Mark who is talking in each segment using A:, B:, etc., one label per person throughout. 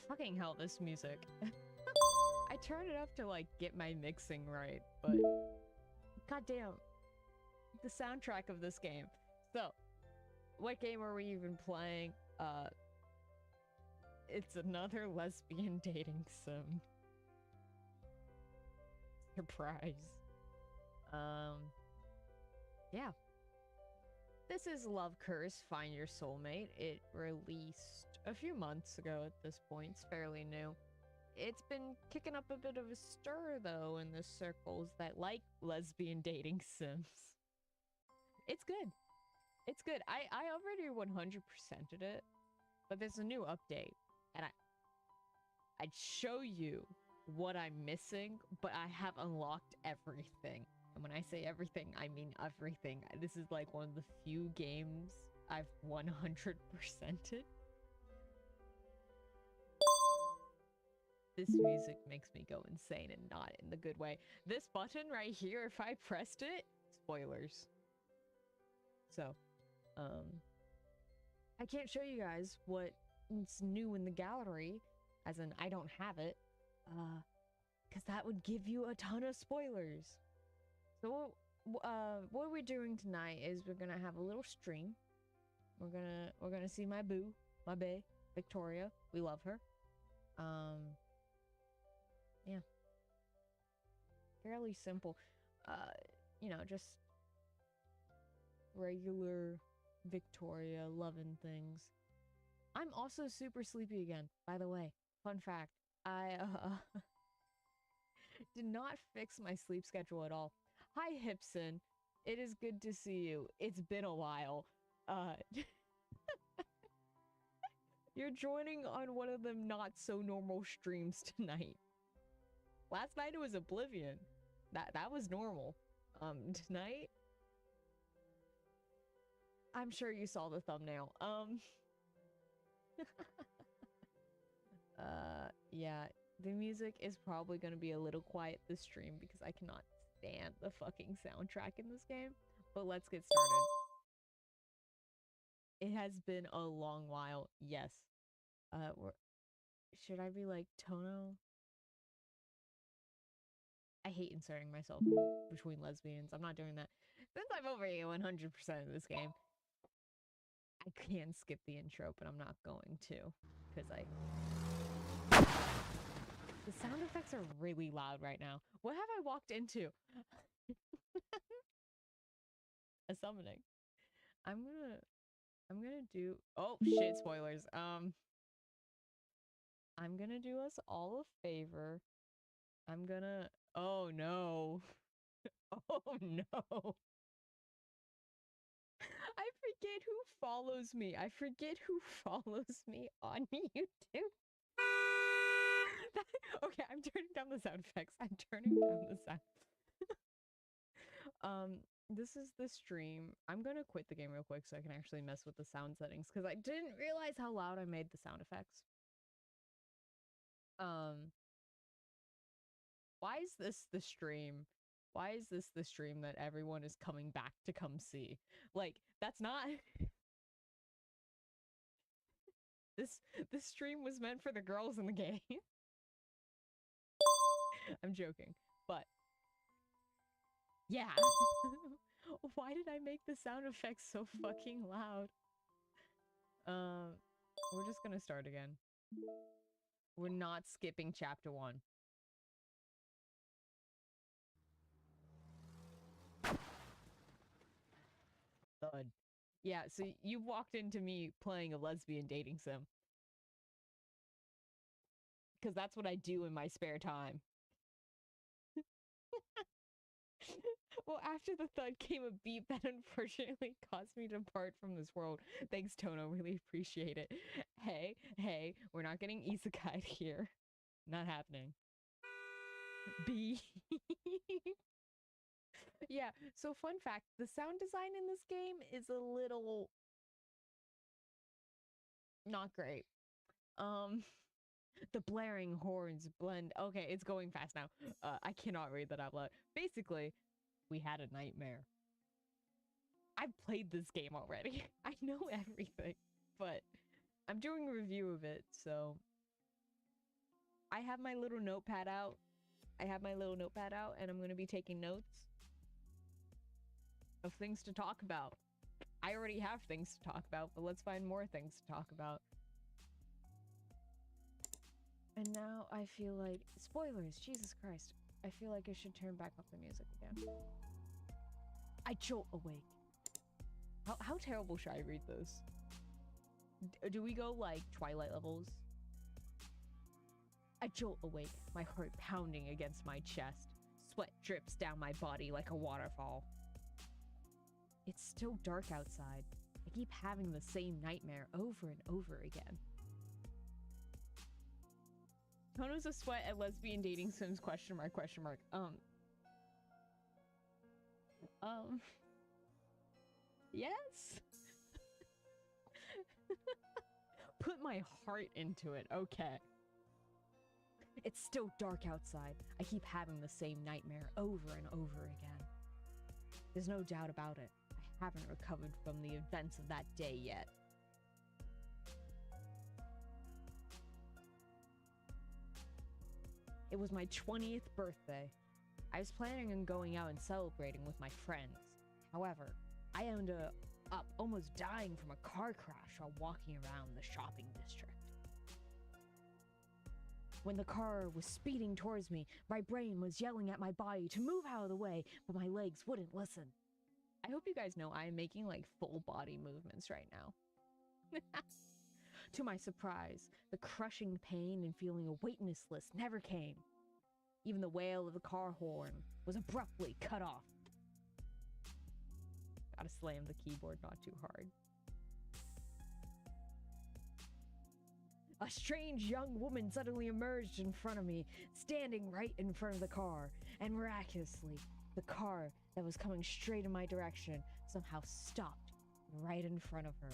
A: Fucking hell, this music. I turn it up to like get my mixing right, but goddamn, the soundtrack of this game. So, what game are we even playing? It's another lesbian dating sim. Surprise. Yeah. This is Love Curse Find Your Soulmate. It released a few months ago at this point. It's fairly new. It's been kicking up a bit of a stir, though, in the circles that like lesbian dating sims. It's good. It's good. I already 100%ed it, but there's a new update, and I'd show you what I'm missing, but I have unlocked everything. And when I say everything, I mean everything. This is like one of the few games I've 100%ed. This music makes me go insane and not in the good way. This button right here, if I pressed it, spoilers. So, I can't show you guys what's new in the gallery, as in I don't have it, because that would give you a ton of spoilers. So, what we're doing tonight is we're gonna have a little stream. We're gonna see my boo, my bae, Victoria. We love her. Yeah. Fairly simple. You know, just regular Victoria loving things. I'm also super sleepy again, by the way. Fun fact. I did not fix my sleep schedule at all. Hi Hipson. It is good to see you. It's been a while. You're joining on one of them not so normal streams tonight. Last night it was Oblivion. That was normal. Tonight I'm sure you saw the thumbnail. Yeah, the music is probably gonna be a little quiet this stream because I cannot stand the fucking soundtrack in this game. But let's get started. It has been a long while. Yes. Should I be like Tono? I hate inserting myself in between lesbians. I'm not doing that. Since I'm over 100% of this game, I can skip the intro, but I'm not going to. Because the sound effects are really loud right now. What have I walked into? A summoning. I'm gonna do... Oh, shit, spoilers. I'm gonna do us all a favor. I'm gonna... Oh, no. Oh, no. I forget who follows me. I forget who follows me on YouTube. Okay, I'm turning down the sound effects. I'm turning down the sound. This is the stream. I'm gonna quit the game real quick so I can actually mess with the sound settings because I didn't realize how loud I made the sound effects. Why is this the stream? Why is this the stream that everyone is coming back to come see? Like, that's not... This stream was meant for the girls in the game. I'm joking, but yeah. Why did I make the sound effects so fucking loud? We're just gonna start again. We're not skipping chapter 1. Thud. Yeah, so you walked into me playing a lesbian dating sim. Because that's what I do in my spare time. Well, after the thud came a beep that unfortunately caused me to part from this world. Thanks, Tono. Really appreciate it. Hey, we're not getting isekai here. Not happening. B. Yeah, so fun fact, the sound design in this game is a little not great. The blaring horns blend. Okay, it's going fast now. I cannot read that out loud. Basically, we had a nightmare. I've played this game already. I know everything, but I'm doing a review of it, so I have my little notepad out. And I'm gonna be taking notes of things to talk about. I already have things to talk about, but let's find more things to talk about. And now I feel like... Spoilers! Jesus Christ. I feel like I should turn back up the music again. I jolt awake. How terrible should I read this? Do we go, like, Twilight levels? I jolt awake, my heart pounding against my chest. Sweat drips down my body like a waterfall. It's still dark outside. I keep having the same nightmare over and over again. Tono's a sweat at lesbian dating sims, question mark, question mark. Yes? Put my heart into it, okay. It's still dark outside. I keep having the same nightmare over and over again. There's no doubt about it. I haven't recovered from the events of that day yet. It was my 20th birthday. I was planning on going out and celebrating with my friends. However, I ended up almost dying from a car crash while walking around the shopping district. When the car was speeding towards me, my brain was yelling at my body to move out of the way, but my legs wouldn't listen. I hope you guys know I am making like full body movements right now. To my surprise, the crushing pain and feeling of weightlessness never came. Even the wail of the car horn was abruptly cut off. Gotta slam the keyboard not too hard. A strange young woman suddenly emerged in front of me, standing right in front of the car, and miraculously, the car that was coming straight in my direction somehow stopped right in front of her.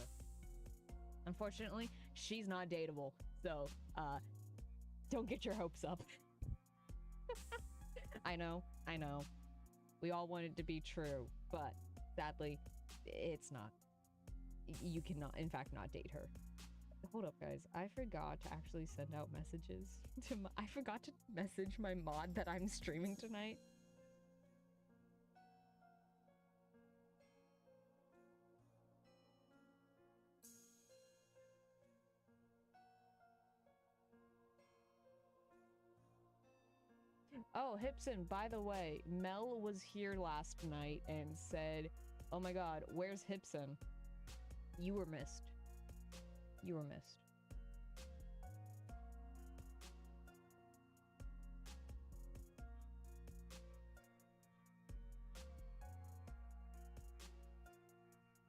A: Unfortunately, she's not dateable, so, don't get your hopes up. I know. We all want it to be true, but sadly, it's not. You cannot, in fact, not date her. Hold up, guys. I forgot to actually send out messages to I forgot to message my mod that I'm streaming tonight. Oh, Hipson, by the way, Mel was here last night and said, oh my god, where's Hipson? You were missed. You were missed.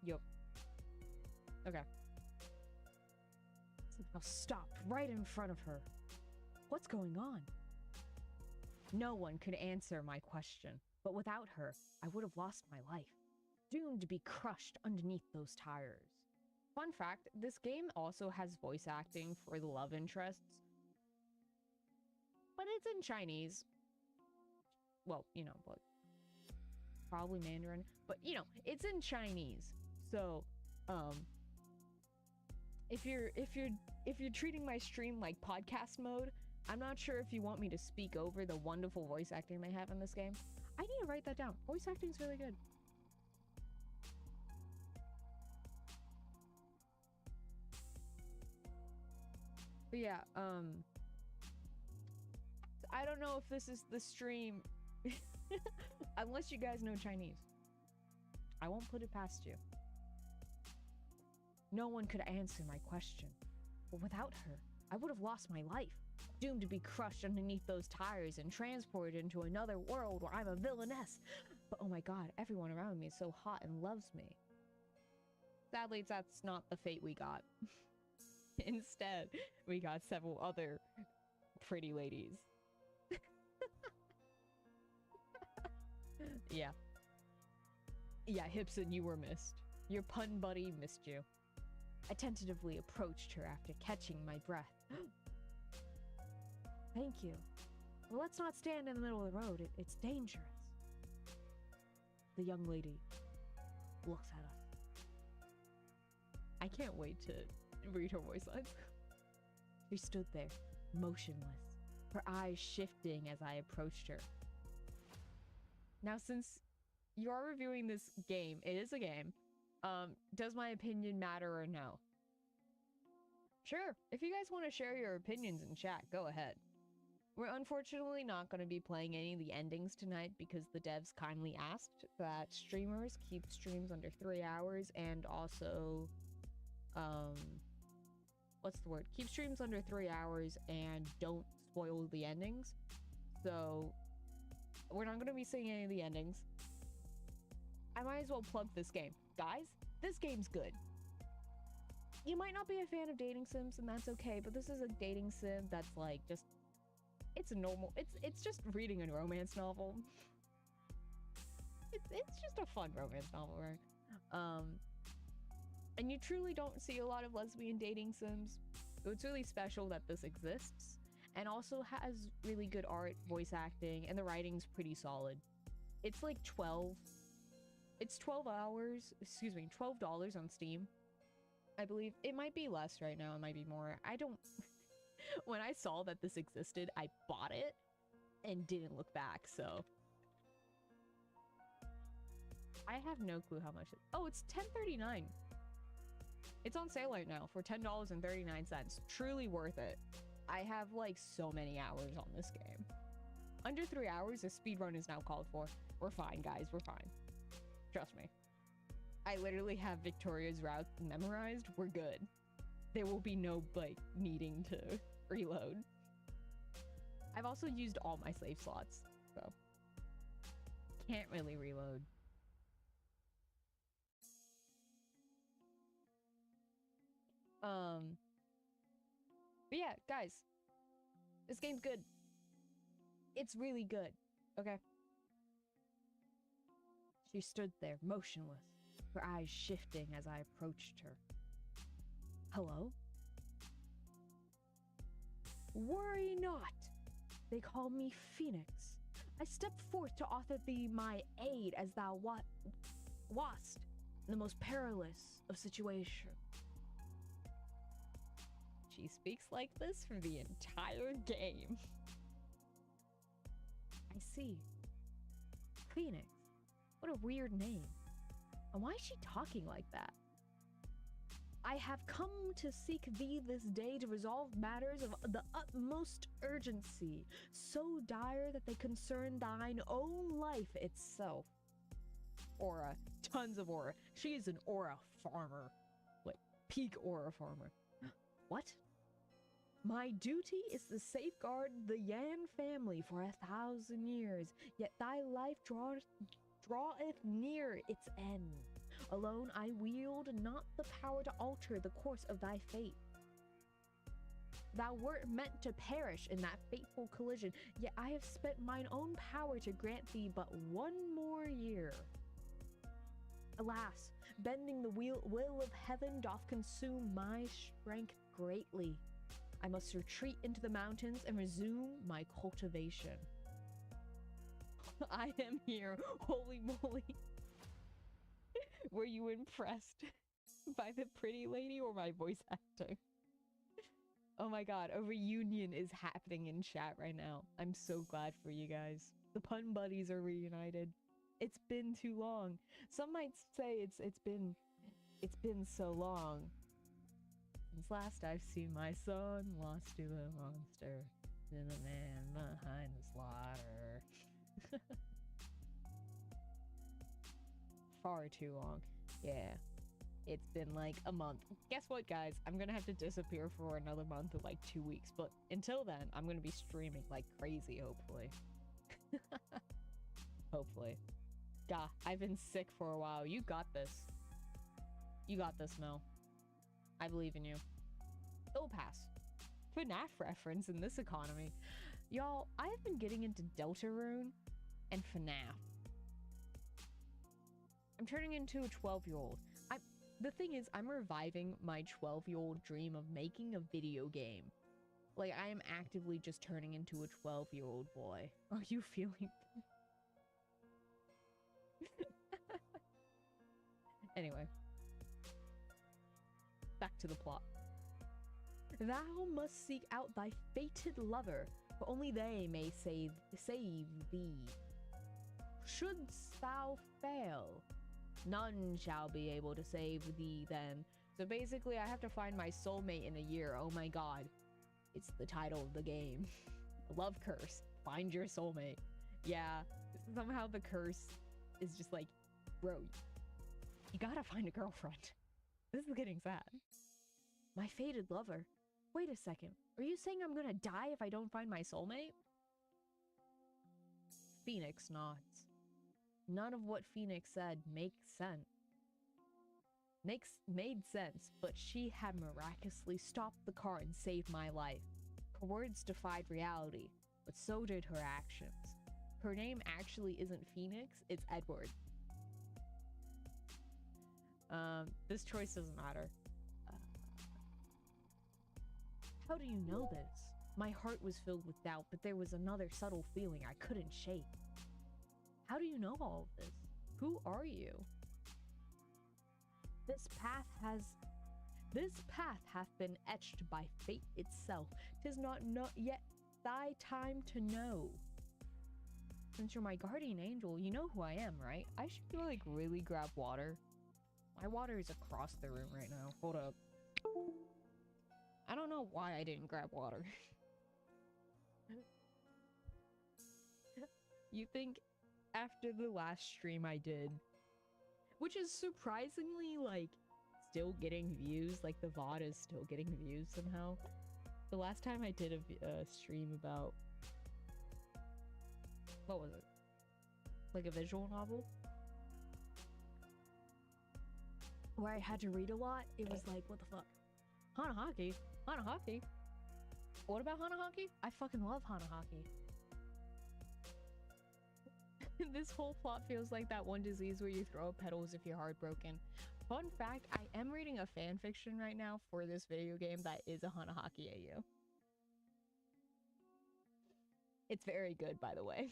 A: Yup. Okay. Somehow stopped right in front of her. What's going on? No one could answer my question, but without her, I would have lost my life, doomed to be crushed underneath those tires. Fun fact, this game also has voice acting for the love interests, but it's in Chinese. Well, you know, but probably Mandarin, but you know, it's in Chinese. So, if you're treating my stream like podcast mode, I'm not sure if you want me to speak over the wonderful voice acting they have in this game. I need to write that down. Voice acting's really good. But yeah, I don't know if this is the stream, unless you guys know Chinese. I won't put it past you. No one could answer my question, but without her, I would have lost my life, doomed to be crushed underneath those tires and transported into another world where I'm a villainess. But oh my god, everyone around me is so hot and loves me. Sadly, that's not the fate we got. Instead, we got several other pretty ladies. Yeah. Yeah, Hipson, you were missed. Your pun buddy missed you. I tentatively approached her after catching my breath. Thank you. Well, let's not stand in the middle of the road. It's dangerous. The young lady looks at us. I can't wait to read her voice lines. She stood there, motionless, her eyes shifting as I approached her. Now, since you are reviewing this game, it is a game, does my opinion matter or no? Sure, if you guys want to share your opinions in chat, go ahead. We're unfortunately not going to be playing any of the endings tonight because the devs kindly asked that streamers keep streams under 3 hours and also, what's the word? Keep streams under 3 hours and don't spoil the endings. So, we're not going to be seeing any of the endings. I might as well plug this game. Guys, this game's good. You might not be a fan of dating sims, and that's okay, but this is a dating sim that's like just... It's a normal... It's just reading a romance novel. It's just a fun romance novel, right? And you truly don't see a lot of lesbian dating sims. So it's really special that this exists. And also has really good art, voice acting, and the writing's pretty solid. It's like 12... It's 12 hours... Excuse me, $12 on Steam. I believe. It might be less right now, it might be more. I don't... When I saw that this existed, I bought it and didn't look back, so... I have no clue how much it... Oh, it's $10.39. It's on sale right now for $10.39. Truly worth it. I have, like, so many hours on this game. Under 3 hours, a speedrun is now called for. We're fine, guys. We're fine. Trust me. I literally have Victoria's route memorized. We're good. There will be no, like, needing to reload. I've also used all my save slots, so... Can't really reload. But yeah, guys. This game's good. It's really good, okay? She stood there, motionless, her eyes shifting as I approached her. Hello? Worry not. They call me Phoenix. I step forth to offer thee my aid as thou wast in the most perilous of situations. She speaks like this for the entire game. I see. Phoenix. What a weird name. And why is she talking like that? I have come to seek thee this day to resolve matters of the utmost urgency, so dire that they concern thine own life itself. Aura. Tons of aura. She is an aura farmer. Like, peak aura farmer. What? My duty is to safeguard the Yan family for 1,000 years, yet thy life draweth near its end. Alone I wield not the power to alter the course of thy fate. Thou wert meant to perish in that fateful collision, yet I have spent mine own power to grant thee but 1 more year. Alas, bending the will of heaven doth consume my strength greatly. I must retreat into the mountains and resume my cultivation. I am here, holy moly. Were you impressed by the pretty lady or my voice acting? Oh my god, a reunion is happening in chat right now. I'm so glad for you guys. The pun buddies are reunited. It's been too long. Some might say it's been so long. Since last I've seen my son lost to a monster, and the man behind the slaughter. Far too long. Yeah. It's been like a month. Guess what, guys? I'm gonna have to disappear for another month or like 2 weeks, but until then, I'm gonna be streaming like crazy, hopefully. Hopefully. God, I've been sick for a while. You got this. You got this, Mel. I believe in you. It'll pass. FNAF reference in this economy. Y'all, I've been getting into Deltarune and FNAF. I'm turning into a 12-year-old. The thing is, I'm reviving my 12-year-old dream of making a video game. Like, I am actively just turning into a 12-year-old boy. Are you feeling... Anyway. Back to the plot. Thou must seek out thy fated lover, For only they may save thee. Shouldst thou fail, none shall be able to save thee then. So basically, I have to find my soulmate in a year. Oh my god. It's the title of the game. Love curse. Find your soulmate. Yeah, somehow the curse is just like, bro, you gotta find a girlfriend. This is getting sad. My fated lover. Wait a second. Are you saying I'm gonna die if I don't find my soulmate? Phoenix nods. None of what Phoenix said makes sense. Made sense, but she had miraculously stopped the car and saved my life. Her words defied reality, but so did her actions. Her name actually isn't Phoenix, it's Edward. This choice doesn't matter. How do you know this? My heart was filled with doubt, but there was another subtle feeling I couldn't shake. How do you know all of this? Who are you? This path hath been etched by fate itself. 'Tis not yet thy time to know. Since you're my guardian angel, you know who I am, right? I should like really grab water. My water is across the room right now. Hold up. I don't know why I didn't grab water. You think after the last stream I did, which is surprisingly like still getting views, like the VOD is still getting views somehow. The last time I did a stream about, what was it? Like a visual novel? Where I had to read a lot, it was like, what the fuck? Hanahaki? Hanahaki? What about Hanahaki? I fucking love Hanahaki. This whole plot feels like that one disease where you throw up petals if you're heartbroken. Fun fact, I am reading a fan fiction right now for this video game that is a Hanahaki AU. It's very good, by the way.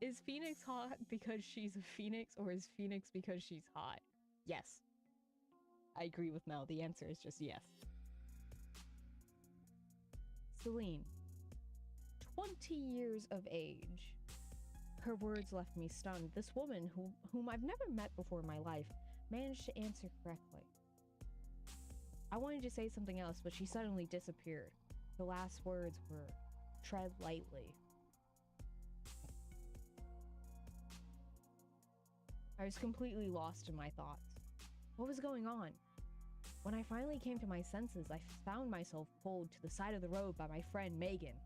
A: Is Phoenix hot because she's a phoenix, or is Phoenix because she's hot? Yes. I agree with Mel. The answer is just yes. Celine. 20 years of age. Her words left me stunned. This woman, whom I've never met before in my life, managed to answer correctly. I wanted to say something else, but she suddenly disappeared. The last words were, tread lightly. I was completely lost in my thoughts. What was going on? When I finally came to my senses, I found myself pulled to the side of the road by my friend Megan.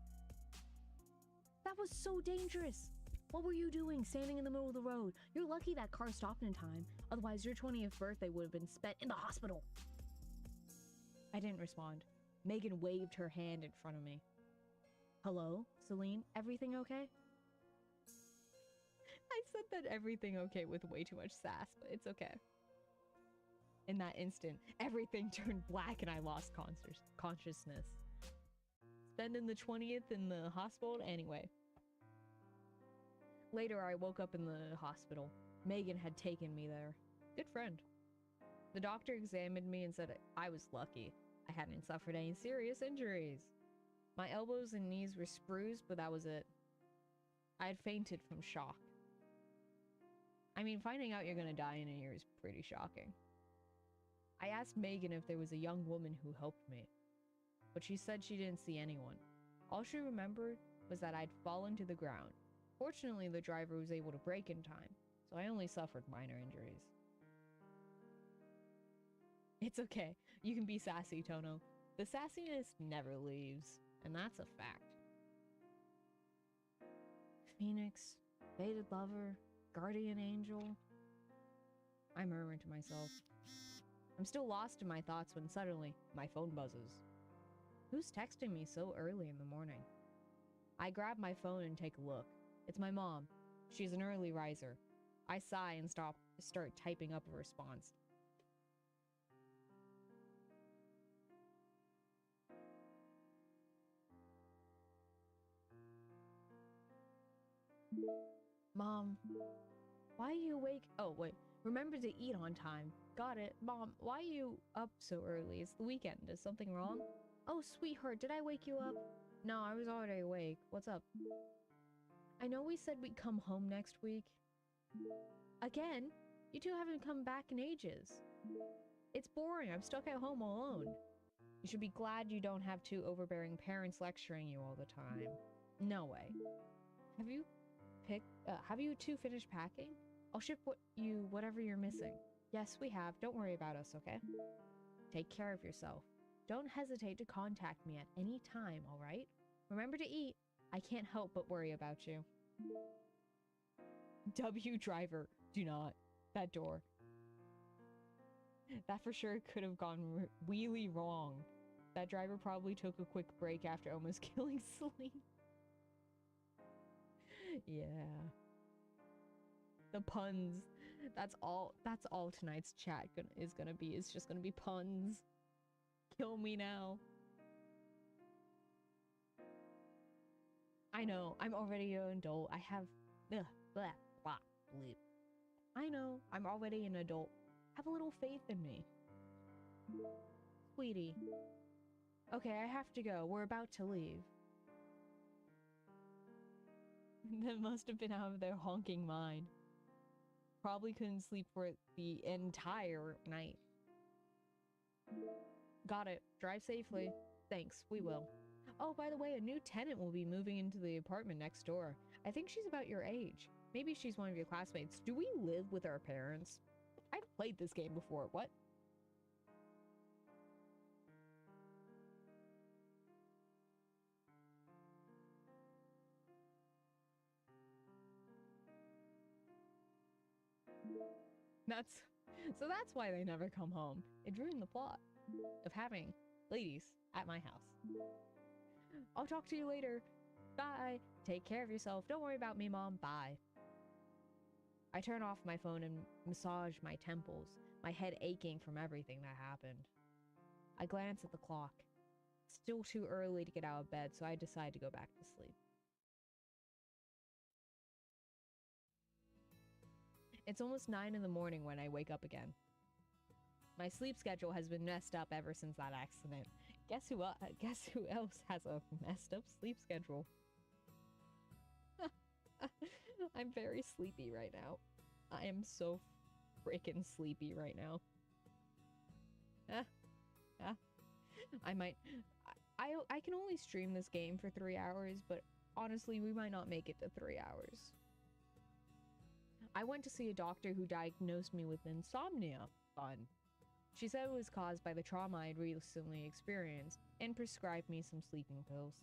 A: That was so dangerous! What were you doing standing in the middle of the road? You're lucky that car stopped in time, otherwise your 20th birthday would have been spent in the hospital. I didn't respond. Megan waved her hand in front of me. Hello, Celine, everything okay? I said that everything okay with way too much sass, but it's okay. In that instant, everything turned black and I lost consciousness. Spending the 20th in the hospital anyway. Later, I woke up in the hospital. Megan had taken me there. Good friend. The doctor examined me and said I was lucky. I hadn't suffered any serious injuries. My elbows and knees were bruised, but that was it. I had fainted from shock. I mean, finding out you're gonna die in a year is pretty shocking. I asked Megan if there was a young woman who helped me, but she said she didn't see anyone. All she remembered was that I'd fallen to the ground. Fortunately, the driver was able to brake in time, so I only suffered minor injuries. It's okay. You can be sassy, Tono. The sassiness never leaves, and that's a fact. Phoenix, fated lover, guardian angel. I murmured to myself. I'm still lost in my thoughts when suddenly, my phone buzzes. Who's texting me so early in the morning? I grab my phone and take a look. It's my mom. She's an early riser. I sigh and start typing up a response. Mom, why are you awake? Oh, wait. Remember to eat on time. Got it. Mom, why are you up so early? It's the weekend. Is something wrong? Oh, sweetheart, did I wake you up? No, I was already awake. What's up? I know we said we'd come home next week. Again? You two haven't come back in ages. It's boring. I'm stuck at home alone. You should be glad you don't have two overbearing parents lecturing you all the time. No way. Have you two finished packing? I'll ship whatever you're missing. Yes, we have. Don't worry about us, okay? Take care of yourself. Don't hesitate to contact me at any time, alright? Remember to eat. I can't help but worry about you. W driver, do not. That door. That for sure could have gone really wrong. That driver probably took a quick break after almost killing Celine. Yeah. The puns. That's all tonight's chat is gonna be. It's just gonna be puns. Kill me now. I know. I'm already an adult. I have... Ugh, blah, blah, bleep. I know. I'm already an adult. Have a little faith in me. Sweetie. Okay, I have to go. We're about to leave. That must have been out of their honking mind. Probably couldn't sleep for the entire night. Got it. Drive safely. Thanks, we will. Oh, by the way, a new tenant will be moving into the apartment next door. I think she's about your age. Maybe she's one of your classmates. Do we live with our parents? I've played this game before. What? That's why they never come home. It ruined the plot of having ladies at my house. I'll talk to you later. Bye. Take care of yourself. Don't worry about me, Mom. Bye. I turn off my phone and massage my temples, my head aching from everything that happened. I glance at the clock. Still too early to get out of bed, so I decide to go back to sleep. It's almost 9 in the morning when I wake up again. My sleep schedule has been messed up ever since that accident. Guess who else has a messed up sleep schedule? I'm very sleepy right now. I am so freaking sleepy right now. I can only stream this game for 3 hours, but honestly, we might not make it to 3 hours. I went to see a doctor who diagnosed me with insomnia. Fun. She said it was caused by the trauma I'd recently experienced and prescribed me some sleeping pills.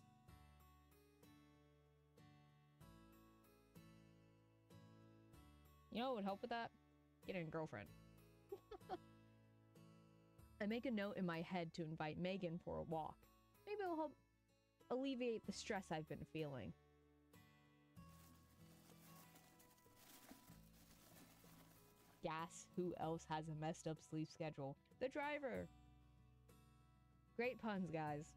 A: You know what would help with that? Getting a girlfriend. I make a note in my head to invite Megan for a walk. Maybe it'll help alleviate the stress I've been feeling. Gas, who else has a messed up sleep schedule? The driver! Great puns, guys.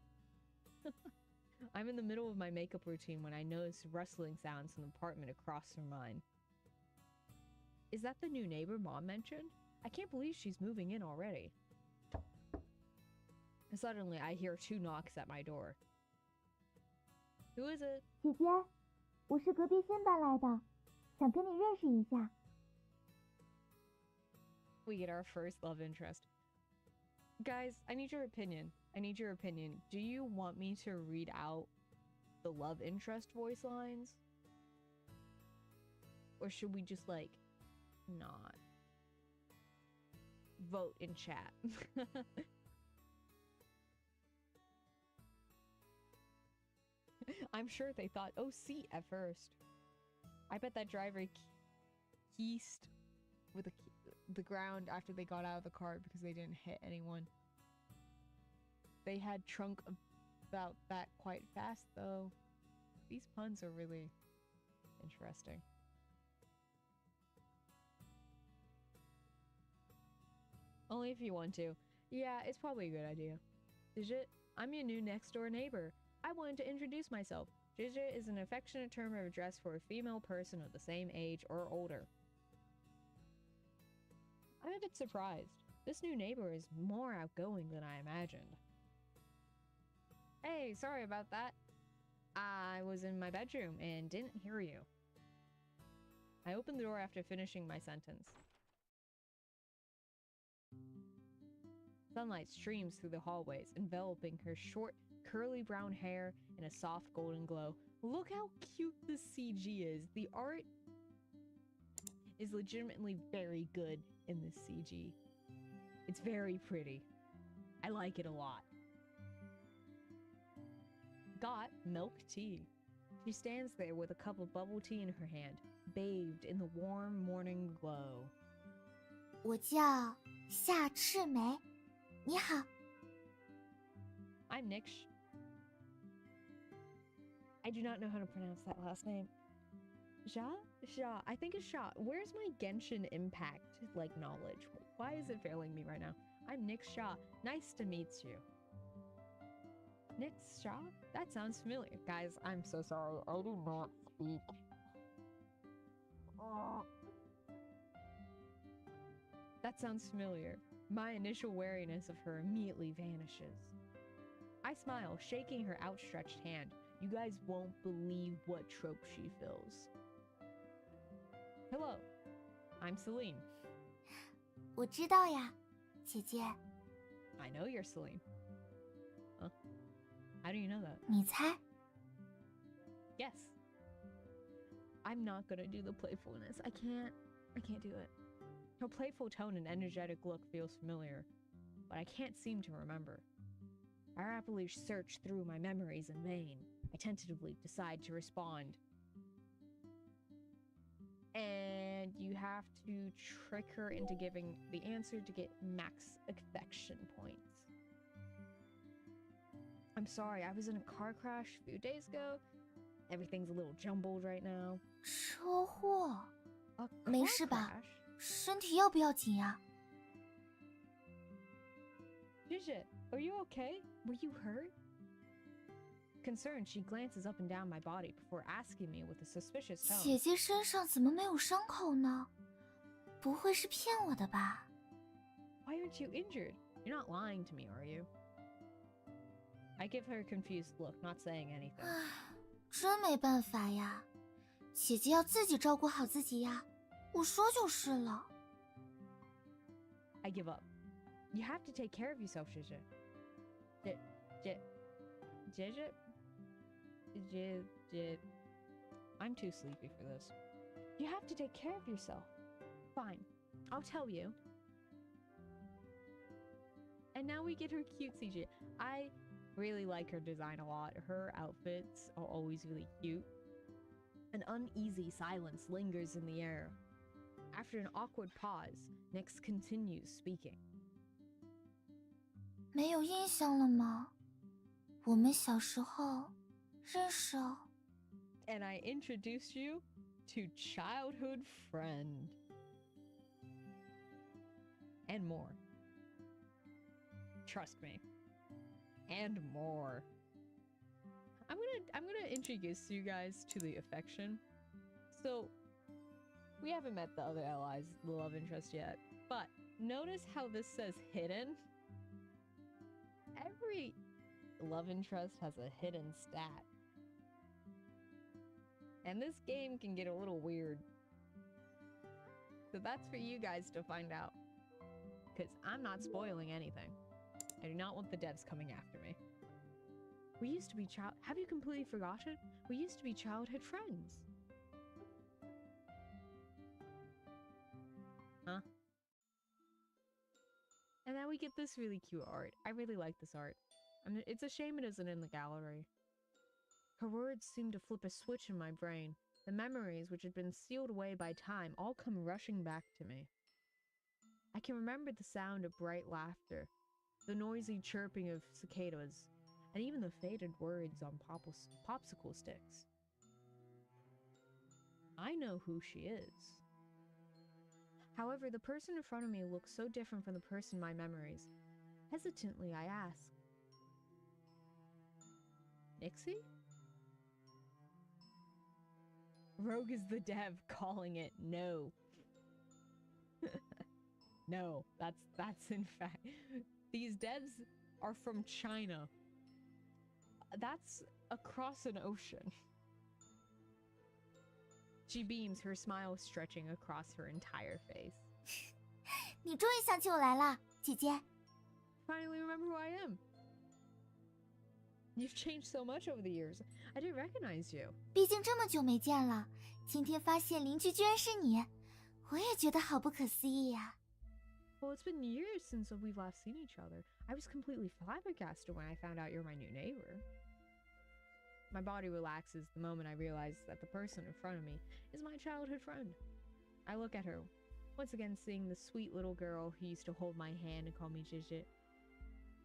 A: I'm in the middle of my makeup routine when I notice rustling sounds in the apartment across from mine. Is that the new neighbor Mom mentioned? I can't believe she's moving in already. And suddenly, I hear 2 knocks at my door. Who is it?
B: 姐姐，我是隔壁新搬来的，想跟你认识一下。
A: We get our first love interest. Guys, I need your opinion. Do you want me to read out the love interest voice lines? Or should we just, like, not? Vote in chat. I'm sure they thought, oh, seat at first. I bet that driver keesed with the ground after they got out of the car because they didn't hit anyone. They had trunk about that quite fast, though. These puns are really interesting. Only if you want to. Yeah, it's probably a good idea. Digit, I'm your new next-door neighbor. I wanted to introduce myself. Digit is an affectionate term of address for a female person of the same age or older. I'm a bit surprised. This new neighbor is more outgoing than I imagined. Hey, sorry about that. I was in my bedroom and didn't hear you. I opened the door after finishing my sentence. Sunlight streams through the hallways, enveloping her short, curly brown hair in a soft golden glow. Look how cute the CG is. The art is legitimately very good in this CG. It's very pretty. I like it a lot. Got milk tea. She stands there with a cup of bubble tea in her hand, bathed in the warm morning glow.
B: 我叫夏赤梅，你好。
A: I'm Nick. I do not know how to pronounce that last name. Sha? Sha. I think it's Sha. Where's my Genshin Impact, knowledge? Why is it failing me right now? I'm Nick Shaw. Nice to meet you. Nick Shaw? That sounds familiar. Guys, I'm so sorry. I do not speak. That sounds familiar. My initial wariness of her immediately vanishes. I smile, shaking her outstretched hand. You guys won't believe what trope she fills. Hello, I'm Celine.
B: 我知道呀，姐姐。
A: I know you're Celine. Huh? How do you know that?
B: 你猜？
A: Yes. I'm not gonna do the playfulness. I can't do it. Her playful tone and energetic look feels familiar, but I can't seem to remember. I rapidly search through my memories in vain. I tentatively decide to respond. And you have to trick her into giving the answer to get max affection points. I'm sorry, I was in a car crash a few days ago. Everything's a little jumbled right now.
B: 车祸？
A: A
B: 没
A: car
B: 事吧？
A: crash?
B: 身体要不要紧呀？
A: Gigi, are you okay? Were you hurt? Concerned, she glances up and down my body before asking me with a suspicious tone.
B: 姐姐身上怎么没有伤口呢？不会是骗我的吧？
A: Why aren't you injured? You're not lying to me, are you? I give her a confused look, not saying anything.
B: 唉，真没办法呀，姐姐要自己照顾好自己呀。我说就是了。
A: I give up. You have to take care of yourself, Gigi. Gigi? I'm too sleepy for this. You have to take care of yourself. Fine, I'll tell you. And now we get her cute CG. I really like her design a lot. Her outfits are always really cute. An uneasy silence lingers in the air. After an awkward pause, Nyx continues speaking.
B: 没有印象了吗？我们小时候认识哦。
A: And I introduce you to childhood friend. And more. Trust me. And more. I'm gonna introduce you guys to the affection. So we haven't met the other allies, the love interest yet, but notice how this says hidden. Every love interest has a hidden stat. And this game can get a little weird. So that's for you guys to find out. Because I'm not spoiling anything. I do not want the devs coming after me. We used to be have you completely forgotten? We used to be childhood friends. Huh? And then we get this really cute art. I really like this art. It's a shame it isn't in the gallery. Her words seem to flip a switch in my brain. The memories which had been sealed away by time all come rushing back to me. I can remember the sound of bright laughter, the noisy chirping of cicadas, and even the faded words on popsicle sticks. I know who she is. However, the person in front of me looks so different from the person in my memories. Hesitantly, I ask, Nixie? Rogue is the dev calling it no. No, that's in fact. These devs are from China. That's across an ocean. She beams, her smile stretching across her entire face.
B: 你终于想起我来了，姐姐。
A: Finally remember who I am. You've changed so much over the years. I didn't recognize you.
B: 毕竟这么久没见了，今天发现邻居居然是你，我也觉得好不可思议呀。
A: Well, it's been years since we've last seen each other. I was completely flabbergasted when I found out you're my new neighbor. My body relaxes the moment I realize that the person in front of me is my childhood friend. I look at her, once again seeing the sweet little girl who used to hold my hand and call me Jijit.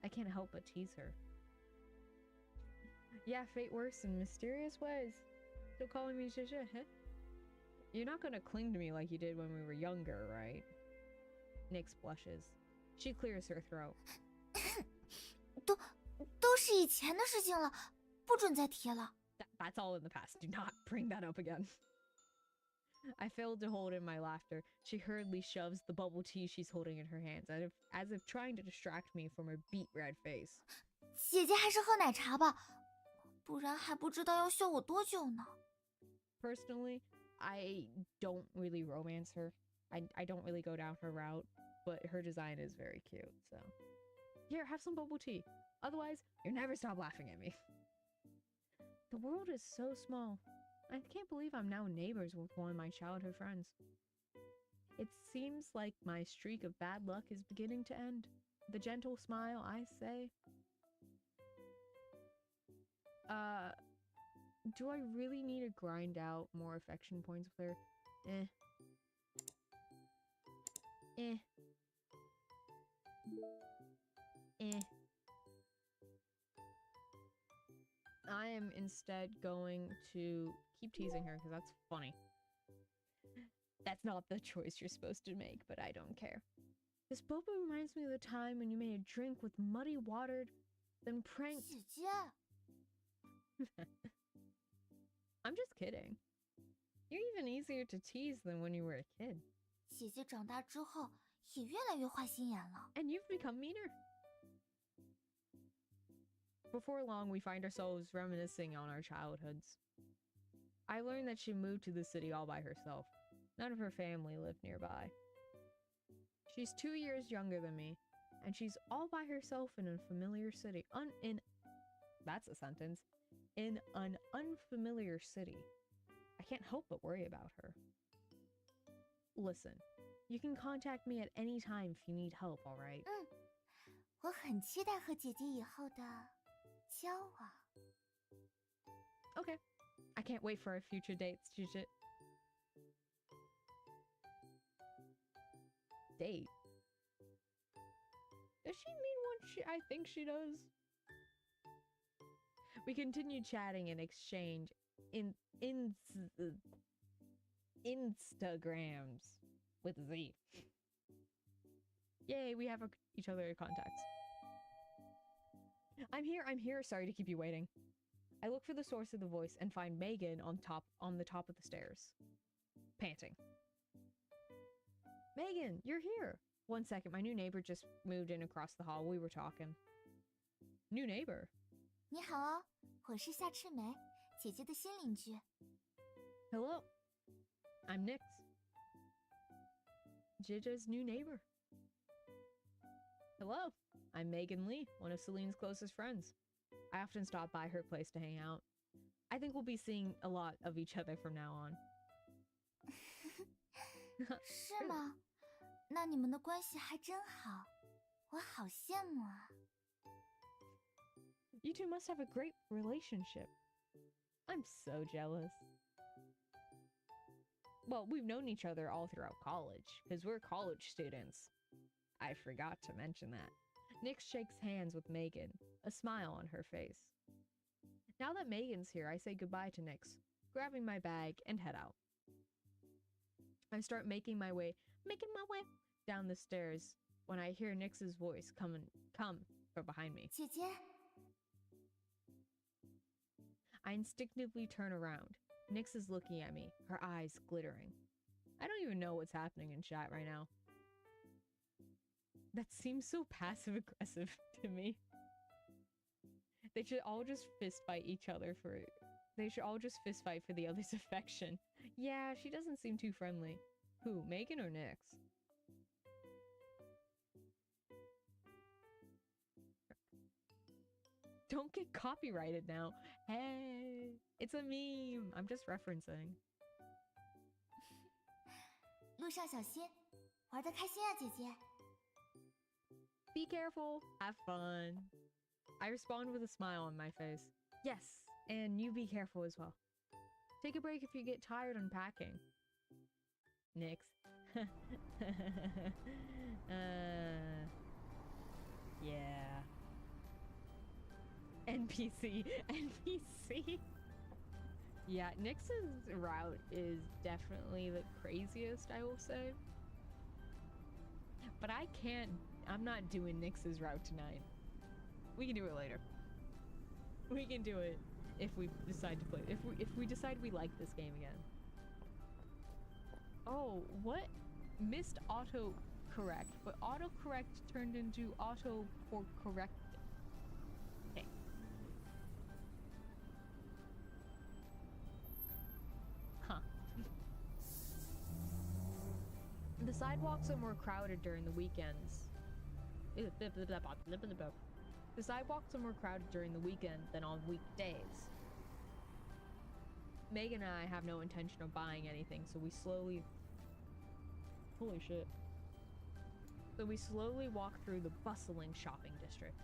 A: I can't help but tease her. Yeah, fate works in mysterious ways. Still calling me Jijit, huh? You're not gonna cling to me like you did when we were younger, right? Nyx blushes. She clears her throat.
B: 都是以前的事情了，不准再提了。
A: That's all in the past. Do not bring that up again. I failed to hold in my laughter. She hurriedly shoves the bubble tea she's holding in her hands, as if trying to distract me from her beet red face.
B: 姐姐还是喝奶茶吧，不然还不知道要笑我多久呢。
A: Personally, I don't really romance her. I don't really go down her route, but her design is very cute, so. Here, have some bubble tea. Otherwise, you'll never stop laughing at me. The world is so small. I can't believe I'm now neighbors with one of my childhood friends. It seems like my streak of bad luck is beginning to end. With a gentle smile, I say, do I really need to grind out more affection points with her? I am instead going to keep teasing her because that's funny. That's not the choice you're supposed to make, but I don't care. This boba reminds me of the time when you made a drink with muddy watered, then pranked.
B: 姐姐，
A: I'm just kidding. You're even easier to tease than when you were a kid.
B: 姐姐长大之后也越来越坏心眼了。
A: And you've become meaner. Before long, we find ourselves reminiscing on our childhoods. I learned that she moved to the city all by herself. None of her family lived nearby. She's 2 years younger than me, and she's all by herself in an unfamiliar city. That's a sentence. In an unfamiliar city. I can't help but worry about her. Listen, you can contact me at any time if you need help, alright?
B: 我很期待和姐姐以后的交往。
A: Okay. I can't wait for our future dates, Jijit. Date? Does she mean what I think she does? We continue chatting and exchange Instagrams with Z. Yay, we have each other contacts. I'm here. Sorry to keep you waiting. I look for the source of the voice and find Megan on the top of the stairs, panting. Megan, you're here. 1 second, my new neighbor just moved in across the hall. We were talking. New neighbor?
B: 你好哦，我是夏赤梅，姐姐的新邻居。
A: Hello. I'm Nyx. Jija's new neighbor. Hello. I'm Megan Lee, one of Celine's closest friends. I often stop by her place to hang out. I think we'll be seeing a lot of each other from now on.
B: 是吗？那你们的关系还真好，我好羡慕啊。
A: You two must have a great relationship. I'm so jealous. Well, we've known each other all throughout college, because we're college students. I forgot to mention that. Nyx shakes hands with Megan, a smile on her face. Now that Megan's here, I say goodbye to Nyx, grabbing my bag and head out. I start making my way down the stairs when I hear Nyx's voice come from behind me.
B: 姐姐，
A: I instinctively turn around. Nyx is looking at me, her eyes glittering. I don't even know what's happening in chat right now. That seems so passive-aggressive to me. They should all just fist fight each other for it. They should all just fist fight for the other's affection. Yeah, she doesn't seem too friendly. Who, Megan or Nyx? Don't get copyrighted now. Hey, it's a meme. I'm just referencing.
B: 路上小心，玩得开心啊，姐姐。
A: Be careful. Have fun. I respond with a smile on my face. Yes, and you be careful as well. Take a break if you get tired unpacking. Nyx. Yeah. NPC. NPC. Yeah, Nyx's route is definitely the craziest, I will say. But I'm not doing Nyx's route tonight. We can do it later. We can do it if we decide to play. If we decide we like this game again. Oh, what? Missed autocorrect, but autocorrect turned into auto for correct. Okay. Huh. The sidewalks are more crowded during the weekends. The sidewalks are more crowded during the weekend than on weekdays. Megan and I have no intention of buying anything, so we slowly... Holy shit. So we slowly walk through the bustling shopping district.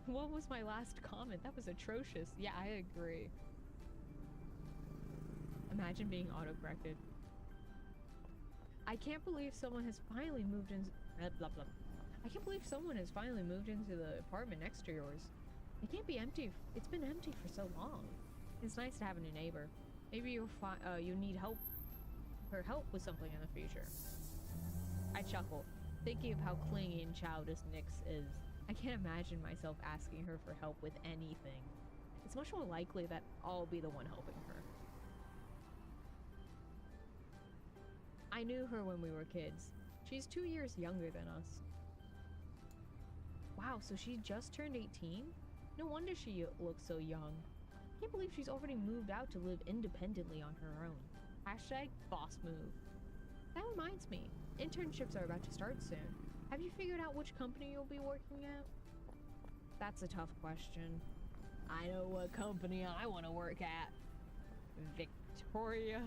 A: What was my last comment? That was atrocious. Yeah, I agree. Imagine being autocorrected. I can't believe someone has finally moved in... Blah, blah. I can't believe someone has finally moved into the apartment next to yours. It can't be empty. It's been empty for so long. It's nice to have a new neighbor. Maybe you need help with something in the future. I chuckle, thinking of how clingy and childish Nyx is. I can't imagine myself asking her for help with anything. It's much more likely that I'll be the one helping her. I knew her when we were kids. She's 2 years younger than us. Wow, so she just turned 18? No wonder she looks so young. I can't believe she's already moved out to live independently on her own. Hashtag boss move. That reminds me, internships are about to start soon. Have you figured out which company you'll be working at? That's a tough question. I know what company I want to work at. Victoria.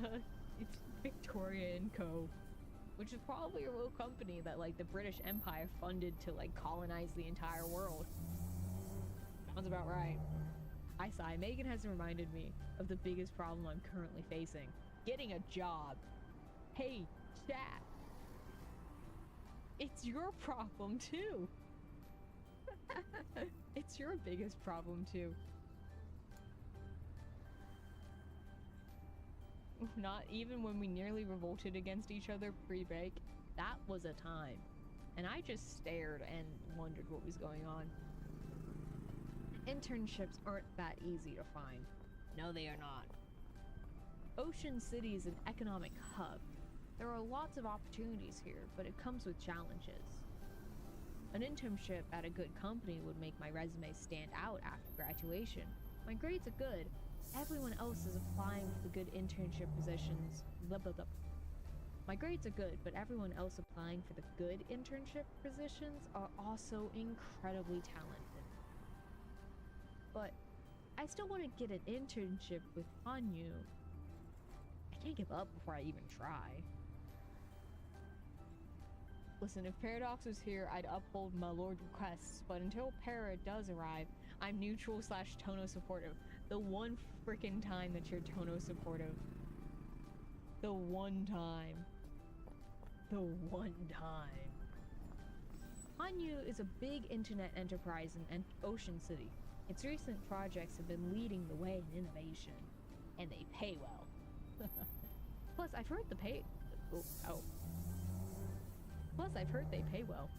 A: It's Victoria & Co. Which is probably a real company that, like, the British Empire funded to, like, colonize the entire world. Sounds about right. I sigh. Megan has reminded me of the biggest problem I'm currently facing. Getting a job. Hey, chat. It's your problem, too. It's your biggest problem, too. Not even when we nearly revolted against each other pre-break. That was a time. And I just stared and wondered what was going on. Internships aren't that easy to find. No, they are not. Ocean City is an economic hub. There are lots of opportunities here, but it comes with challenges. An internship at a good company would make my resume stand out after graduation. My grades are good. Everyone else is applying for the good internship positions. Blah, blah, blah. My grades are good, but everyone else applying for the good internship positions are also incredibly talented. But I still want to get an internship with Hanyu. I can't give up before I even try. Listen, if Paradox was here, I'd uphold my lord requests, but until Para does arrive, I'm neutral/Tono supportive. The one frickin' time that you're Tono supportive. The one time. The one time. Hanyu is a big internet enterprise in Ocean City. Its recent projects have been leading the way in innovation. And they pay well. Plus, I've heard the pay... Oh. Plus, I've heard they pay well.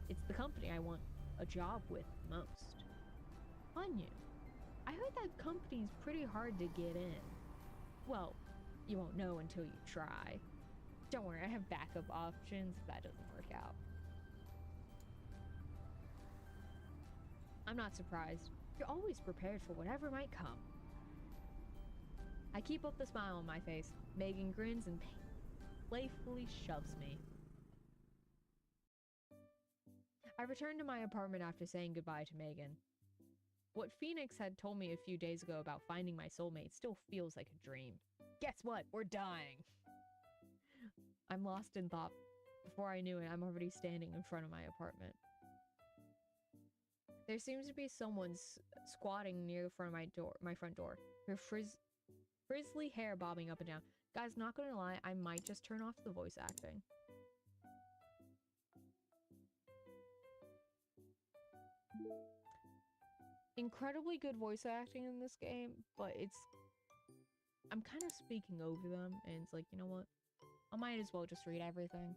A: It's the company I want a job with most. Hanyu. I heard that company's pretty hard to get in. Well, you won't know until you try. Don't worry, I have backup options if that doesn't work out. I'm not surprised. You're always prepared for whatever might come. I keep up the smile on my face. Megan grins and playfully shoves me. I return to my apartment after saying goodbye to Megan. What Phoenix had told me a few days ago about finding my soulmate still feels like a dream. Guess what? We're dying. I'm lost in thought. Before I knew it, I'm already standing in front of my apartment. There seems to be someone squatting near the front of my front door. Her frizzly hair bobbing up and down. Guys, not gonna lie, I might just turn off the voice acting. Incredibly good voice acting in this game, but I'm kind of speaking over them, and it's like, you know what? I might as well just read everything.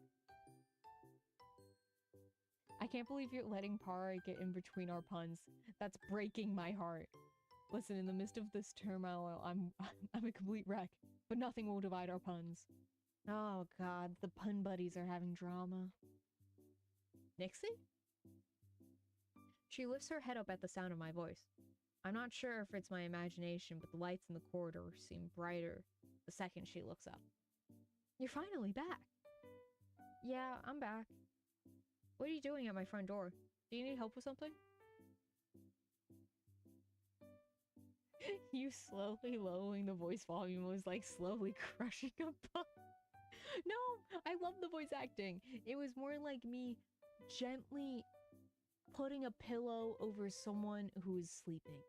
A: I can't believe you're letting Pari get in between our puns. That's breaking my heart. Listen, in the midst of this turmoil, I'm a complete wreck, but nothing will divide our puns. Oh god, the pun buddies are having drama. Nixie? She lifts her head up at the sound of my voice. I'm not sure if it's my imagination, but the lights in the corridor seem brighter the second she looks up. You're finally back. Yeah, I'm back. What are you doing at my front door? Do you need help with something? You slowly lowering the voice volume was like slowly crushing a bug. No, I love the voice acting. It was more like me gently putting a pillow over someone who is sleeping.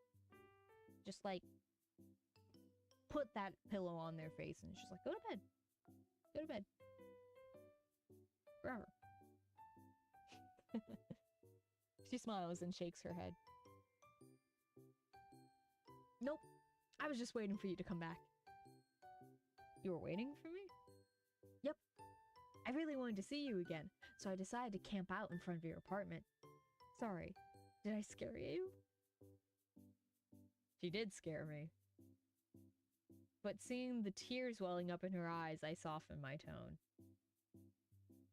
A: Just like put that pillow on their face and just like, go to bed. Go to bed. Forever. She smiles and shakes her head. Nope. I was just waiting for you to come back. You were waiting for me? Yep. I really wanted to see you again, so I decided to camp out in front of your apartment. Sorry, did I scare you? She did scare me. But seeing the tears welling up in her eyes, I softened my tone.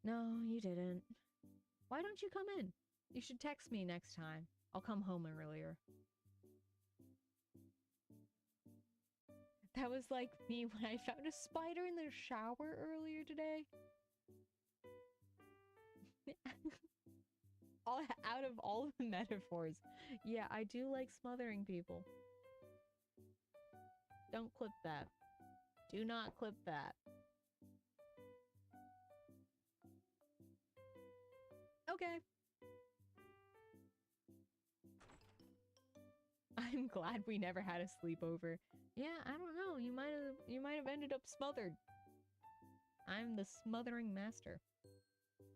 A: No, you didn't. Why don't you come in? You should text me next time. I'll come home earlier. That was like me when I found a spider in the shower earlier today. Out of all the metaphors. Yeah, I do like smothering people. Don't clip that. Do not clip that. Okay. I'm glad we never had a sleepover. Yeah, I don't know. You might have ended up smothered. I'm the smothering master.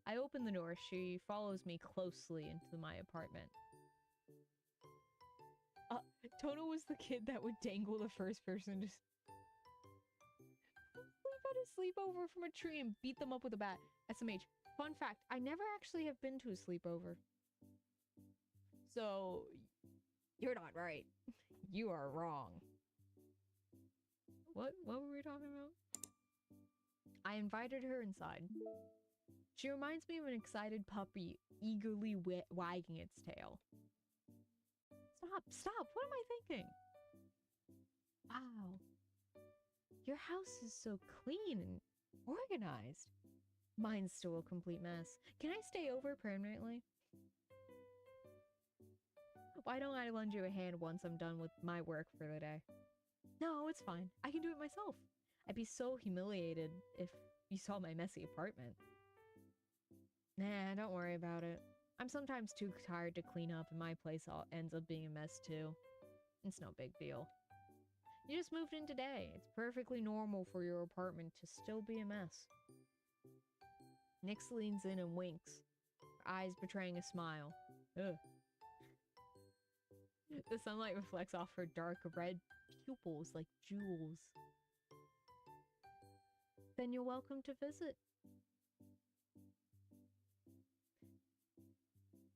A: I open the door. She follows me closely into my apartment. Tono was the kid that would dangle the first person to sleep at a sleepover from a tree and beat them up with a bat. SMH. Fun fact, I never actually have been to a sleepover. So, you're not right. You are wrong. What were we talking about? I invited her inside. She reminds me of an excited puppy eagerly wagging its tail. Stop, what am I thinking? Wow. Your house is so clean and organized. Mine's still a complete mess. Can I stay over permanently? Why don't I lend you a hand once I'm done with my work for the day? No, it's fine. I can do it myself. I'd be so humiliated if you saw my messy apartment. Nah, don't worry about it. I'm sometimes too tired to clean up and my place ends up being a mess too. It's no big deal. You just moved in today. It's perfectly normal for your apartment to still be a mess. Nyx leans in and winks, her eyes betraying a smile. Ugh. The sunlight reflects off her dark red pupils like jewels. Then you're welcome to visit.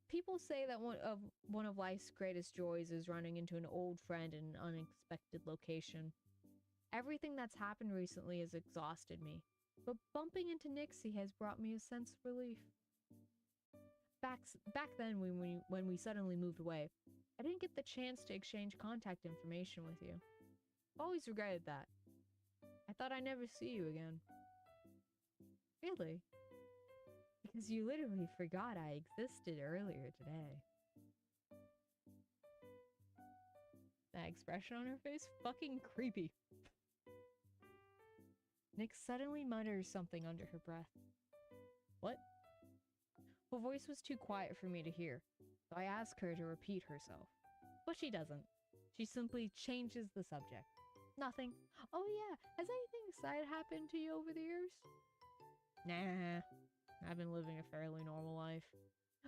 A: People say that one of life's greatest joys is running into an old friend in an unexpected location. Everything that's happened recently has exhausted me, but bumping into Nixie has brought me a sense of relief. Back then, when we suddenly moved away, I didn't get the chance to exchange contact information with you. Always regretted that. I thought I'd never see you again. Really? Because you literally forgot I existed earlier today. That expression on her face? Fucking creepy. Nyx suddenly mutters something under her breath. What? Her voice was too quiet for me to hear, so I ask her to repeat herself. But she doesn't. She simply changes the subject. Nothing. Oh yeah, has anything exciting happened to you over the years? Nah, I've been living a fairly normal life.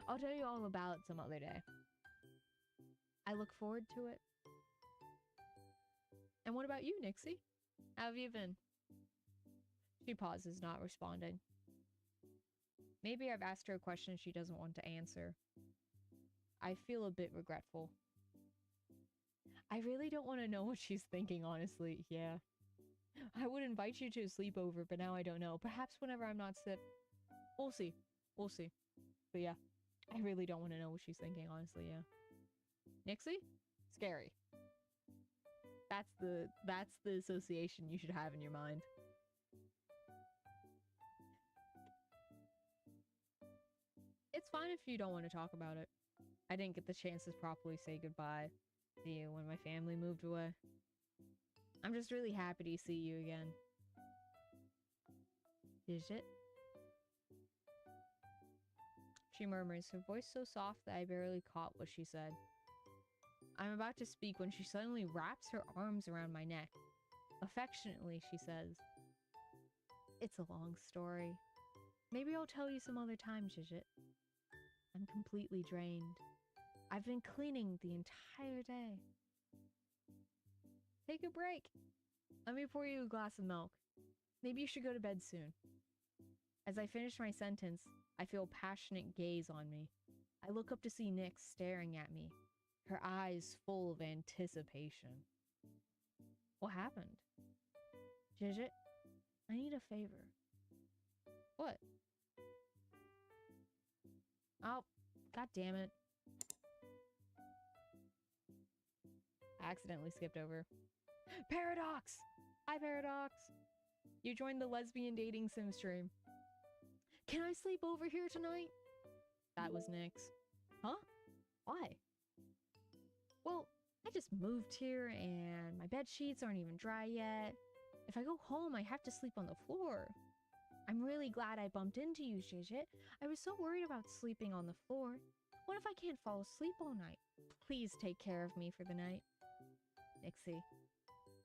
A: I'll tell you all about it some other day. I look forward to it. And what about you, Nixie? How have you been? She pauses, not responding. Maybe I've asked her a question she doesn't want to answer. I feel a bit regretful. I really don't want to know what she's thinking, honestly. Yeah. I would invite you to a sleepover, but now I don't know. Perhaps whenever I'm not sick. We'll see. We'll see. But yeah, I really don't want to know what she's thinking, honestly, yeah. Nixie? Scary. That's the association you should have in your mind. It's fine if you don't want to talk about it. I didn't get the chance to properly say goodbye to you when my family moved away. I'm just really happy to see you again. Is it? She murmurs, her voice so soft that I barely caught what she said. I'm about to speak when she suddenly wraps her arms around my neck. Affectionately, she says, "It's a long story. Maybe I'll tell you some other time, Gigit. I'm completely drained. I've been cleaning the entire day. Take a break. Let me pour you a glass of milk. Maybe you should go to bed soon." As I finish my sentence, I feel a passionate gaze on me. I look up to see Nyx staring at me, her eyes full of anticipation. What happened? Gigit, I need a favor. What? Oh, god damn it. I accidentally skipped over. Paradox! Hi, Paradox! You joined the lesbian dating sim stream. Can I sleep over here tonight? That was Nyx. Huh? Why? Well, I just moved here and my bed sheets aren't even dry yet. If I go home, I have to sleep on the floor. I'm really glad I bumped into you, Gigit. I was so worried about sleeping on the floor. What if I can't fall asleep all night? Please take care of me for the night. Nixie,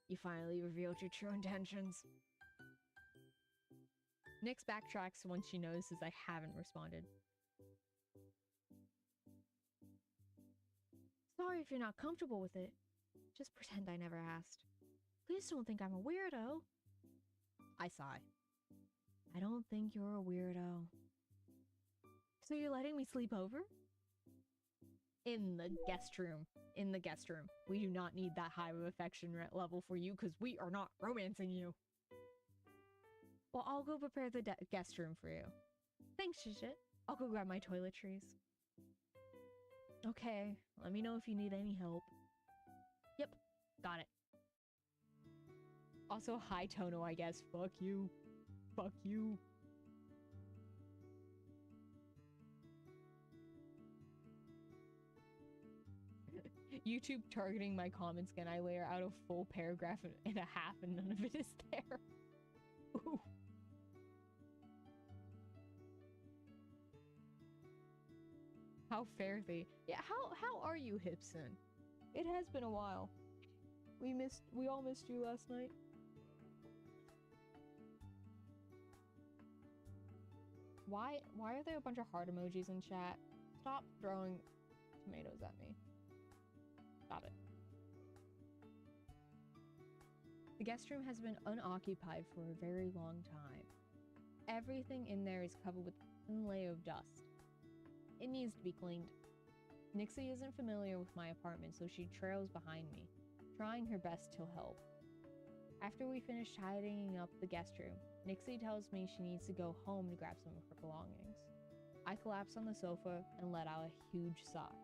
A: you finally revealed your true intentions. Nyx backtracks once she notices I haven't responded. Sorry if you're not comfortable with it. Just pretend I never asked. Please don't think I'm a weirdo. I sigh. I don't think you're a weirdo. So you're letting me sleep over? In the guest room. In the guest room. We do not need that high of affection level for you because we are not romancing you. Well, I'll go prepare the guest room for you. Thanks, Gigit. I'll go grab my toiletries. Okay, let me know if you need any help. Yep, got it. Also, hi Tono, I guess. Fuck you. Fuck you. YouTube targeting my comments again. I layer out a full paragraph and a half and none of it is there. Ooh. How fare thee? Yeah, how are you, Hipson? It has been a while. We all missed you last night. Why are there a bunch of heart emojis in chat? Stop throwing tomatoes at me. Stop it. The guest room has been unoccupied for a very long time. Everything in there is covered with a thin layer of dust. It needs to be cleaned. Nixie isn't familiar with my apartment, so she trails behind me, trying her best to help. After we finish tidying up the guest room, Nixie tells me she needs to go home to grab some of her belongings. I collapse on the sofa and let out a huge sigh.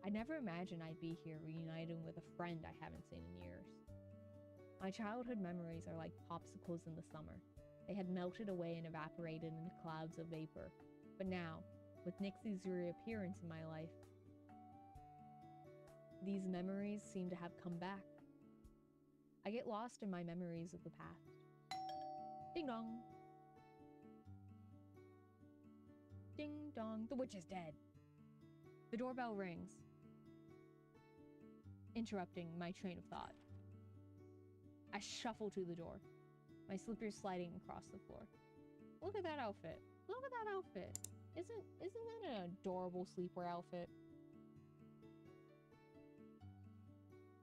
A: I never imagined I'd be here reuniting with a friend I haven't seen in years. My childhood memories are like popsicles in the summer. They had melted away and evaporated into clouds of vapor. But now, with Nixie's reappearance in my life, these memories seem to have come back. I get lost in my memories of the past. Ding dong. Ding dong. The witch is dead. The doorbell rings, interrupting my train of thought. I shuffle to the door, my slippers sliding across the floor. Look at that outfit. Look at that outfit. Isn't that an adorable sleepwear outfit?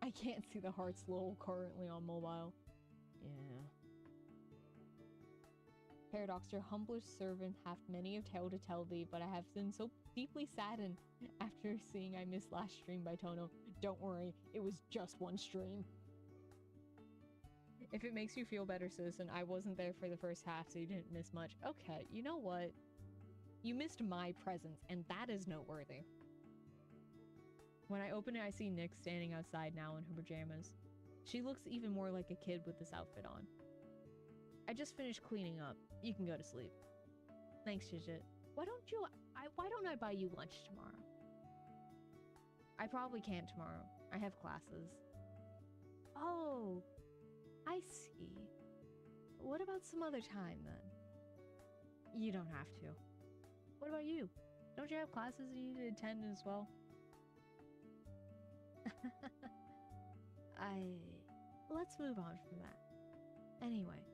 A: I can't see the heart's lol currently on mobile. Yeah. Paradox, your humblest servant hath many a tale to tell thee, but I have been so deeply saddened after seeing I missed last stream by Tono. Don't worry, it was just one stream. If it makes you feel better, citizen, I wasn't there for the first half, so you didn't miss much. Okay, you know what? You missed my presence, and that is noteworthy. When I open it, I see Nyx standing outside now in her pajamas. She looks even more like a kid with this outfit on. I just finished cleaning up. You can go to sleep. Thanks, Gigit. Why don't I buy you lunch tomorrow? I probably can't tomorrow. I have classes. Oh, I see. What about some other time then? You don't have to. What about you? Don't you have classes you need to attend as well? Let's move on from that. Anyway,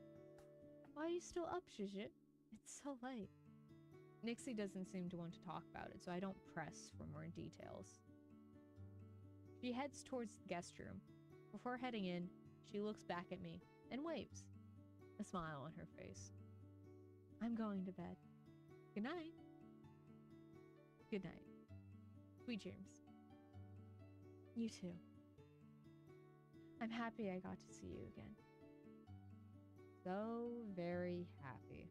A: why are you still up, Gigit? It's so late. Nixie doesn't seem to want to talk about it, so I don't press for more details. She heads towards the guest room. Before heading in, she looks back at me and waves, a smile on her face. I'm going to bed. Good night. Good night. Sweet dreams. You too. I'm happy I got to see you again. So very happy.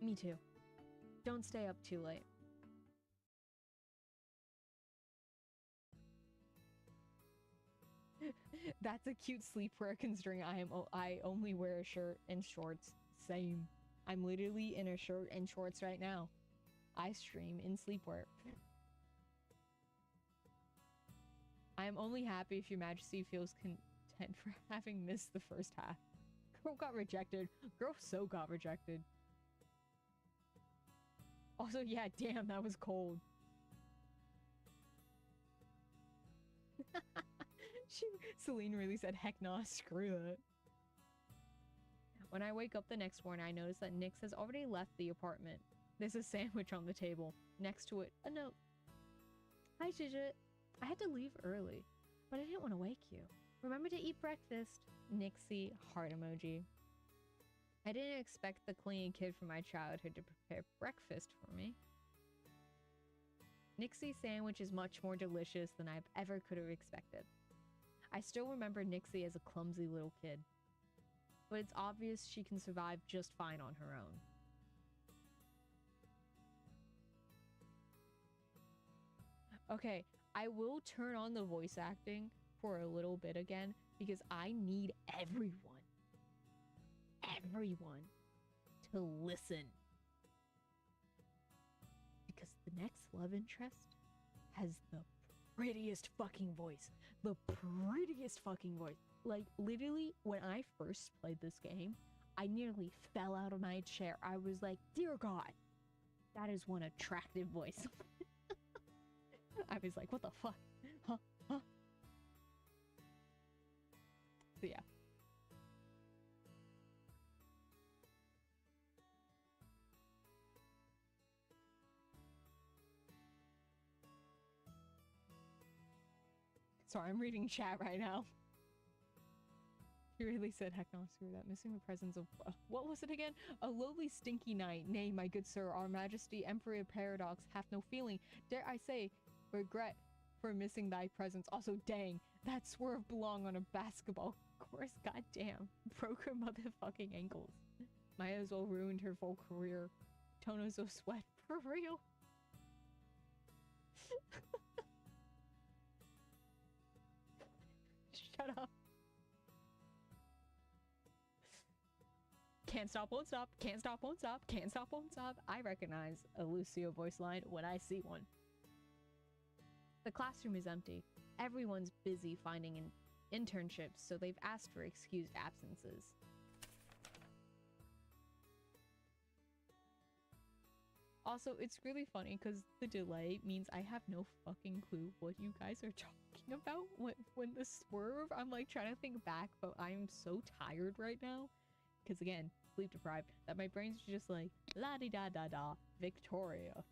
A: Me too. Don't stay up too late. That's a cute sleepwear considering I only wear a shirt and shorts. Same. I'm literally in a shirt and shorts right now. I stream in sleepwear. I am only happy if your majesty feels content for having missed the first half. Girl got rejected. Girl so got rejected. Also, yeah, damn, that was cold. Celine really said, heck nah, screw it. When I wake up the next morning, I notice that Nyx has already left the apartment. There's a sandwich on the table. Next to it, a note. Hi, Gigit. I had to leave early, but I didn't want to wake you. Remember to eat breakfast. Nixie heart emoji. I didn't expect the clingy kid from my childhood to prepare breakfast for me. Nixie's sandwich is much more delicious than I've ever could have expected. I still remember Nixie as a clumsy little kid, but it's obvious she can survive just fine on her own. Okay, I will turn on the voice acting for a little bit again because I need everyone to listen. Because the next love interest has the prettiest fucking voice. The prettiest fucking voice. Like, literally, when I first played this game, I nearly fell out of my chair. I was like, dear God, that is one attractive voice. I was like, what the fuck? Huh? So yeah. Sorry, I'm reading chat right now. He really said, heck no, screw that. Missing the presence of, what was it again? A lowly stinky knight. Nay, my good sir, our majesty, Emperor Paradox, hath no feeling, dare I say, regret for missing thy presence. Also, dang, that swerve belong on a basketball course. Goddamn. Broke her motherfucking ankles. Might as well ruined her full career. Tono's so sweat. For real. Shut up. Can't stop, won't stop. Can't stop, won't stop. Can't stop, won't stop. I recognize a Lucio voice line when I see one. The classroom is empty. Everyone's busy finding internships, so they've asked for excused absences. Also, it's really funny because the delay means I have no fucking clue what you guys are talking about. When the swerve, I'm like trying to think back, but I am so tired right now. Because again, sleep deprived, that my brain's just like, la-di-da-da-da, Victoria.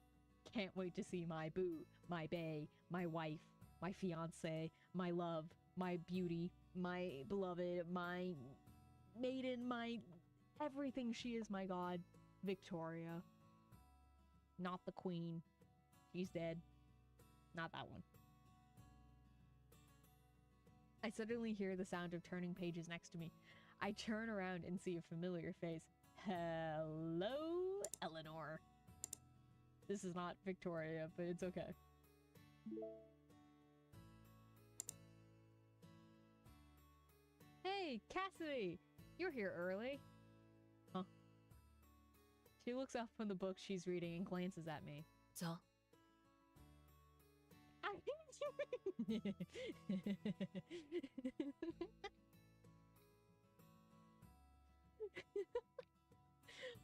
A: Can't wait to see my boo, my bae, my wife, my fiance, my love, my beauty, my beloved, my maiden, my everything she is, my god, Victoria. Not the queen. She's dead. Not that one. I suddenly hear the sound of turning pages next to me. I turn around and see a familiar face. Hello, Eleanor. This is not Victoria, but it's okay. Hey, Cassidy! You're here early. Huh. She looks up from the book she's reading and glances at me.
C: So?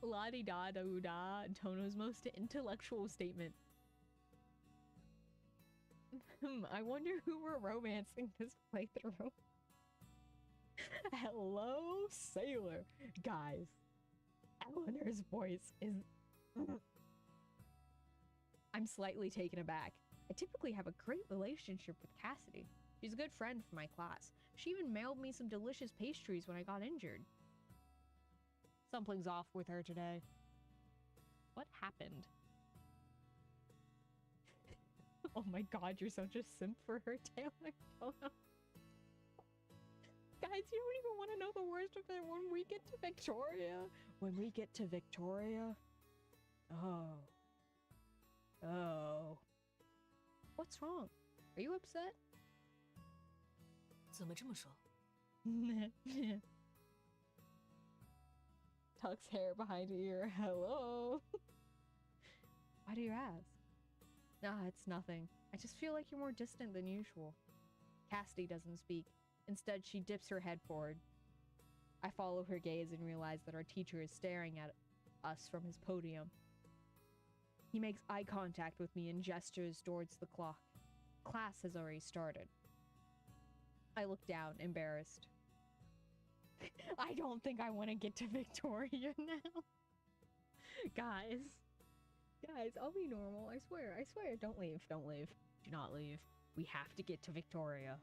A: La-di-da-da-da, Tono's most intellectual statement. I wonder who we're romancing this playthrough. Hello, sailor. Guys, Eleanor's voice is... I'm slightly taken aback. I typically have a great relationship with Cassidy. She's a good friend for my class. She even mailed me some delicious pastries when I got injured. Something's off with her today. What happened? Oh my god, you're such a simp for her, Taylor. Oh no. Guys, you don't even want to know the worst of it when we get to Victoria. When we get to Victoria. Oh. Oh. What's wrong? Are you upset?
C: 怎么这么说?
A: Tucks hair behind your ear. Hello. Why do you ask? Nah, it's nothing. I just feel like you're more distant than usual. Cassidy doesn't speak. Instead, she dips her head forward. I follow her gaze and realize that our teacher is staring at us from his podium. He makes eye contact with me and gestures towards the clock. Class has already started. I look down, embarrassed. I don't think I want to get to Victoria now. Guys, I'll be normal. I swear. Don't leave. Do not leave. We have to get to Victoria.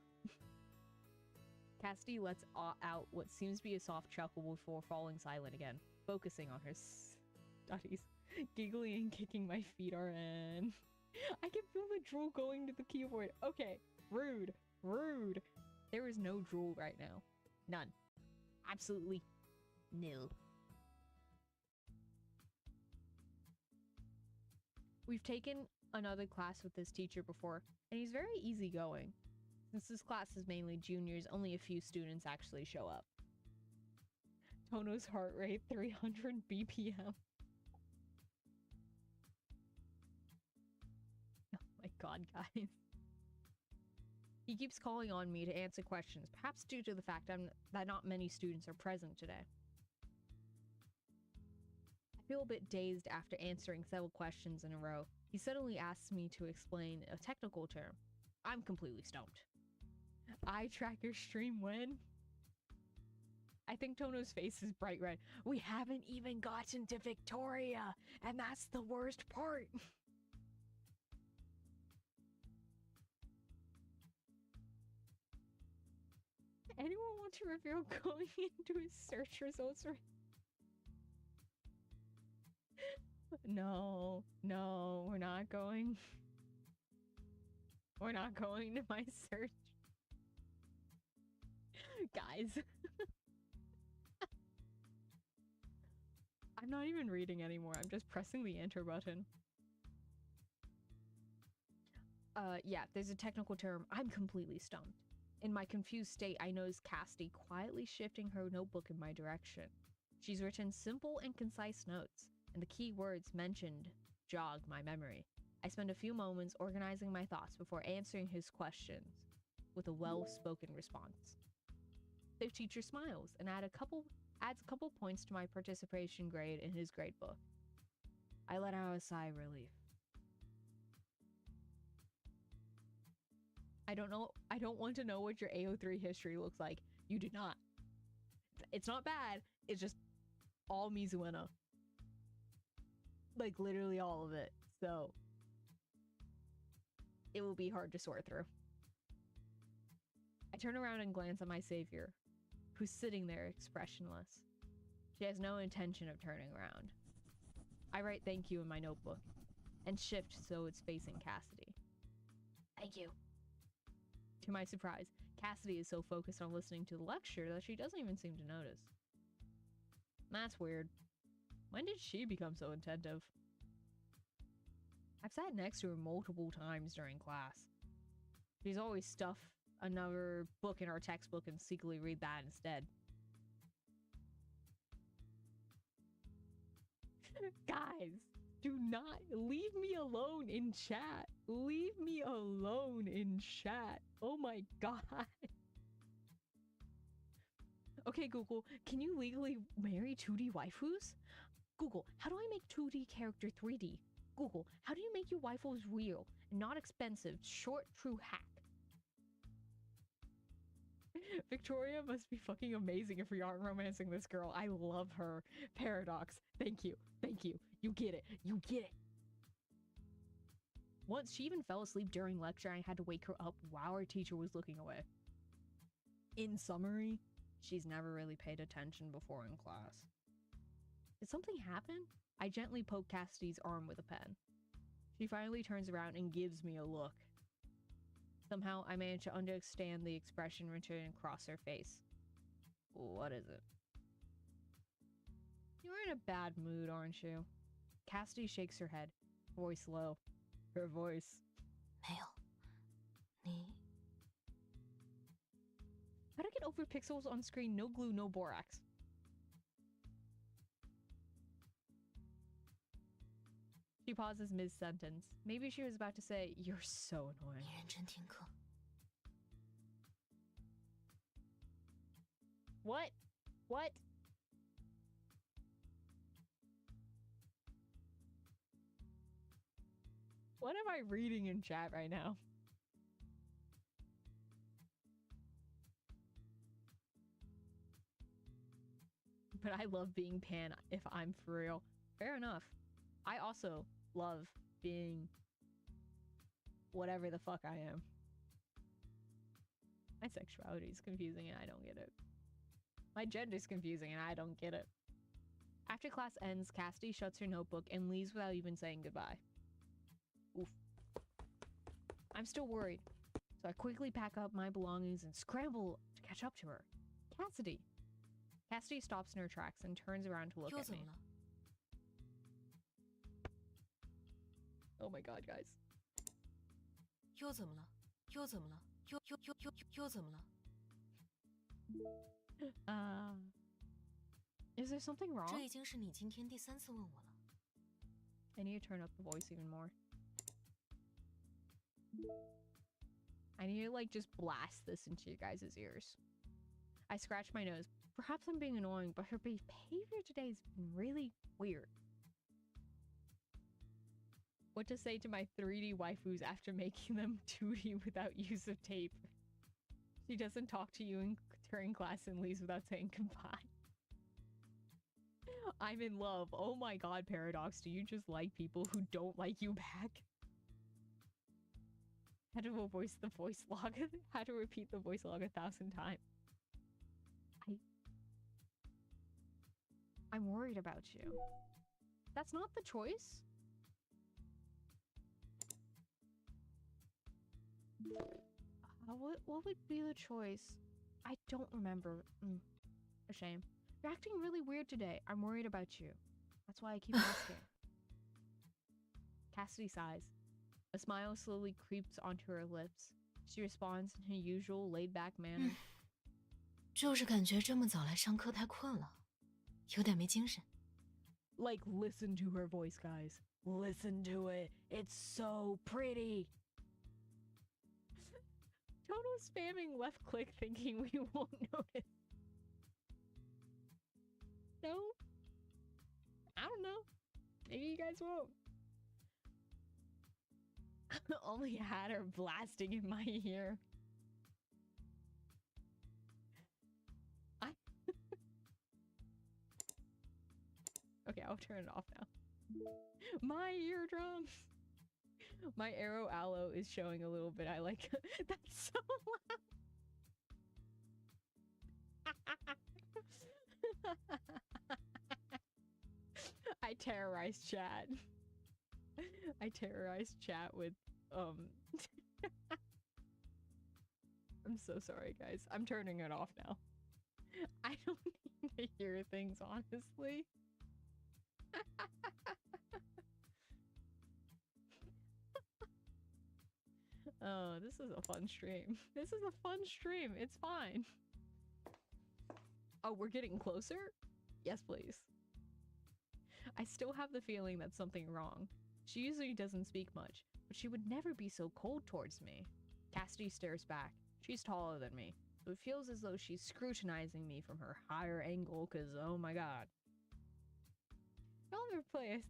A: Cassidy lets out what seems to be a soft chuckle before falling silent again, focusing on her studies. Giggling and kicking my feet are in. I can feel the drool going to the keyboard. Okay, rude. There is no drool right now. None. Absolutely nil. We've taken another class with this teacher before, and he's very easygoing. Since this class is mainly juniors, only a few students actually show up. Tono's heart rate 300 BPM. Oh my god, guys. He keeps calling on me to answer questions, perhaps due to the fact that not many students are present today. I feel a bit dazed after answering several questions in a row. He suddenly asks me to explain a technical term. I'm completely stumped. Eye tracker stream when? I think Tono's face is bright red. We haven't even gotten to Victoria, and that's the worst part. Anyone want to reveal going into his search results? No, we're not going. We're not going to my search. Guys. I'm not even reading anymore. I'm just pressing the enter button. Yeah, there's a technical term. I'm completely stumped. In my confused state, I notice Cassidy quietly shifting her notebook in my direction. She's written simple and concise notes, and the key words mentioned jog my memory. I spend a few moments organizing my thoughts before answering his questions with a well-spoken response. The teacher smiles and adds a couple points to my participation grade in his grade book. I let out a sigh of relief. I don't want to know what your AO3 history looks like. You do not. It's not bad. It's just all Mizuena. Like literally all of it. So it will be hard to sort through. I turn around and glance at my savior, who's sitting there expressionless. She has no intention of turning around. I write thank you in my notebook and shift so it's facing Cassidy. Thank you. To my surprise, Cassidy is so focused on listening to the lecture that she doesn't even seem to notice. That's weird. When did she become so attentive? I've sat next to her multiple times during class. She's always stuffed another book in our textbook and secretly read that instead. Guys, do not leave me alone in chat. Leave me alone in chat. Oh my god. Okay, Google, can you legally marry 2D waifus? Google, how do I make 2D character 3D? Google, how do you make your waifus real and not expensive, short, true hack? Victoria must be fucking amazing if we aren't romancing this girl. I love her. Paradox. Thank you. Thank you. You get it. You get it. Once she even fell asleep during lecture, I had to wake her up while our teacher was looking away. In summary, she's never really paid attention before in class. Did something happen? I gently poke Cassidy's arm with a pen. She finally turns around and gives me a look. Somehow, I manage to understand the expression returning across her face. What is it? You're in a bad mood, aren't you? Cassidy shakes her head, voice low. Her voice.
B: 没有，你
A: How to get over pixels on screen? No glue, no borax. She pauses mid-sentence. Maybe she was about to say, "You're so annoying."
B: 你认真听课。
A: What? What? What am I reading in chat right now? But I love being pan if I'm for real. Fair enough. I also love being whatever the fuck I am. My sexuality is confusing and I don't get it. My gender is confusing and I don't get it. After class ends, Cassidy shuts her notebook and leaves without even saying goodbye. Oof. I'm still worried, so I quickly pack up my belongings and scramble to catch up to her. Cassidy! Cassidy stops in her tracks and turns around to look
B: 又
A: at
B: 怎
A: me.
B: 么了？
A: Oh my god, guys.
B: 又怎么了？又怎么了？又怎么了？
A: Is there something
B: 这
A: wrong?
B: 已经是你今天第3次问我了。
A: I need to turn up the voice even more. I need to, like, just blast this into your guys' ears. I scratch my nose. Perhaps I'm being annoying, but her behavior today has been really weird. What to say to my 3D waifus after making them 2D without use of tape? She doesn't talk to you during class and leaves without saying goodbye. I'm in love. Oh my god, Paradox, do you just like people who don't like you back? How to voice the voice log. How to repeat the voice log 1,000 times. I'm worried about you. That's not the choice. What would be the choice? I don't remember. A shame. You're acting really weird today. I'm worried about you. That's why I keep asking. Cassidy sighs. A smile slowly creeps onto her lips. She responds in her usual laid-back manner.
C: 就是感觉这么早来上课太困了，有点没精神。
A: Like, listen to her voice, guys. Listen to it. It's so pretty. Total spamming left click thinking we won't notice. No? I don't know. Maybe you guys won't. Only had her blasting in my ear. Okay, I'll turn it off now. My eardrums! My arrow aloe is showing a little bit. I like that's so loud. I terrorized chat. I terrorized chat with I'm so sorry, guys. I'm turning it off now. I don't need to hear things, honestly. Oh, this is a fun stream. This is a fun stream. It's fine. Oh, we're getting closer? Yes, please. I still have the feeling that's something wrong. She usually doesn't speak much, but she would never be so cold towards me. Cassidy stares back. She's taller than me, so it feels as though she's scrutinizing me from her higher angle, cause oh my god. Y'all ever play a...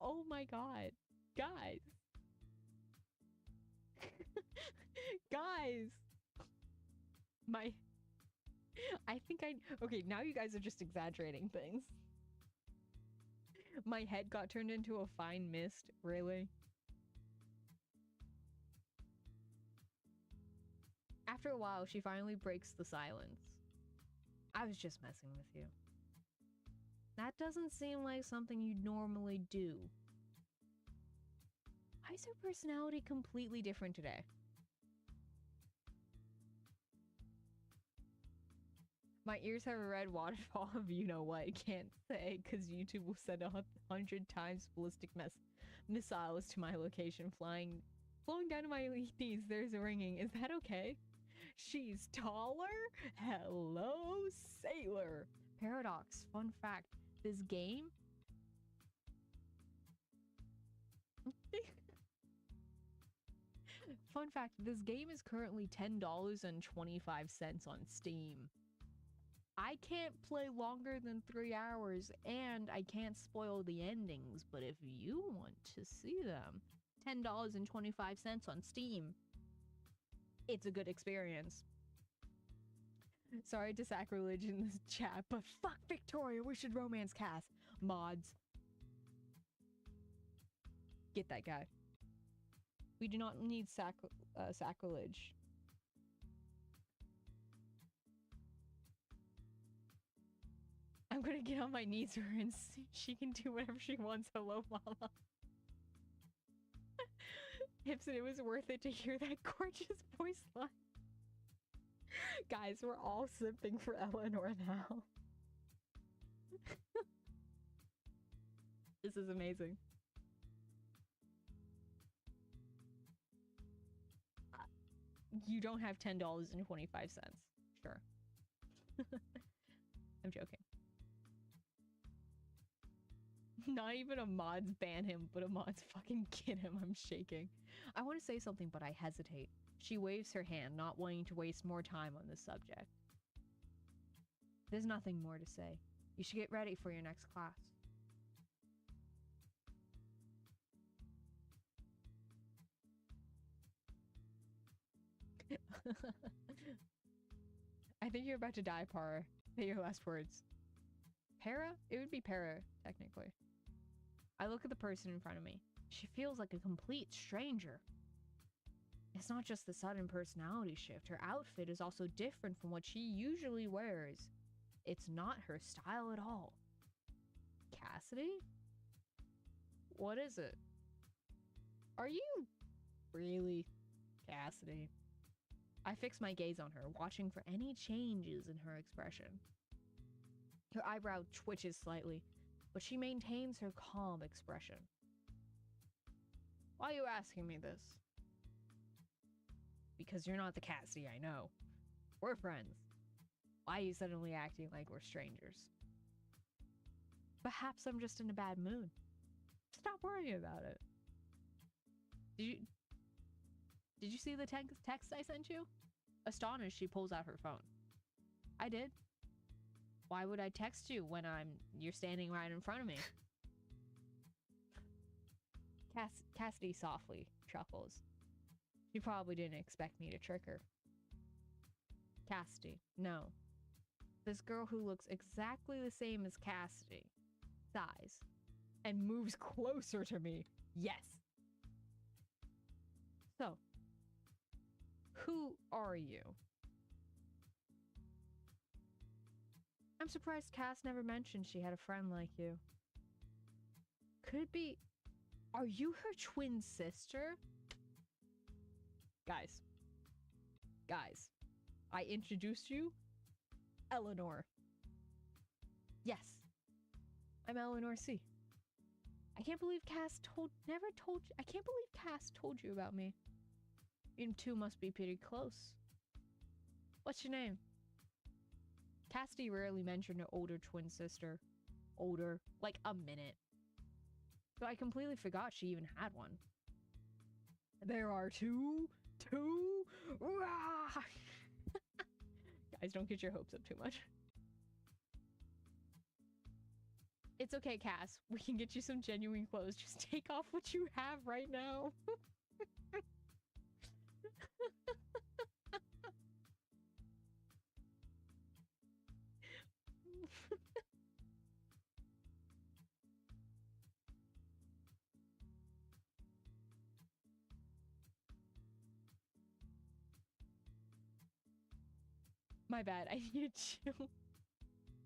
A: Oh my god. Guys. Guys. Okay, now you guys are just exaggerating things. My head got turned into a fine mist, really? After a while, she finally breaks the silence. I was just messing with you. That doesn't seem like something you'd normally do. Why is her personality completely different today? My ears have a red waterfall of you-know-what. Can't say, because YouTube will send 100 times ballistic missiles to my location, flowing down to my knees. There's a ringing. Is that okay? She's taller? Hello, sailor. Paradox. Fun fact. This game... Fun fact. This game is currently $10.25 on Steam. I can't play longer than 3 hours, and I can't spoil the endings, but if you want to see them, $10.25 on Steam. It's a good experience. Sorry to sacrilege in this chat, but fuck Victoria, we should romance Cass. Mods. Get that guy. We do not need sacrilege. I'm gonna get on my knees for her and see she can do whatever she wants. Hello, mama. Hipson, it was worth it to hear that gorgeous voice line. Guys, we're all simping for Eleanor now. This is amazing. You don't have $10.25. Sure. I'm joking. Not even a mods ban him, but a mods fucking get him. I'm shaking. I want to say something, but I hesitate. She waves her hand, not wanting to waste more time on this subject. There's nothing more to say. You should get ready for your next class. I think you're about to die, Para. Say your last words. Para? It would be Para, technically. I look at the person in front of me. She feels like a complete stranger. It's not just the sudden personality shift. Her outfit is also different from what she usually wears. It's not her style at all. Cassidy? What is it? Are you really Cassidy? I fix my gaze on her, watching for any changes in her expression. Her eyebrow twitches slightly, but she maintains her calm expression. Why are you asking me this? Because you're not the Cassidy I know. We're friends. Why are you suddenly acting like we're strangers? Perhaps I'm just in a bad mood. Stop worrying about it. Did you see the text I sent you? Astonished, she pulls out her phone. I did. Why would I text you when you're standing right in front of me? Cassidy softly chuckles. She probably didn't expect me to trick her. Cassidy, no. This girl who looks exactly the same as Cassidy, sighs, and moves closer to me. Yes. So, who are you? I'm surprised Cass never mentioned she had a friend like you. Could it be... Are you her twin sister? Guys, I introduced you, Eleanor. Yes, I'm Eleanor C. I can't believe Cass I can't believe Cass told you about me. You two must be pretty close. What's your name? Cassidy rarely mentioned her older twin sister. Older, like a minute. So I completely forgot she even had one. There are two. Guys, don't get your hopes up too much. It's okay, Cass. We can get you some genuine clothes. Just take off what you have right now. My bad. I need to chill.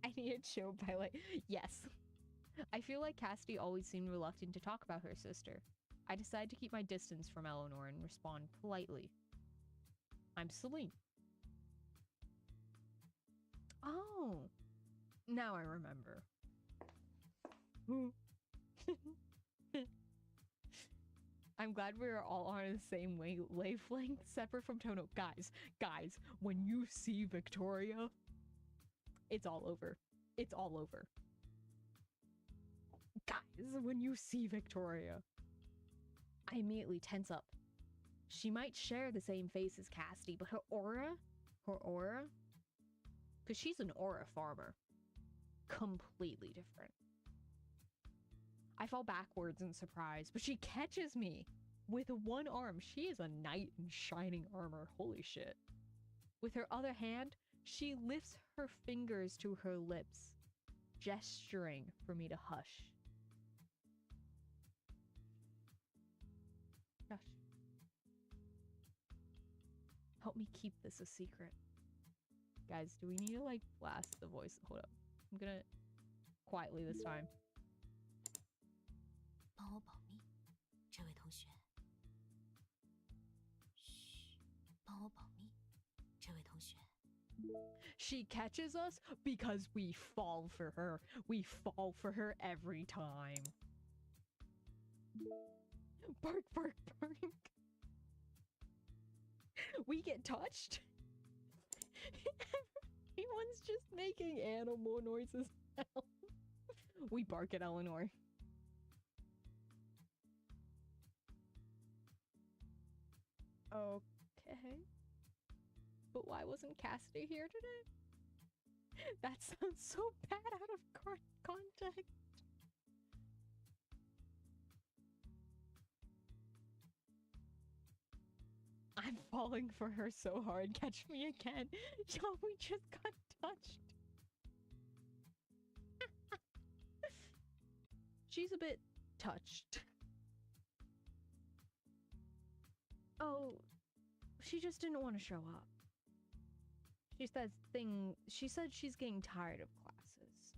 A: I need to chill by like... Yes. I feel like Cassidy always seemed reluctant to talk about her sister. I decided to keep my distance from Eleanor and respond politely. I'm Celine. Oh. Now I remember. I'm glad we are all on the same wavelength, separate from Tono. Guys, when you see Victoria, it's all over. It's all over. Guys, when you see Victoria, I immediately tense up. She might share the same face as Cassidy, but her aura, because she's an aura farmer, completely different. I fall backwards in surprise, but she catches me with one arm. She is a knight in shining armor. Holy shit. With her other hand, she lifts her fingers to her lips, gesturing for me to hush. Hush. Help me keep this a secret. Guys, do we need to like blast the voice? Hold up. I'm gonna quietly this time.
C: 帮我保密，这位同学。嘘，帮我保密，这位同学。
A: She catches us because we fall for her. We fall for her every time. Bark, bark, bark. We get touched. Everyone's just making animal noises now. We bark at Eleanor. Okay. But why wasn't Cassidy here today? That sounds so bad out of context. I'm falling for her so hard. Catch me again. Yo, we just got touched. She's a bit touched. Oh, she just didn't want to show up. She said she's getting tired of classes.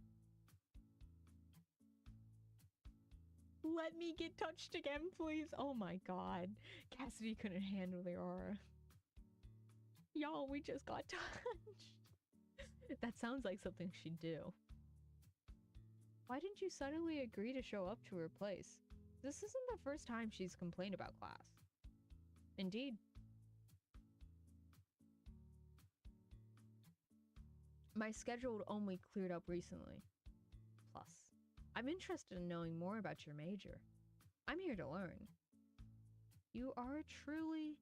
A: Let me get touched again, please. Oh my god. Cassidy couldn't handle the aura. Y'all, we just got touched. That sounds like something she'd do. Why didn't you suddenly agree to show up to her place? This isn't the first time she's complained about class. Indeed. My schedule only cleared up recently. Plus, I'm interested in knowing more about your major. I'm here to learn. You are truly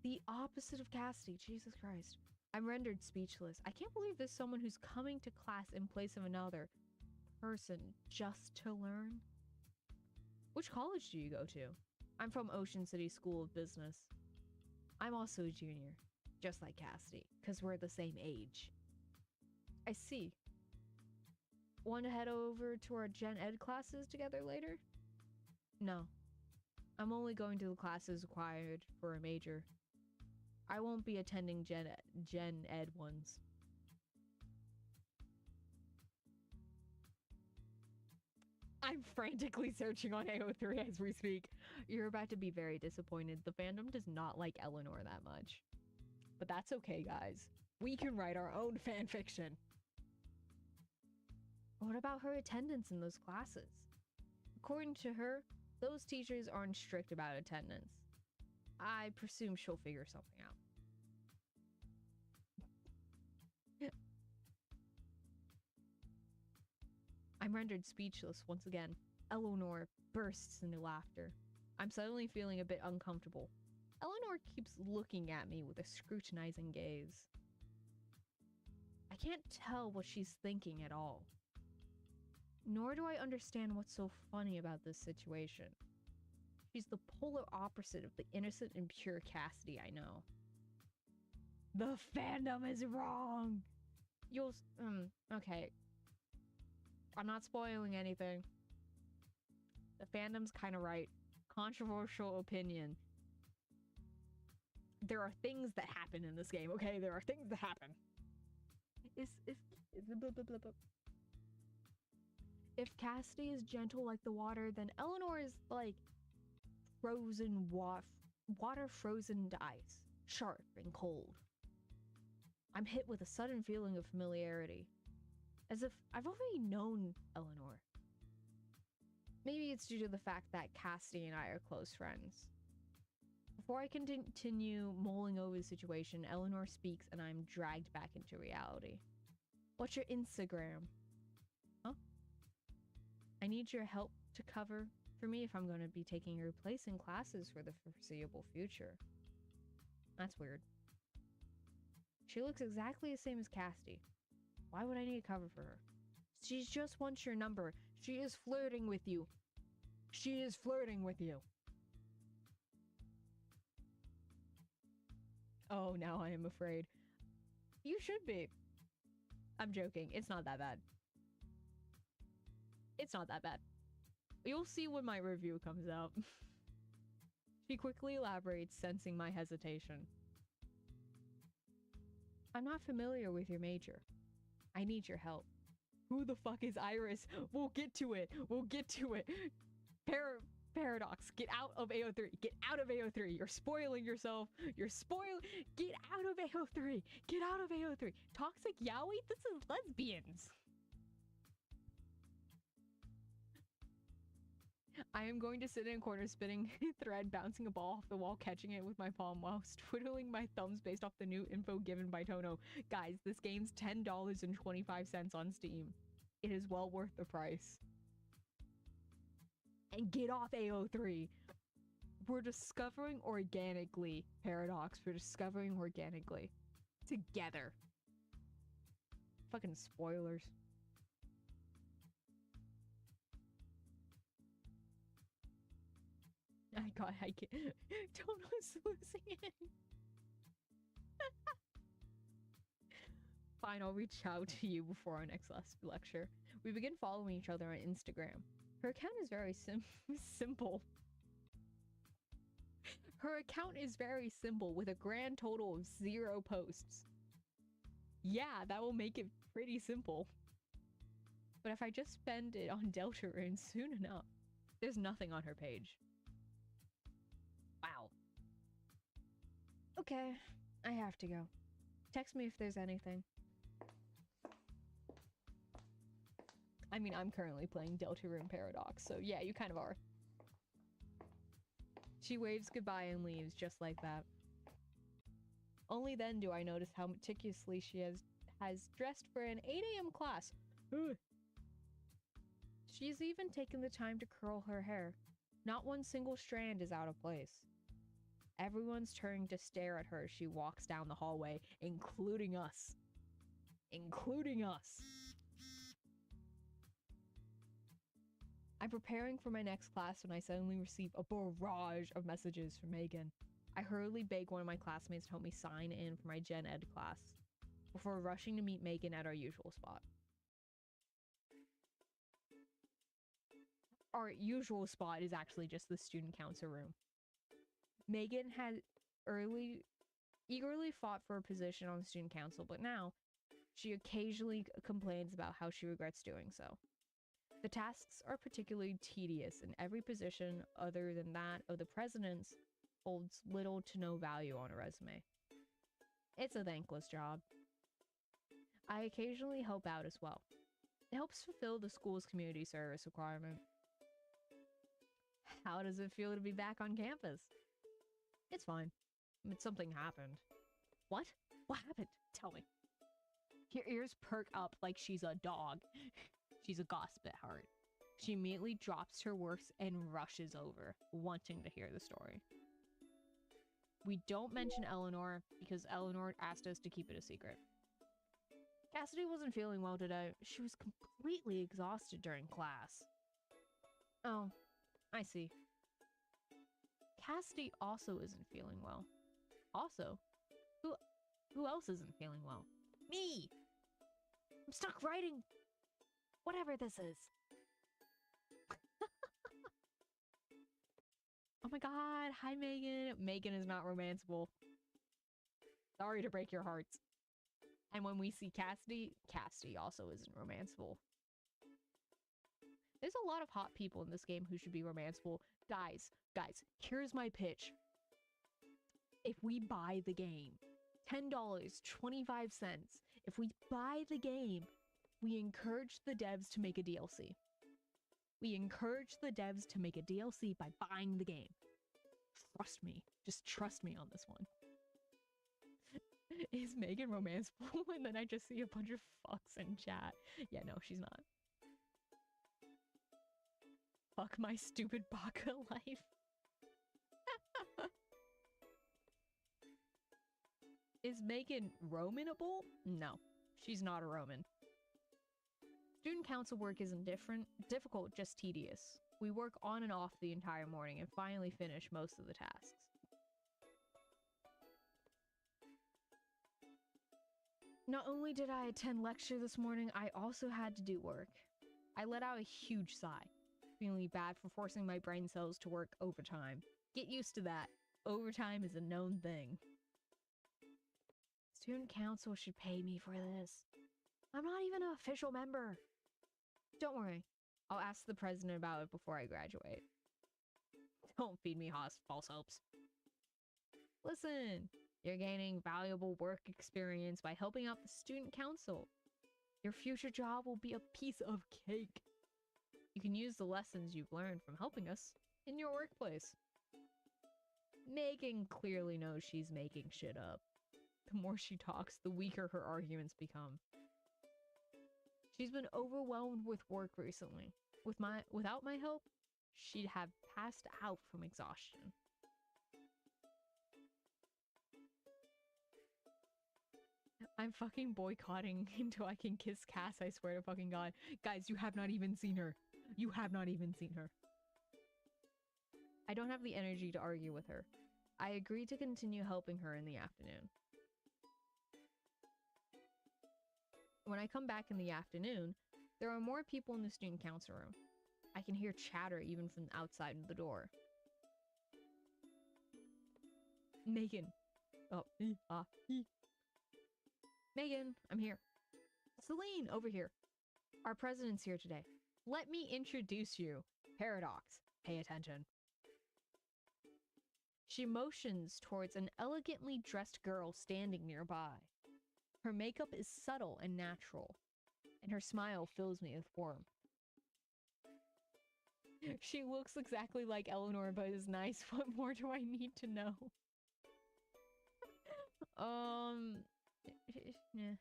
A: the opposite of Cassidy, Jesus Christ. I'm rendered speechless. I can't believe there's someone who's coming to class in place of another person just to learn. Which college do you go to? I'm from Ocean City School of Business. I'm also a junior, just like Cassidy, because we're the same age. I see. Want to head over to our Gen Ed classes together later? No. I'm only going to the classes required for a major. I won't be attending Gen Ed ones. I'm frantically searching on AO3 as we speak. You're about to be very disappointed. The fandom does not like Eleanor that much. But that's okay, guys. We can write our own fanfiction. What about her attendance in those classes? According to her, those teachers aren't strict about attendance. I presume she'll figure something out. I'm rendered speechless once again. Eleanor bursts into laughter. I'm suddenly feeling a bit uncomfortable. Eleanor keeps looking at me with a scrutinizing gaze. I can't tell what she's thinking at all. Nor do I understand what's so funny about this situation. She's the polar opposite of the innocent and pure Cassidy I know. The fandom is wrong! Okay. I'm not spoiling anything. The fandom's kinda right. Controversial opinion. There are things that happen in this game, okay? There are things that happen. If Cassidy is gentle like the water, then Eleanor is like frozen water frozen to ice, sharp and cold. I'm hit with a sudden feeling of familiarity, as if I've already known Eleanor. Maybe it's due to the fact that Cassidy and I are close friends. Before I continue mulling over the situation, Eleanor speaks and I'm dragged back into reality. What's your Instagram? Huh? I need your help to cover for me if I'm going to be taking your place in classes for the foreseeable future. That's weird. She looks exactly the same as Cassidy. Why would I need a cover for her? She just wants your number. She is flirting with you. She is flirting with you. Oh, now I am afraid. You should be. I'm joking. It's not that bad. It's not that bad. You'll see when my review comes out. She quickly elaborates, sensing my hesitation. I'm not familiar with your major. I need your help. Who the fuck is Iris? We'll get to it. We'll get to it. Paradox, get out of AO3. Get out of AO3. You're spoiling yourself. You're Get out of AO3. Get out of AO3. Toxic yaoi? This is lesbians. I am going to sit in a corner spinning thread, bouncing a ball off the wall, catching it with my palm whilst twiddling my thumbs based off the new info given by Tono. Guys, this game's $10.25 on Steam. It is well worth the price. And get off AO3. We're discovering organically, Paradox. We're discovering organically. Together. Fucking spoilers. I can't. Tono's losing it. Fine, I'll reach out to you before our next lecture. We begin following each other on Instagram. Her account is very simple. Her account is very simple with a grand total of 0 posts. Yeah, that will make it pretty simple. But if I just spend it on Deltarune soon enough, there's nothing on her page. Wow. Okay, I have to go. Text me if there's anything. I mean, I'm currently playing Deltarune Paradox, so yeah, you kind of are. She waves goodbye and leaves just like that. Only then do I notice how meticulously she has dressed for an 8 a.m. class. She's even taken the time to curl her hair. Not one single strand is out of place. Everyone's turning to stare at her as she walks down the hallway, including us. Including us. I'm preparing for my next class when I suddenly receive a barrage of messages from Megan. I hurriedly beg one of my classmates to help me sign in for my Gen Ed class before rushing to meet Megan at our usual spot. Our usual spot is actually just the student council room. Megan had eagerly fought for a position on the student council, but now she occasionally complains about how she regrets doing so. The tasks are particularly tedious, and every position other than that of the president's holds little to no value on a resume. It's a thankless job. I occasionally help out as well. It helps fulfill the school's community service requirement. How does it feel to be back on campus? It's fine. Something happened. What? What happened? Tell me. Your ears perk up like she's a dog. She's a gossip at heart. She immediately drops her works and rushes over, wanting to hear the story. We don't mention Eleanor because Eleanor asked us to keep it a secret. Cassidy wasn't feeling well today. She was completely exhausted during class. Oh, I see. Cassidy also isn't feeling well. Also, who else isn't feeling well? Me! I'm stuck writing whatever this is. Oh my god, hi Megan. Megan is not romanceable. Sorry to break your hearts. And when we see Cassidy, Cassidy also isn't romanceable. There's a lot of hot people in this game who should be romanceable. Guys, here's my pitch. If we buy the game, $10.25, if we buy the game, we encourage the devs to make a DLC. We encourage the devs to make a DLC by buying the game. Trust me. Just trust me on this one. Is Megan romanceable? And then I just see a bunch of fucks in chat. Yeah, no, she's not. Fuck my stupid baka life. Is Megan Romanable? No, she's not a Roman. Student council work isn't difficult, just tedious. We work on and off the entire morning and finally finish most of the tasks. Not only did I attend lecture this morning, I also had to do work. I let out a huge sigh, feeling bad for forcing my brain cells to work overtime. Get used to that. Overtime is a known thing. Student council should pay me for this. I'm not even an official member. Don't worry. I'll ask the president about it before I graduate. Don't feed me false hopes. Listen, you're gaining valuable work experience by helping out the student council. Your future job will be a piece of cake. You can use the lessons you've learned from helping us in your workplace. Megan clearly knows she's making shit up. The more she talks, the weaker her arguments become. She's been overwhelmed with work recently. Without my help, she'd have passed out from exhaustion. I'm fucking boycotting until I can kiss Cass, I swear to fucking god. Guys, you have not even seen her. You have not even seen her. I don't have the energy to argue with her. I agreed to continue helping her in the afternoon. When I come back in the afternoon, there are more people in the student council room. I can hear chatter even from outside of the door. Megan. Oh, Megan, I'm here. Celine, over here. Our president's here today. Let me introduce you. Paradox, pay attention. She motions towards an elegantly dressed girl standing nearby. Her makeup is subtle and natural, and her smile fills me with warmth. She looks exactly like Eleanor, but is nice. What more do I need to know? Yeah.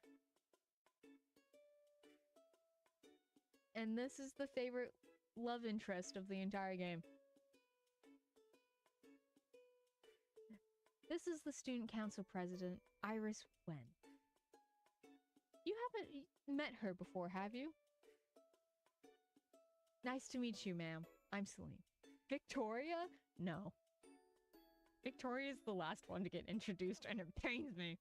A: And this is the favorite love interest of the entire game. This is the student council president, Iris Wen. You haven't met her before, have you? Nice to meet you, ma'am. I'm Celine. Victoria? No. Victoria's the last one to get introduced, and it pains me.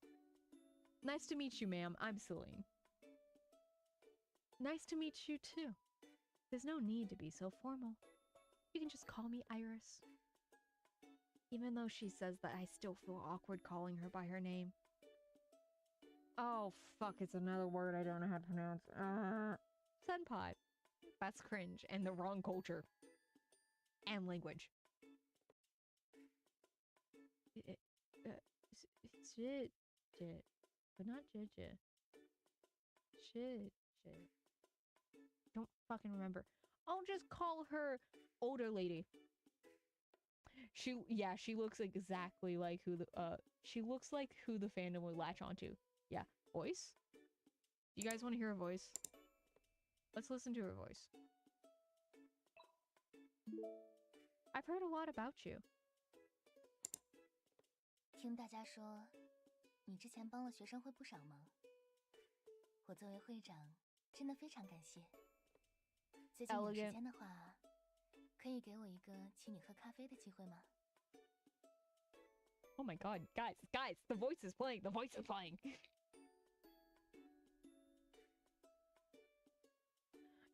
A: Nice to meet you, ma'am. I'm Celine. Nice to meet you, too. There's no need to be so formal. You can just call me Iris. Even though she says that, I still feel awkward calling her by her name. Oh, fuck, it's another word I don't know how to pronounce. Senpai. That's cringe and the wrong culture. And language. Shit. But not Jijia. Shit. Don't fucking remember. I'll just call her older lady. She looks exactly like who the fandom would latch onto. Yeah, voice? You guys want to hear her voice? Let's listen to her voice. I've heard a lot about you.
B: 听大家说，你之前帮了学生会不少忙。我作为会长，真的非常感谢。最近有时间的话，可以给我一个请你喝咖啡的机会吗？
A: Oh my god, guys, the voice is playing,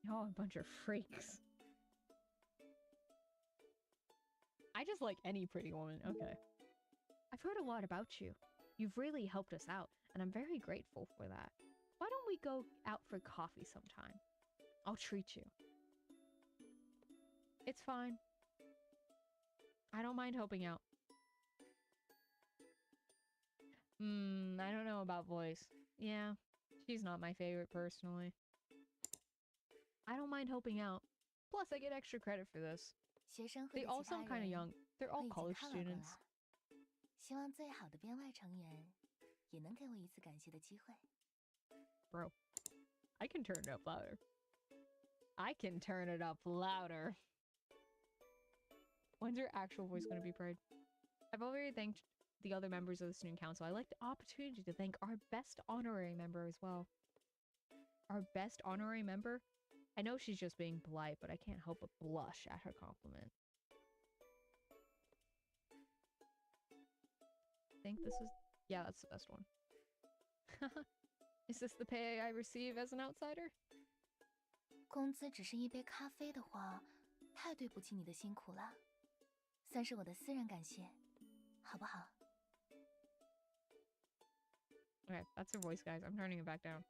A: Y'all a bunch of freaks. I just like any pretty woman, okay. I've heard a lot about you. You've really helped us out, and I'm very grateful for that. Why don't we go out for coffee sometime? I'll treat you. It's fine. I don't mind helping out. I don't know about voice. Yeah, she's not my favorite personally. I don't mind helping out. Plus, I get extra credit for this. They all sound kind of young. They're all college students.
B: 希望最好的编外成员也能给我一次感谢的机会。
A: Bro, I can turn it up louder. I can turn it up louder. When's your actual voice going to be played? I've already thanked the other members of the student council. I like the opportunity to thank our best honorary member as well. Our best honorary member? I know she's just being polite, but I can't help but blush at her compliment. I think this is... Yeah, that's the best one. Is this the pay I receive as an outsider?
B: 工资只是一杯咖啡的话，太对不起你的辛苦了，算是我的私人感谢，好不好？
A: Okay, that's her voice, guys. I'm turning it back down.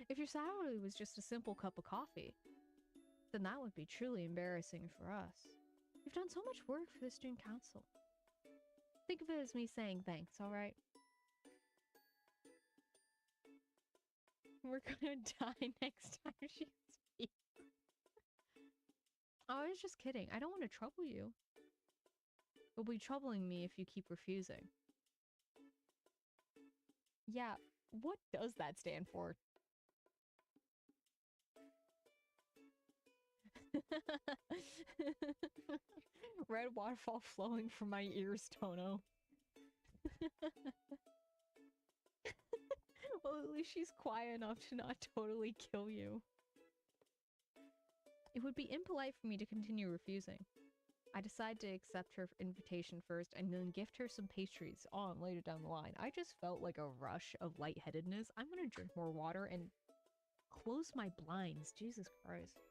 A: If your salary was just a simple cup of coffee, then that would be truly embarrassing for us. You've done so much work for the student council. Think of it as me saying thanks, alright? We're gonna die next time she speaks. Oh, I was just kidding. I don't want to trouble you. You'll be troubling me if you keep refusing. Yeah, what does that stand for? Red waterfall flowing from my ears, Tono. Well, at least she's quiet enough to not totally kill you. It would be impolite for me to continue refusing. I decide to accept her invitation first and then gift her some pastries on later down the line. I just felt like a rush of lightheadedness. I'm gonna drink more water and close my blinds. Jesus Christ.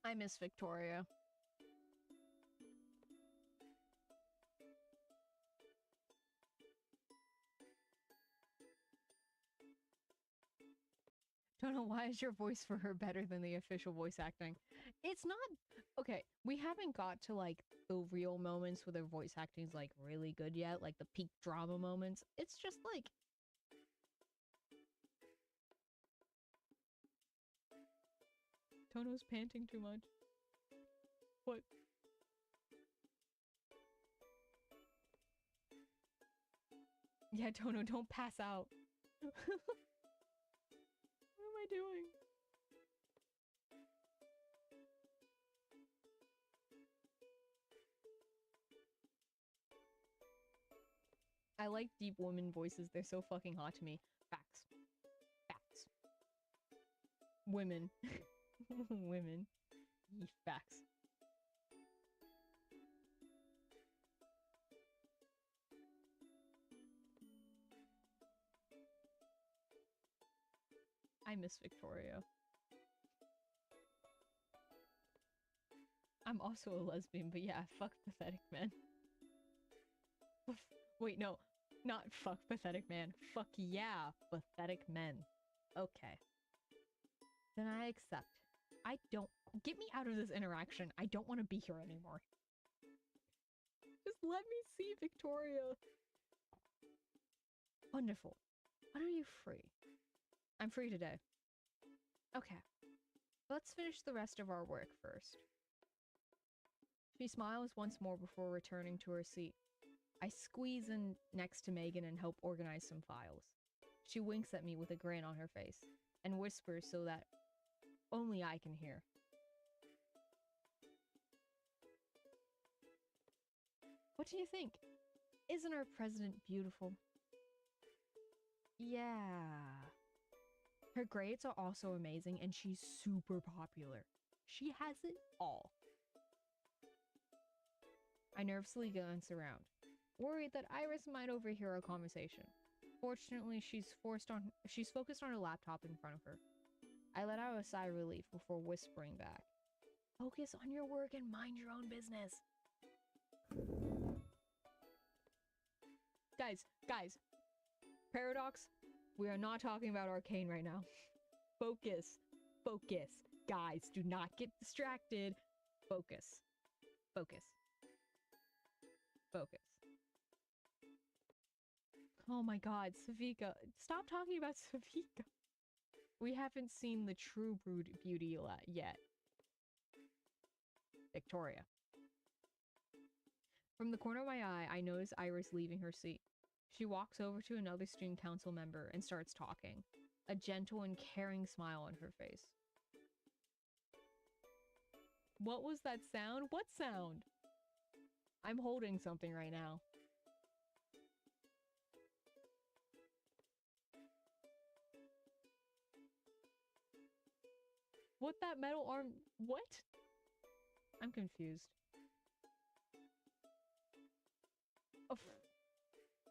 A: I miss Victoria. Don't know why is your voice for her better than the official voice acting. It's not okay. We haven't got to like the real moments where their voice acting is like really good yet, like the peak drama moments. It's just like Tono's panting too much. What? Yeah, Tono, don't pass out. What am I doing? I like deep woman voices. They're so fucking hot to me. Facts. Facts. Women. Women. Facts. I miss Victoria. I'm also a lesbian, but yeah, fuck pathetic men. Wait, no. Not fuck pathetic man. Fuck yeah, pathetic men. Okay. Then I accept. I don't- Get me out of this interaction. I don't want to be here anymore. Just let me see Victoria. Wonderful. When are you free? I'm free today. Okay. Let's finish the rest of our work first. She smiles once more before returning to her seat. I squeeze in next to Megan and help organize some files. She winks at me with a grin on her face and whispers so that only I can hear. What do you think? Isn't our president beautiful? Yeah. Her grades are also amazing and she's super popular. She has it all. I nervously glance around, worried that Iris might overhear our conversation. Fortunately, she's focused on her laptop in front of her. I let out a sigh of relief before whispering back. Focus on your work and mind your own business. Guys. Paradox, we are not talking about Arcane right now. Focus. Guys, do not get distracted. Focus. Oh my god, Savika. Stop talking about Savika. We haven't seen the true beauty yet. Victoria. From the corner of my eye, I notice Iris leaving her seat. She walks over to another student council member and starts talking, a gentle and caring smile on her face. What was that sound? What sound? I'm holding something right now. What that metal arm? What? I'm confused. Oh,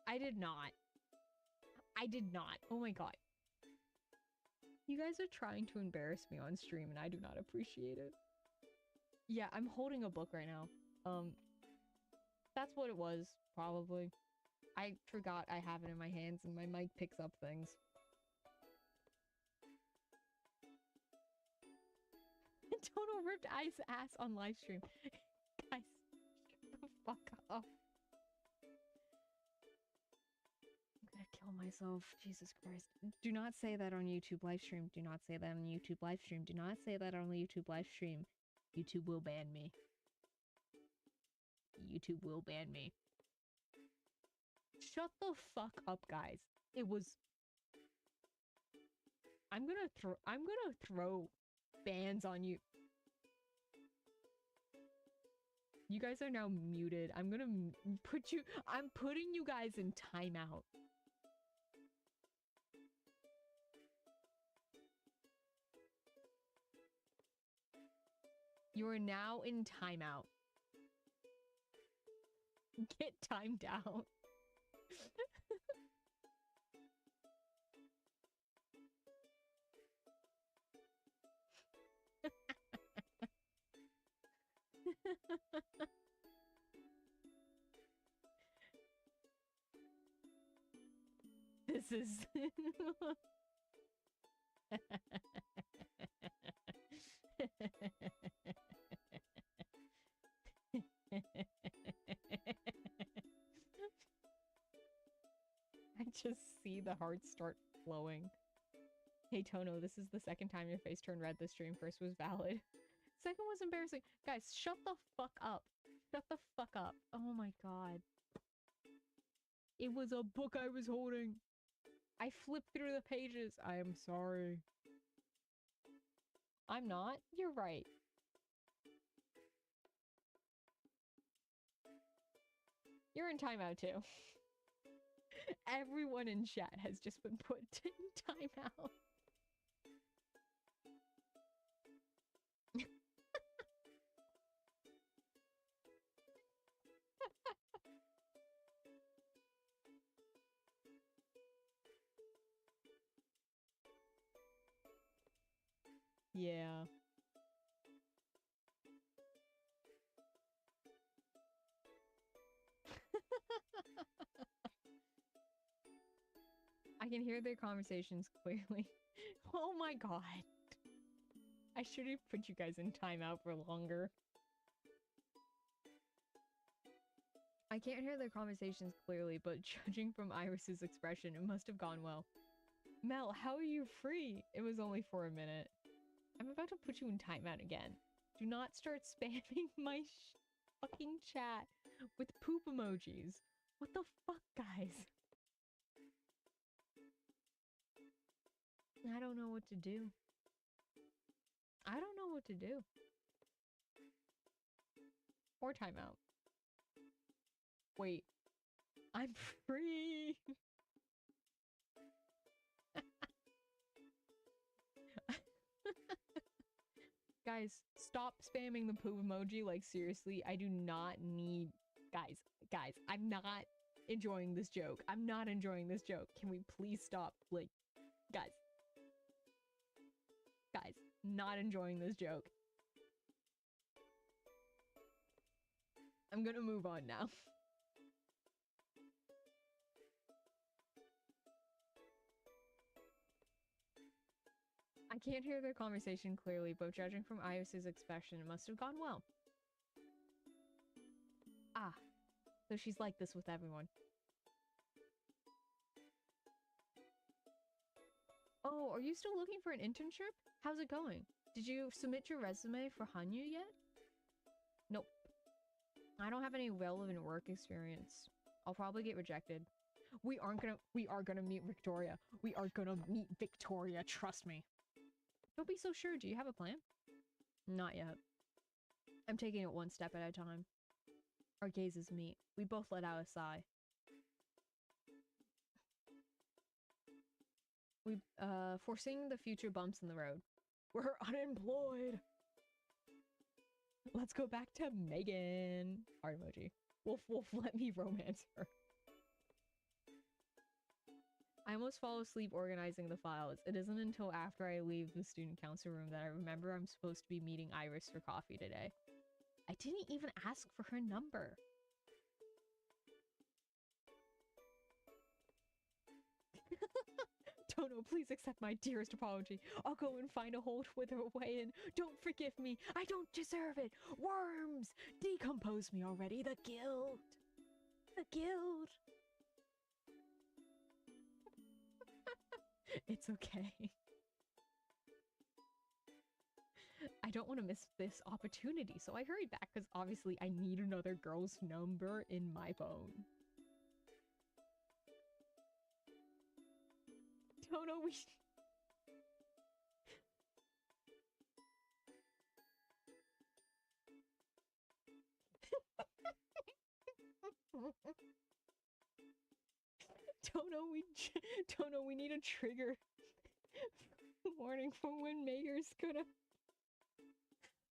A: I did not. Oh my god. You guys are trying to embarrass me on stream and I do not appreciate it. Yeah, I'm holding a book right now. That's what it was, probably. I forgot I have it in my hands and my mic picks up things. Total ripped Ice ass on livestream. Guys, shut the fuck up. I'm gonna kill myself. Jesus Christ. Do not say that on YouTube livestream. Do not say that on YouTube livestream. Do not say that on YouTube livestream. YouTube will ban me. YouTube will ban me. Shut the fuck up, guys. It was... I'm gonna throw bans on you. You guys are now muted. I'm gonna I'm putting you guys in timeout. You are now in timeout. Get timed out. This is... just see the hearts start flowing. Hey Tono, this is the second time your face turned red this stream. First was valid. Second was embarrassing. Guys, shut the fuck up. Shut the fuck up. Oh my god. It was a book I was holding. I flipped through the pages. I am sorry. I'm not? You're right. You're in timeout too. Everyone in chat has just been put in timeout. Yeah. I can hear their conversations clearly. Oh my god. I should have put you guys in timeout for longer. I can't hear their conversations clearly, but judging from Iris's expression, it must have gone well. Mel, how are you free? It was only for a minute. I'm about to put you in timeout again. Do not start spamming my fucking chat with poop emojis. What the fuck, guys? I don't know what to do. I don't know what to do. Or timeout. Wait. I'm free! Guys, stop spamming the poop emoji. Like, seriously, I do not need... Guys, I'm not enjoying this joke. I'm not enjoying this joke. Can we please stop? Like, guys, not enjoying this joke. I'm gonna move on now. I can't hear their conversation clearly, but judging from Iris's expression, it must have gone well. Ah, so she's like this with everyone. Oh, are you still looking for an internship? How's it going? Did you submit your resume for Hanyu yet? Nope. I don't have any relevant work experience. I'll probably get rejected. We are gonna meet Victoria. We are gonna meet Victoria, trust me. Don't be so sure. Do you have a plan? Not yet. I'm taking it one step at a time. Our gazes meet. We both let out a sigh. We, foreseeing the future bumps in the road. We're unemployed! Let's go back to Megan. Heart emoji. Wolf, let me romance her. I almost fall asleep organizing the files. It isn't until after I leave the student council room that I remember I'm supposed to be meeting Iris for coffee today. I didn't even ask for her number. Tono, please accept my dearest apology. I'll go and find a hole to wither away in. Don't forgive me. I don't deserve it. Worms! Decompose me already. The guild. The guild. It's okay. I don't want to miss this opportunity, so I hurried back because obviously I need another girl's number in my phone. Tono, we... Tono, we need a trigger warning for when Mayor's gonna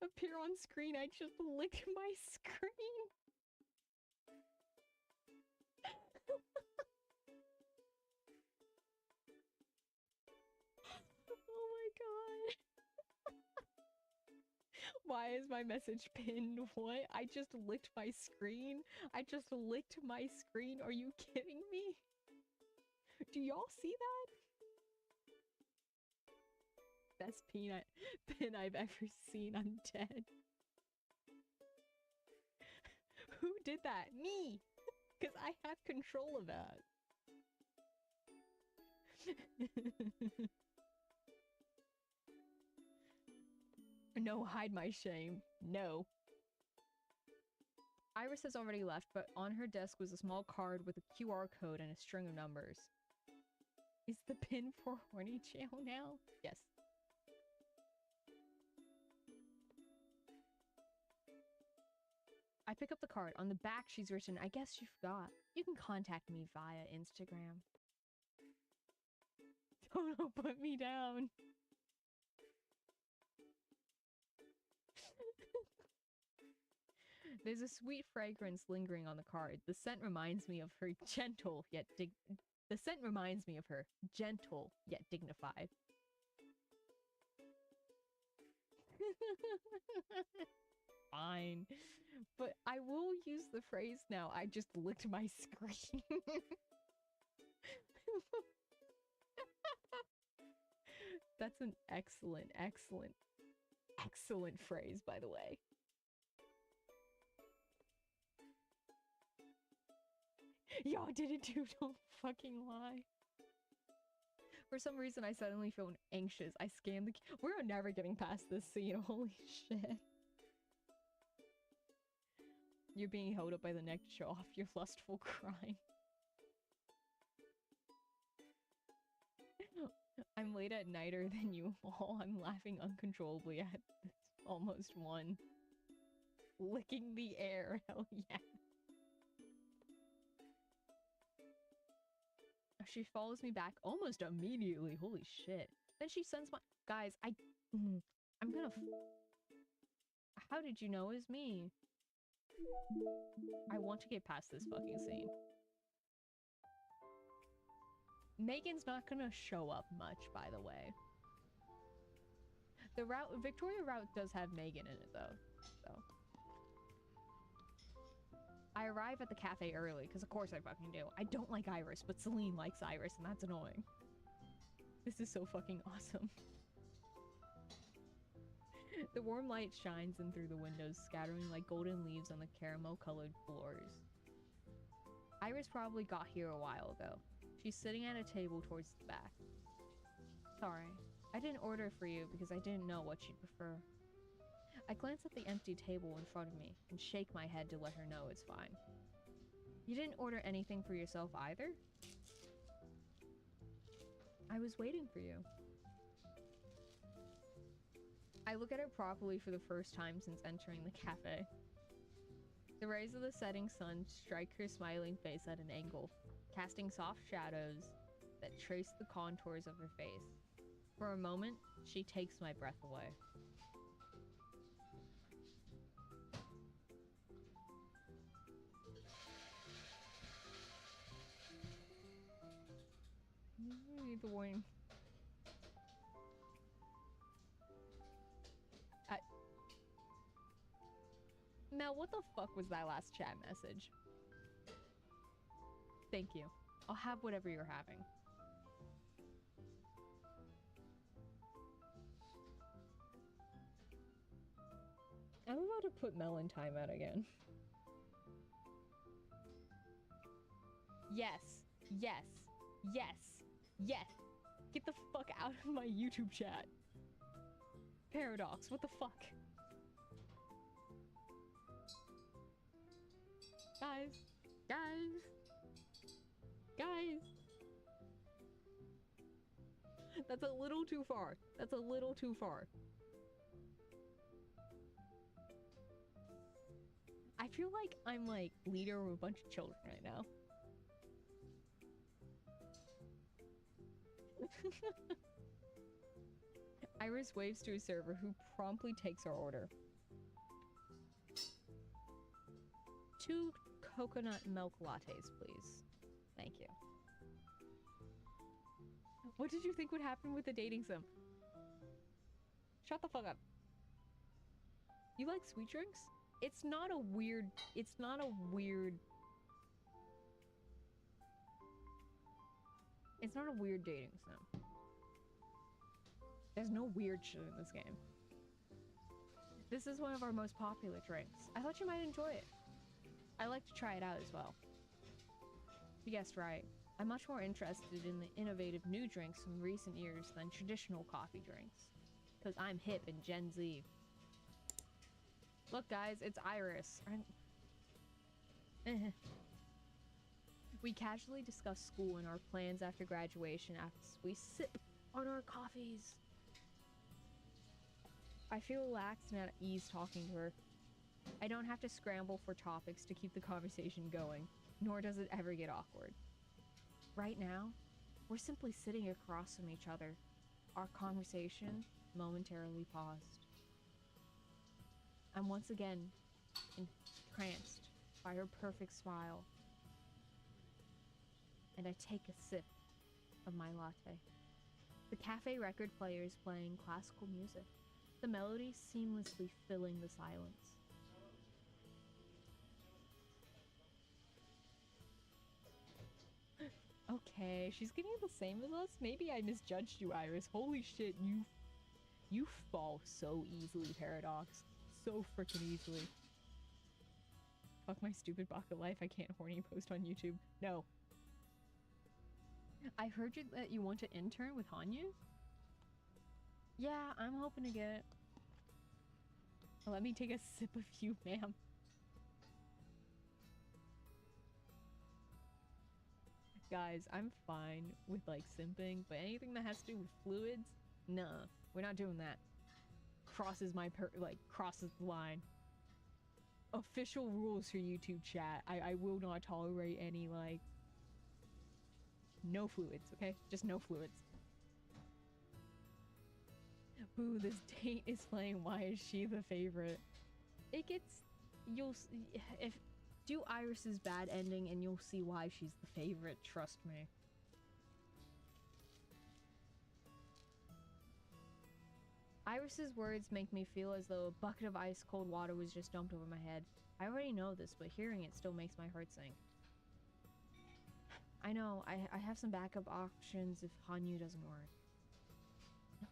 A: appear on screen. I just licked my screen. Oh my god. Why is my message pinned? What? I just licked my screen? I just licked my screen? Are you kidding me? Do y'all see that? Best pin I've ever seen. I'm dead. Who did that? Me! Because I have control of that. No, hide my shame. No. Iris has already left, but on her desk was a small card with a QR code and a string of numbers. Is the pin for horny jail now? Yes. I pick up the card. On the back, she's written, I guess you forgot. You can contact me via Instagram. Don't put me down. There's a sweet fragrance lingering on the card. The scent reminds me of her gentle yet dignified. Fine. But I will use the phrase now. I just licked my screen. That's an excellent phrase, by the way. Y'all didn't do, don't fucking lie. For some reason, I suddenly feel anxious. I scan the... We're never getting past this scene, holy shit. You're being held up by the neck to show off your lustful crime. I'm late at nighter than you all. I'm laughing uncontrollably at this almost one. Licking the air, hell yeah. She follows me back almost immediately. Holy shit. Then she sends my... Guys, I'm gonna... How did you know it was me? I want to get past this fucking scene. Megan's not gonna show up much, by the way. The Victoria route does have Megan in it, though. So... I arrive at the cafe early, because of course I fucking do. I don't like Iris, but Celine likes Iris, and that's annoying. This is so fucking awesome. The warm light shines in through the windows, scattering like golden leaves on the caramel-colored floors. Iris probably got here a while ago. She's sitting at a table towards the back. Sorry, I didn't order for you because I didn't know what she'd prefer. I glance at the empty table in front of me and shake my head to let her know it's fine. You didn't order anything for yourself either? I was waiting for you. I look at her properly for the first time since entering the cafe. The rays of the setting sun strike her smiling face at an angle, casting soft shadows that trace the contours of her face. For a moment, she takes my breath away. The warning. Mel, what the fuck was that last chat message? Thank you. I'll have whatever you're having. I'm about to put Mel in timeout again. Yes. Yes. Yes. Yes. Get the fuck out of my YouTube chat. Paradox, what the fuck? Guys. Guys. Guys. That's a little too far. That's a little too far. I feel like I'm like leader of a bunch of children right now. Iris waves to a server who promptly takes our order. 2 coconut milk lattes, please. Thank you. What did you think would happen with the dating sim? Shut the fuck up. You like sweet drinks? It's not a weird dating sim. There's no weird shit in this game. This is one of our most popular drinks. I thought you might enjoy it. I like to try it out as well. You guessed right. I'm much more interested in the innovative new drinks from recent years than traditional coffee drinks. Because I'm hip and Gen Z. Look, guys, it's Iris. We casually discuss school and our plans after graduation as we sip on our coffees. I feel relaxed and at ease talking to her. I don't have to scramble for topics to keep the conversation going, nor does it ever get awkward. Right now, we're simply sitting across from each other, our conversation momentarily paused. I'm once again entranced by her perfect smile, and I take a sip of my latte. The cafe record player is playing classical music, the melody seamlessly filling the silence. Okay, she's getting the same as us? Maybe I misjudged you, Iris. Holy shit, you fall so easily, Paradox. So freaking easily. Fuck my stupid bucket life, I can't horny post on YouTube. No. I heard that you want to intern with Hanyu? Yeah, I'm hoping to get it. Let me take a sip of you, ma'am. Guys, I'm fine with like simping, but anything that has to do with fluids, nah, we're not doing that. Crosses the line. Official rules for YouTube chat. I will not tolerate any like no fluids, okay? Just no fluids. Boo, this date is playing Why Is She the Favorite? It gets if do Iris's bad ending and you'll see why she's the favorite, trust me. Iris's words make me feel as though a bucket of ice cold water was just dumped over my head. I already know this, but hearing it still makes my heart sink. I know, I have some backup options if Hanyu doesn't work.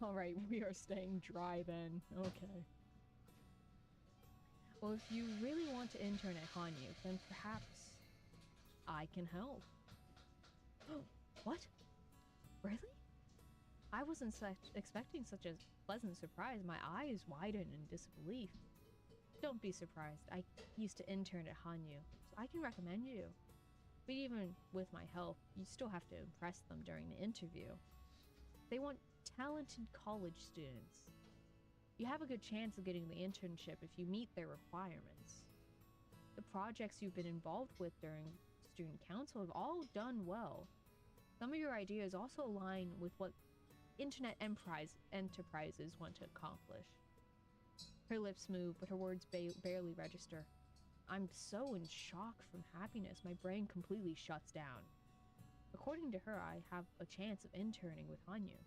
A: Alright, we are staying dry then. Okay. Well, if you really want to intern at Hanyu, then perhaps I can help. What? Really? I wasn't expecting such a pleasant surprise. My eyes widened in disbelief. Don't be surprised. I used to intern at Hanyu, so I can recommend you. But even with my help, you still have to impress them during the interview. They want talented college students. You have a good chance of getting the internship if you meet their requirements. The projects you've been involved with during student council have all done well. Some of your ideas also align with what internet enterprises want to accomplish. Her lips move, but her words barely register. I'm so in shock from happiness, my brain completely shuts down. According to her, I have a chance of interning with Hanyu.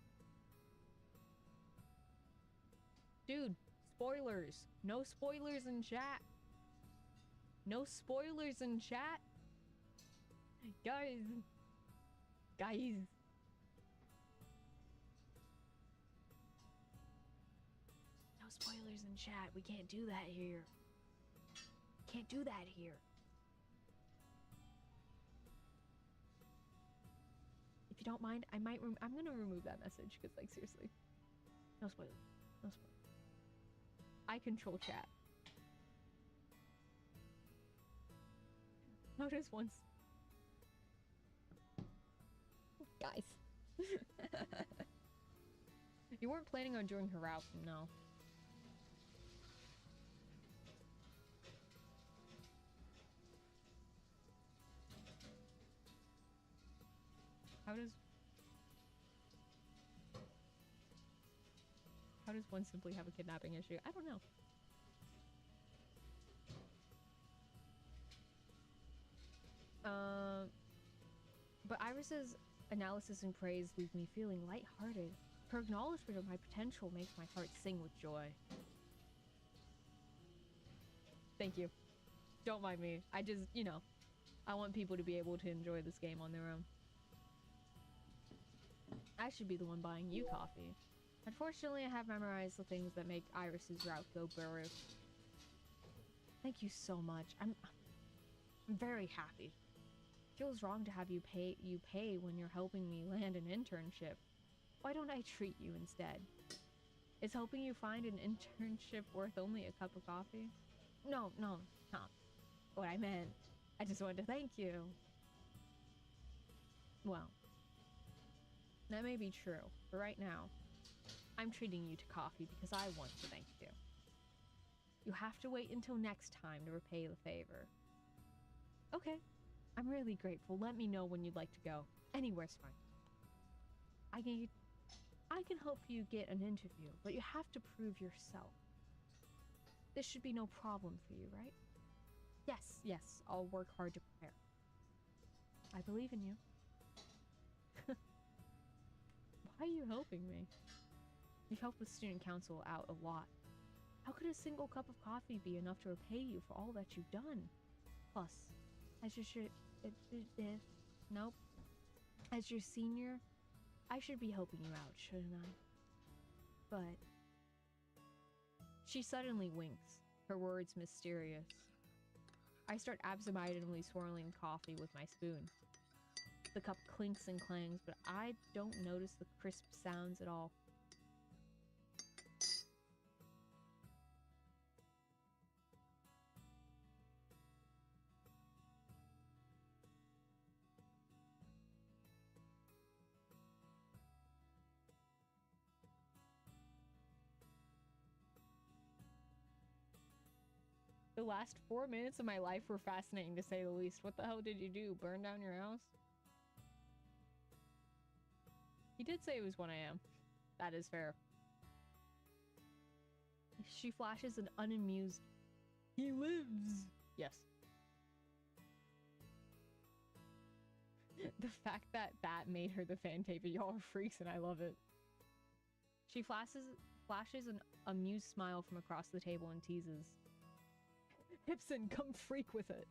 A: Dude, spoilers! No spoilers in chat! No spoilers in chat! Guys! Guys! No spoilers in chat, we can't do that here. Can't do that here. If you don't mind, I'm gonna remove that message, because, like, seriously. No spoilers. No spoilers. I control chat. Notice once. Guys. You weren't planning on doing her out, no. How does one simply have a kidnapping issue? I don't know. But Iris's analysis and praise leave me feeling lighthearted. Her acknowledgement of my potential makes my heart sing with joy. Thank you. Don't mind me. I just, you know, I want people to be able to enjoy this game on their own. I should be the one buying you coffee. Unfortunately, I have memorized the things that make Iris's route go burrow. Thank you so much. I'm very happy. feels wrong to have you pay when you're helping me land an internship. Why don't I treat you instead? Is helping you find an internship worth only a cup of coffee? No, not what I meant. I just wanted to thank you. Well, that may be true, but right now, I'm treating you to coffee because I want to thank you. You have to wait until next time to repay the favor. Okay, I'm really grateful. Let me know when you'd like to go. Anywhere's fine. I can help you get an interview, but you have to prove yourself. This should be no problem for you, right? Yes, I'll work hard to prepare. I believe in you. Why are you helping me? You've helped the student council out a lot. How could a single cup of coffee be enough to repay you for all that you've done? Plus, as your as your senior, I should be helping you out, shouldn't I? But she suddenly winks, her words mysterious. I start absentmindedly swirling coffee with my spoon. The cup clinks and clangs, but I don't notice the crisp sounds at all. The last 4 minutes of my life were fascinating, to say the least. What the hell did you do? Burn down your house? He did say it was 1 a.m. That is fair. She flashes an unamused... He lives! Yes. The fact that that made her the fan tape, y'all are freaks and I love it. She flashes an amused smile from across the table and teases. Hipson, come freak with it.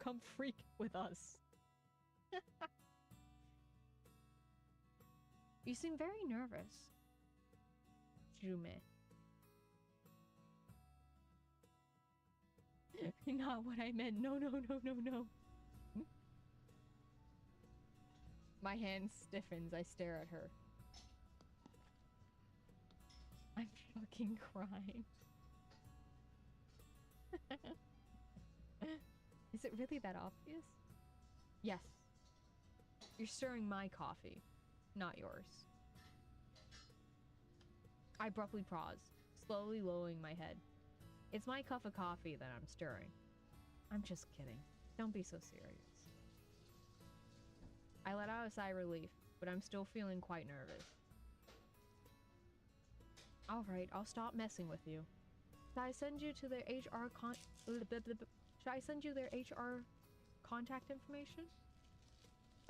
A: Come freak with us. You seem very nervous. Jume. Not what I meant. No. My hand stiffens. I stare at her. I'm fucking crying. Is it really that obvious? Yes. You're stirring my coffee, not yours. I abruptly pause, slowly lowering my head. It's my cup of coffee that I'm stirring. I'm just kidding. Don't be so serious. I let out a sigh of relief, but I'm still feeling quite nervous. Alright, I'll stop messing with you. Should I send you to their Should I send you their HR contact information?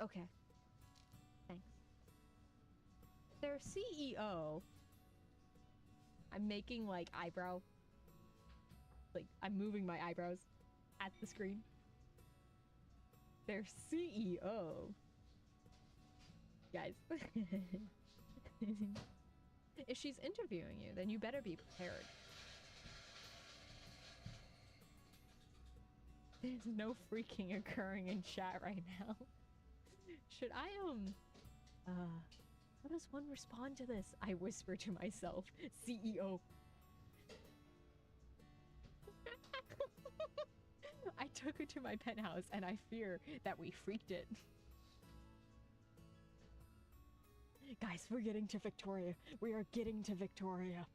A: Okay. Thanks. Their CEO... I'm making, like, eyebrow... Like, I'm moving my eyebrows at the screen. Their CEO... Guys. If she's interviewing you, then you better be prepared. There's no freaking occurring in chat right now. Should I, how does one respond to this? I whisper to myself, CEO. I took her to my penthouse and I fear that we freaked it. Guys, we're getting to Victoria. We are getting to Victoria.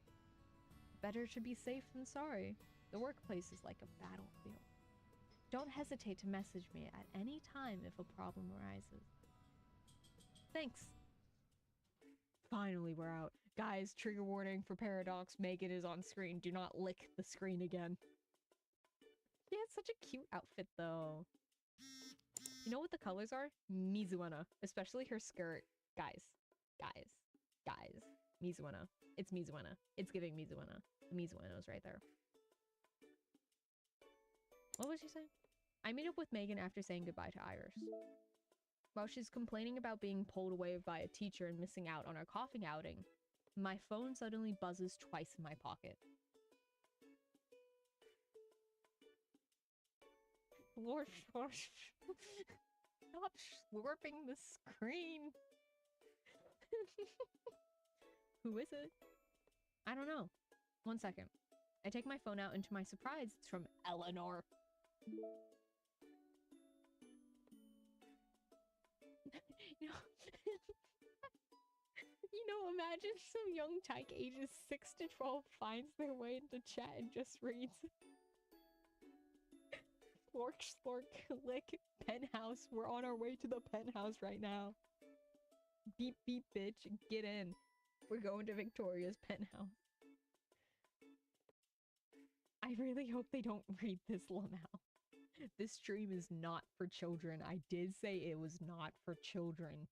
A: Better to be safe than sorry. The workplace is like a battlefield. Don't hesitate to message me at any time if a problem arises. Thanks. Finally, we're out. Guys, trigger warning for Paradox. Megan is on screen. Do not lick the screen again. She has such a cute outfit, though. You know what the colors are? Mizuana. Especially her skirt. Guys. Mizuana. It's Mizuana. It's giving Mizuana. The Mizuano's right there. What was she saying? I meet up with Megan after saying goodbye to Iris. While she's complaining about being pulled away by a teacher and missing out on our coughing outing, my phone suddenly buzzes twice in my pocket. Stop slurping the screen. Who is it? I don't know. 1 second. I take my phone out, and to my surprise, it's from Eleanor. You know, imagine some young tyke ages 6 to 12 finds their way into chat and just reads Slork, slork, lick, penthouse. We're on our way to the penthouse right now. Beep, beep, bitch. Get in. We're going to Victoria's penthouse. I really hope they don't read this, Lamau. This stream is not for children. I did say it was not for children.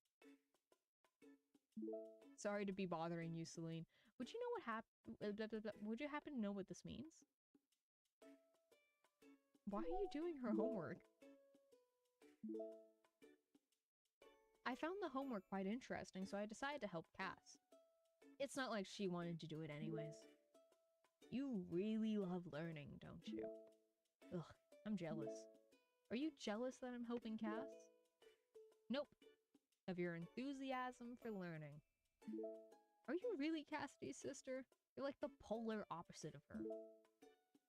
A: Sorry to be bothering you, Celine. Would you know what happened? Would you happen to know what this means? Why are you doing her homework? I found the homework quite interesting, so I decided to help Cass. It's not like she wanted to do it anyways. You really love learning, don't you? Ugh, I'm jealous. Are you jealous that I'm helping Cass? Nope. Of your enthusiasm for learning. Are you really Cassidy's sister? You're like the polar opposite of her.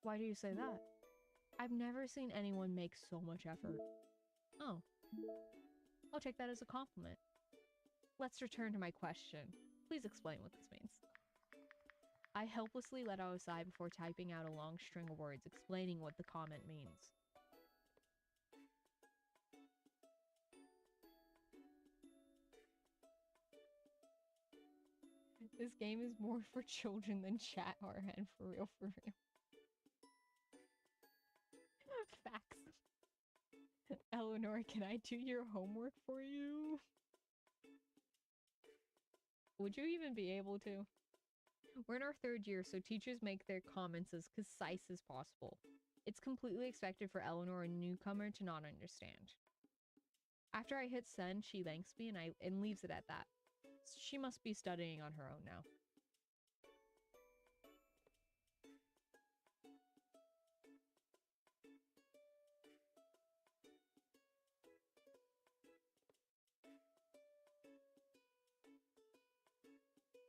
A: Why do you say that? I've never seen anyone make so much effort. Oh. I'll take that as a compliment. Let's return to my question. Please explain what this means. I helplessly let out a sigh before typing out a long string of words explaining what the comment means. This game is more for children than chat are, and for real, for real. Facts. Eleanor, can I do your homework for you? Would you even be able to? We're in our 3rd year, so teachers make their comments as concise as possible. It's completely expected for Eleanor, a newcomer, to not understand. After I hit send, she thanks me and leaves it at that. She must be studying on her own now.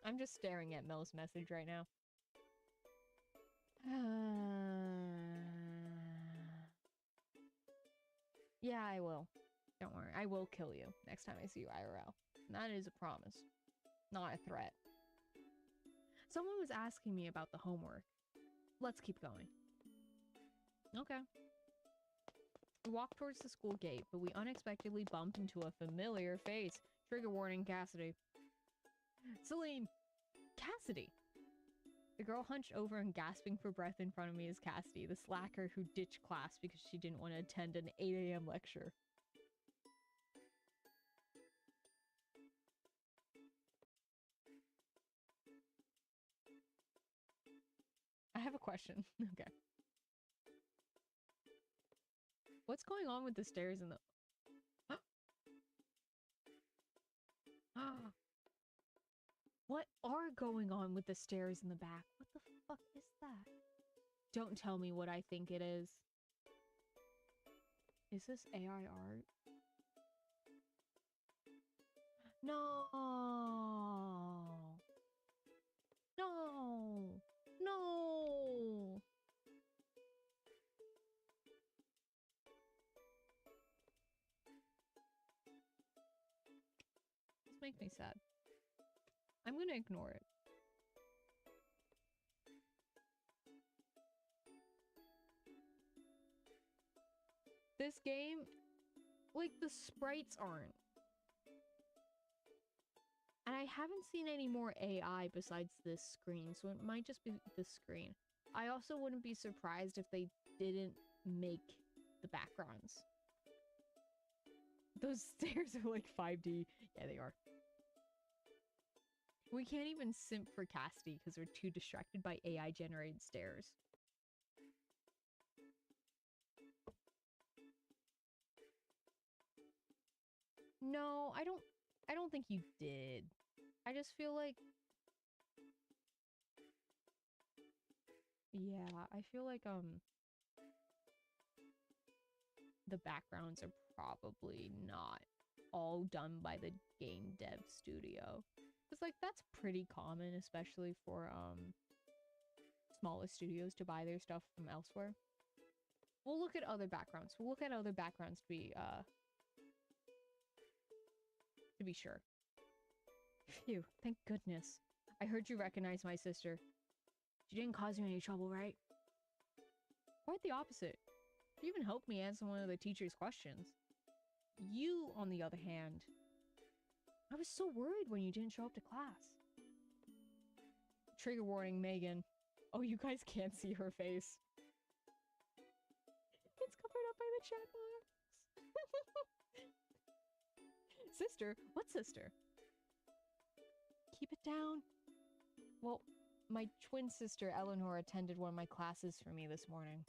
A: I'm just staring at Mel's message right now. Yeah, I will. Don't worry, I will kill you next time I see you IRL. That is a promise, not a threat. Someone was asking me about the homework. Let's keep going. Okay. We walked towards the school gate, but we unexpectedly bumped into a familiar face. Trigger warning, Cassidy. Celine! Cassidy! The girl hunched over and gasping for breath in front of me is Cassidy, the slacker who ditched class because she didn't want to attend an 8 AM lecture. I have a question. Okay. What's going on with the stairs in the... What are going on with the stairs in the back? What the fuck is that? Don't tell me what I think it is. Is this AI art? No! No! No! This makes me sad. I'm gonna ignore it. This game, like, the sprites aren't. And I haven't seen any more AI besides this screen, so it might just be the screen. I also wouldn't be surprised if they didn't make the backgrounds. Those stairs are like 5D. Yeah, they are. We can't even simp for Cassidy because we're too distracted by AI-generated stairs. No, I don't think you did. I just feel like... Yeah, I feel like, the backgrounds are probably not all done by the game dev studio. It's like, that's pretty common, especially for smaller studios to buy their stuff from elsewhere. We'll look at other backgrounds. We'll look at other backgrounds to be sure. Phew, thank goodness. I heard you recognize my sister. She didn't cause you any trouble, right? Quite the opposite. She even helped me answer one of the teacher's questions. You, on the other hand, I was so worried when you didn't show up to class. Trigger warning, Megan. Oh, you guys can't see her face. It's covered up by the chat box. Sister? What sister? Keep it down. Well, my twin sister Eleanor attended one of my classes for me this morning.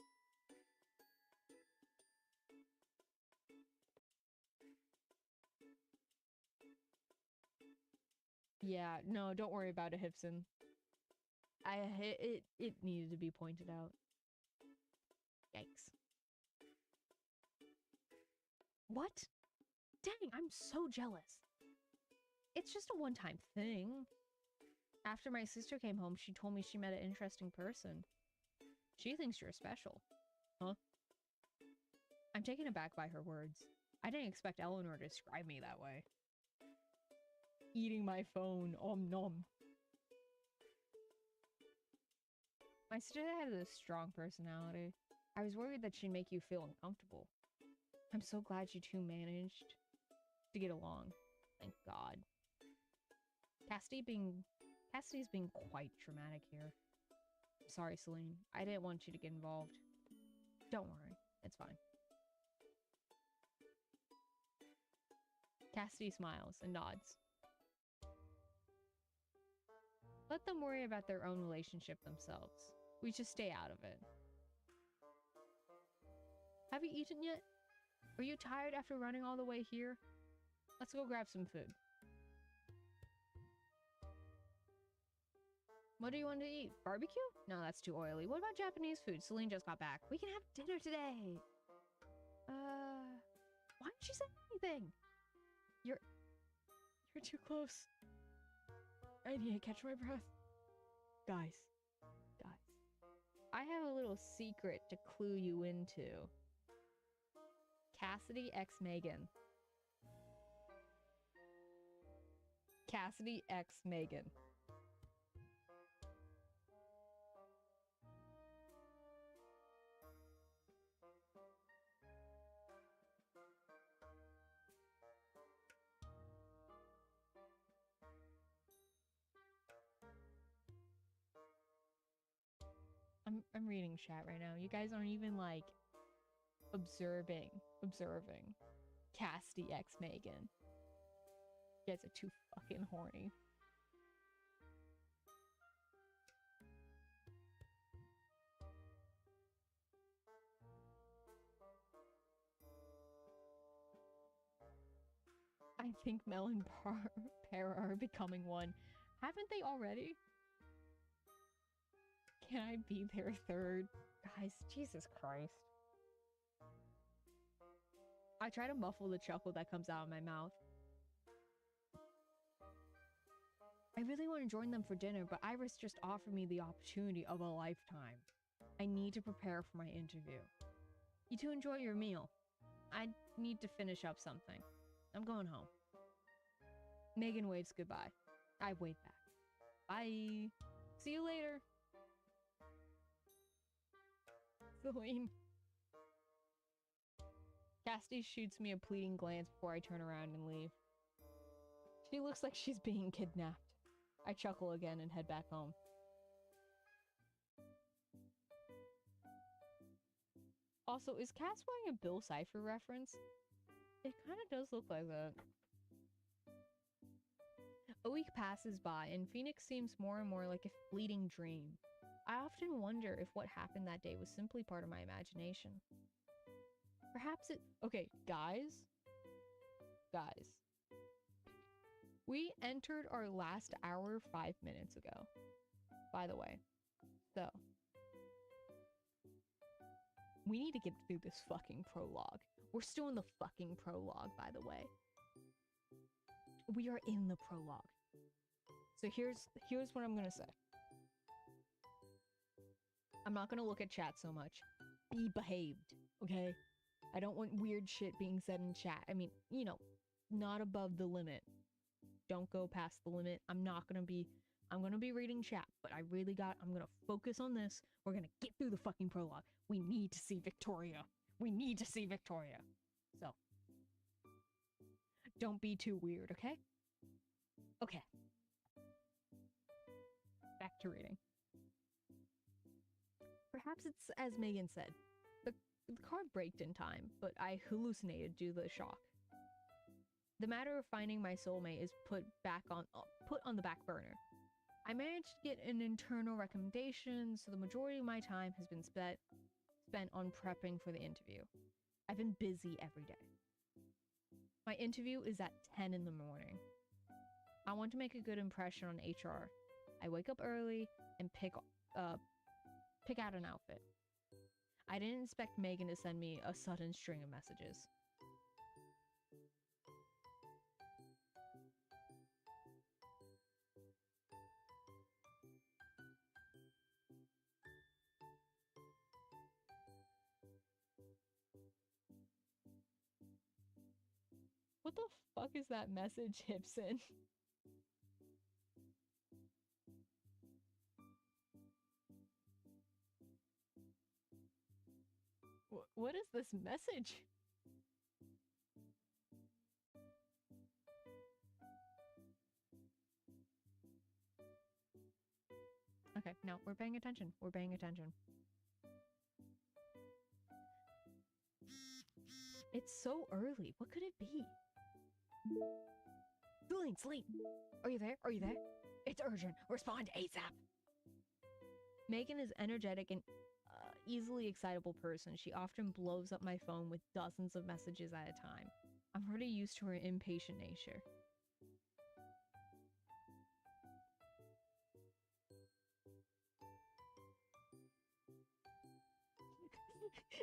A: Yeah, no, don't worry about it, Hipson. It needed to be pointed out. Yikes. What? Dang, I'm so jealous. It's just a one-time thing. After my sister came home, she told me she met an interesting person. She thinks you're special. Huh? I'm taken aback by her words. I didn't expect Eleanor to describe me that way. Eating my phone, om nom. My sister had a strong personality. I was worried that she'd make you feel uncomfortable. I'm so glad you two managed to get along. Thank God. Cassidy's being quite dramatic here. Sorry, Celine. I didn't want you to get involved. Don't worry. It's fine. Cassidy smiles and nods. Let them worry about their own relationship themselves. We just stay out of it. Have you eaten yet? Are you tired after running all the way here? Let's go grab some food. What do you want to eat? Barbecue? No, that's too oily. What about Japanese food? Celine just got back. We can have dinner today. Why didn't she say anything? You're too close. I need to catch my breath. Guys. I have a little secret to clue you into. Cassidy x Megan. Cassidy x Megan. I'm reading chat right now. You guys aren't even like observing. Cassidy x Megan. You guys are too fucking horny. I think Mel and Para are becoming one. Haven't they already? Can I be their third? Guys, Jesus Christ. I try to muffle the chuckle that comes out of my mouth. I really want to join them for dinner, but Iris just offered me the opportunity of a lifetime. I need to prepare for my interview. You two enjoy your meal. I need to finish up something. I'm going home. Megan waves goodbye. I wave back. Bye. See you later. Celine. Cassidy shoots me a pleading glance before I turn around and leave. She looks like she's being kidnapped. I chuckle again and head back home. Also, is Cass wearing a Bill Cipher reference? It kind of does look like that. A week passes by, and Phoenix seems more and more like a fleeting dream. I often wonder if what happened that day was simply part of my imagination. Perhaps it... Okay, guys. We entered our last hour 5 minutes ago, by the way. So, we need to get through this fucking prologue. We're still in the fucking prologue, by the way. We are in the prologue. So here's what I'm gonna say. I'm not gonna look at chat so much. Be behaved, okay? I don't want weird shit being said in chat. I mean, you know, not above the limit. Don't go past the limit. I'm gonna be reading chat, but I'm gonna focus on this. We're gonna get through the fucking prologue. We need to see Victoria. We need to see Victoria. So, don't be too weird, okay? Okay. Back to reading. Perhaps it's as Megan said. The car braked in time, but I hallucinated due to the shock. The matter of finding my soulmate is put on the back burner. I managed to get an internal recommendation, so the majority of my time has been spent on prepping for the interview. I've been busy every day. My interview is at 10 in the morning. I want to make a good impression on HR. I wake up early and pick out an outfit. I didn't expect Megan to send me a sudden string of messages. What the fuck is that message, Hipson? What is this message? Okay, no, we're paying attention. We're paying attention. It's so early. What could it be? Celine, are you there? Are you there? It's urgent. Respond ASAP. Megan is energetic and easily excitable person. She often blows up my phone with dozens of messages at a time. I'm already used to her impatient nature.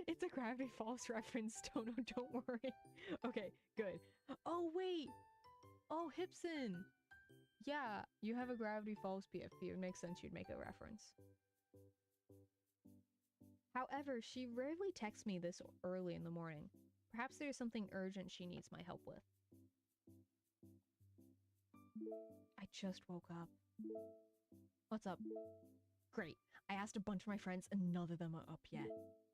A: It's a Gravity Falls reference, Tono, don't worry. Okay, good. Oh, wait! Oh, Hipson! Yeah, you have a Gravity Falls PFP. It makes sense you'd make a reference. However, she rarely texts me this early in the morning. Perhaps there's something urgent she needs my help with. I just woke up. What's up? Great. I asked a bunch of my friends and none of them are up yet.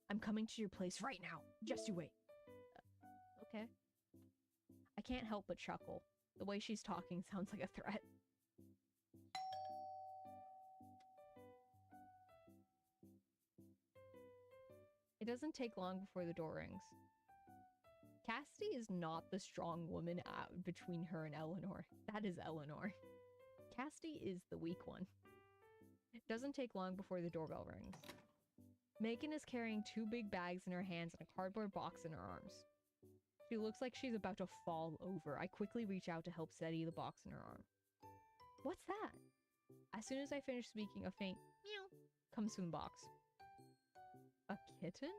A: I'm coming to your place right now. Just you wait. Okay. I can't help but chuckle. The way she's talking sounds like a threat. It doesn't take long before the door rings. Cassidy is not the strong woman between her and Eleanor. That is Eleanor. Cassidy is the weak one. It doesn't take long before the doorbell rings. Megan is carrying 2 big bags in her hands and a cardboard box in her arms. She looks like she's about to fall over. I quickly reach out to help steady the box in her arm. What's that? As soon as I finish speaking, a faint meow comes from the box. A kitten?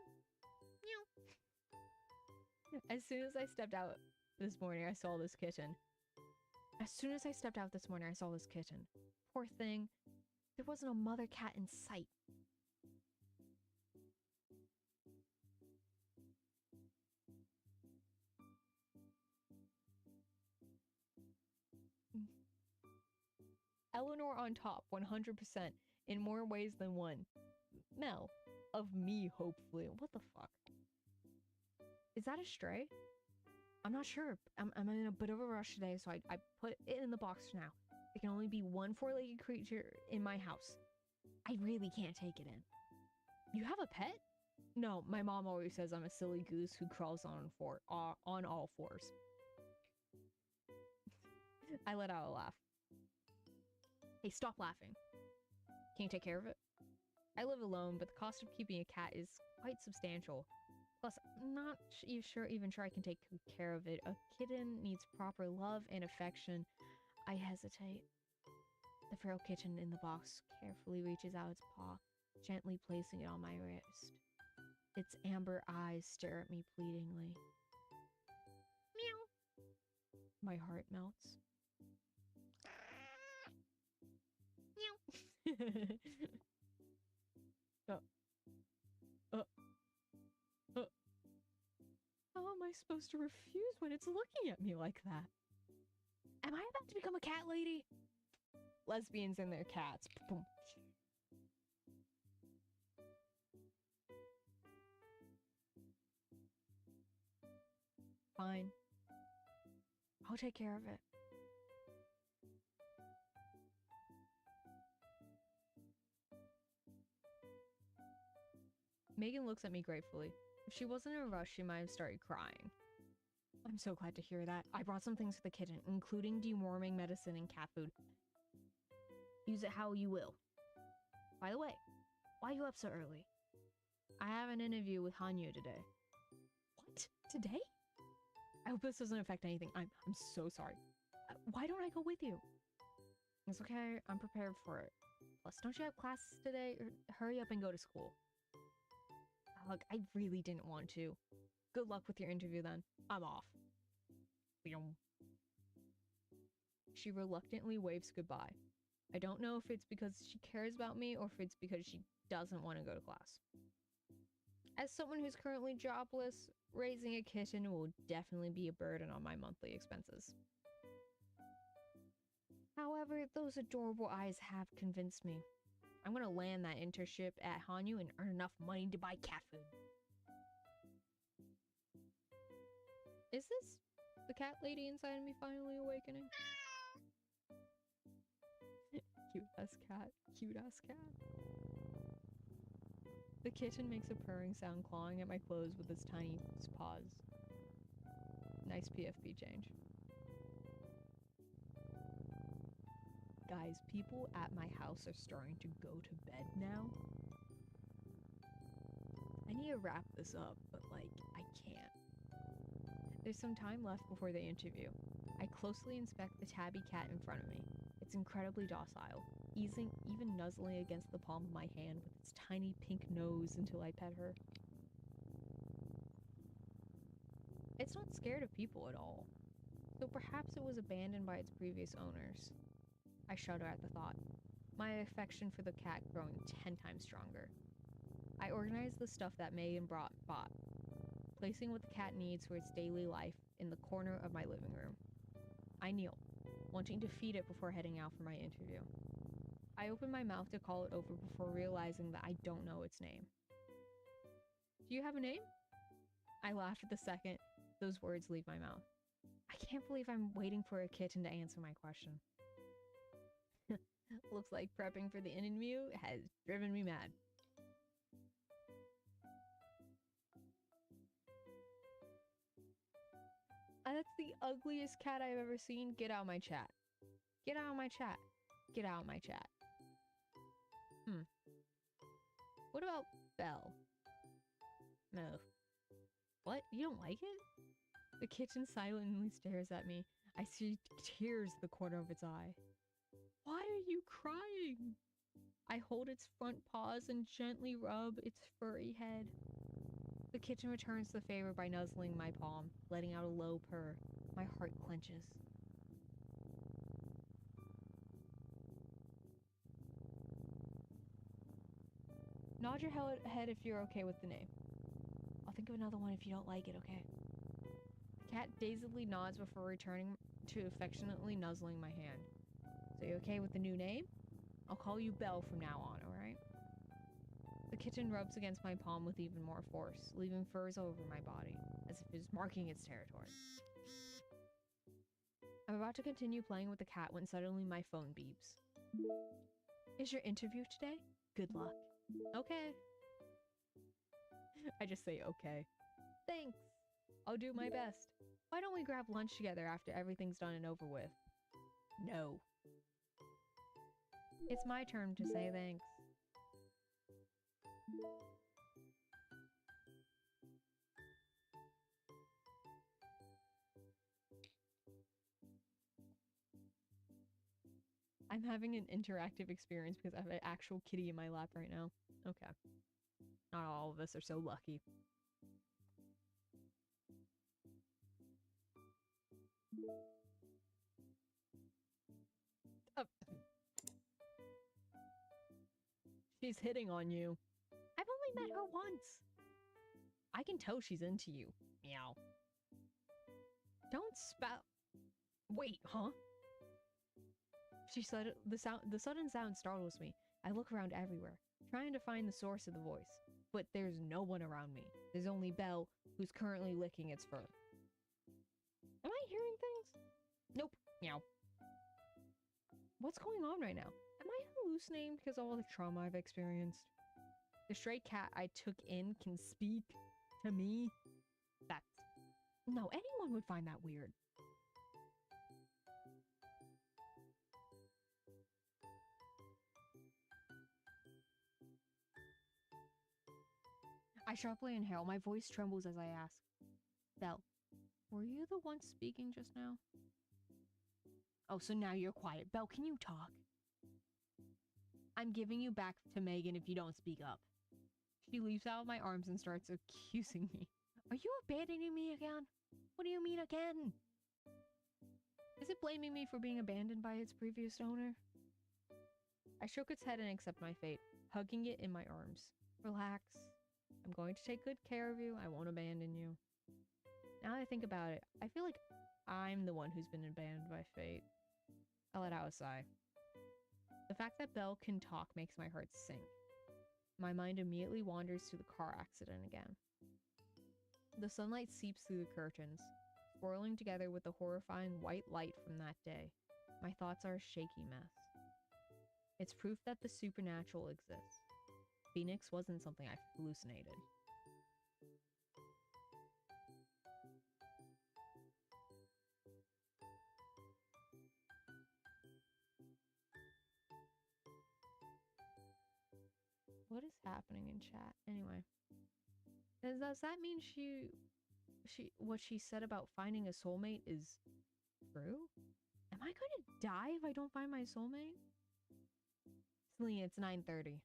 A: Meow. As soon as I stepped out this morning, I saw this kitten. Poor thing. There wasn't a mother cat in sight. Eleanor on top, 100%, in more ways than one. Mel. Of me, hopefully. What the fuck? Is that a stray? I'm not sure. I'm in a bit of a rush today, so I put it in the box for now. There can only be one 4-legged creature in my house. I really can't take it in. You have a pet? No, my mom always says I'm a silly goose who crawls on all fours. I let out a laugh. Hey, stop laughing. Can you take care of it? I live alone, but the cost of keeping a cat is quite substantial. Plus, I'm not even sure I can take care of it. A kitten needs proper love and affection. I hesitate. The feral kitten in the box carefully reaches out its paw, gently placing it on my wrist. Its amber eyes stare at me pleadingly. My heart melts. uh, uh, uh. How am I supposed to refuse when it's looking at me like that? Am I about to become a cat lady? Lesbians and their cats. Boom. Fine. I'll take care of it. Megan looks at me gratefully. If she wasn't in a rush, she might have started crying. I'm so glad to hear that. I brought some things for the kitten, including deworming medicine and cat food. Use it how you will. By the way, why are you up so early? I have an interview with Hanyu today. What? Today? I hope this doesn't affect anything. I'm so sorry. Why don't I go with you? It's okay. I'm prepared for it. Plus, don't you have classes today? Hurry up and go to school. Look, I really didn't want to. Good luck with your interview then. I'm off. She reluctantly waves goodbye. I don't know if it's because she cares about me or if it's because she doesn't want to go to class. As someone who's currently jobless, raising a kitten will definitely be a burden on my monthly expenses. However, those adorable eyes have convinced me. I'm gonna land that internship at Hanyu and earn enough money to buy cat food. Is this the cat lady inside of me finally awakening? Cute ass cat. Cute ass cat. The kitten makes a purring sound, clawing at my clothes with its tiny paws. Nice PFP change. Guys, people at my house are starting to go to bed now. I need to wrap this up, but like, I can't. There's some time left before the interview. I closely inspect the tabby cat in front of me. It's incredibly docile, even nuzzling against the palm of my hand with its tiny pink nose until I pet her. It's not scared of people at all, so perhaps it was abandoned by its previous owners. I shudder at the thought, my affection for the cat growing 10 times stronger. I organize the stuff that Megan bought, placing what the cat needs for its daily life in the corner of my living room. I kneel, wanting to feed it before heading out for my interview. I open my mouth to call it over before realizing that I don't know its name. Do you have a name? I laugh at the second those words leave my mouth. I can't believe I'm waiting for a kitten to answer my question. Looks like prepping for the interview has driven me mad. That's the ugliest cat I've ever seen. Get out of my chat. Get out of my chat. Get out of my chat. What about Belle? No. What? You don't like it? The kitten silently stares at me. I see tears at the corner of its eye. Why are you crying? I hold its front paws and gently rub its furry head. The kitten returns the favor by nuzzling my palm, letting out a low purr. My heart clenches. Nod your head if you're okay with the name. I'll think of another one if you don't like it, okay? The cat dazedly nods before returning to affectionately nuzzling my hand. So you okay with the new name? I'll call you Belle from now on, alright? The kitten rubs against my palm with even more force, leaving furs all over my body, as if it is marking its territory. I'm about to continue playing with the cat when suddenly my phone beeps. Is your interview today? Good luck. Okay. I just say okay. Thanks. I'll do my best. Why don't we grab lunch together after everything's done and over with? No. It's my turn to say thanks. I'm having an interactive experience because I have an actual kitty in my lap right now. Okay. Not all of us are so lucky. She's hitting on you. I've only met her once. I can tell she's into you. Meow. Don't spout. Wait, huh? She said the sudden sound startles me. I look around everywhere, trying to find the source of the voice. But there's no one around me. There's only Belle, who's currently licking its fur. Am I hearing things? Nope. Meow. What's going on right now? Am I hallucinating because of all the trauma I've experienced? The stray cat I took in can speak to me? That's... No, anyone would find that weird. I sharply inhale. My voice trembles as I ask. Belle, were you the one speaking just now? Oh, so now you're quiet. Belle, can you talk? I'm giving you back to Megan if you don't speak up. She leaps out of my arms and starts accusing me. Are you abandoning me again? What do you mean again? Is it blaming me for being abandoned by its previous owner? I shook its head and accept my fate, hugging it in my arms. Relax. I'm going to take good care of you. I won't abandon you. Now that I think about it, I feel like I'm the one who's been abandoned by fate. I let out a sigh. The fact that Belle can talk makes my heart sink. My mind immediately wanders to the car accident again. The sunlight seeps through the curtains, swirling together with the horrifying white light from that day. My thoughts are a shaky mess. It's proof that the supernatural exists. Phoenix wasn't something I hallucinated. What is happening in chat? Anyway. Does that mean what she said about finding a soulmate is true? Am I gonna die if I don't find my soulmate? Selena, it's 9:30.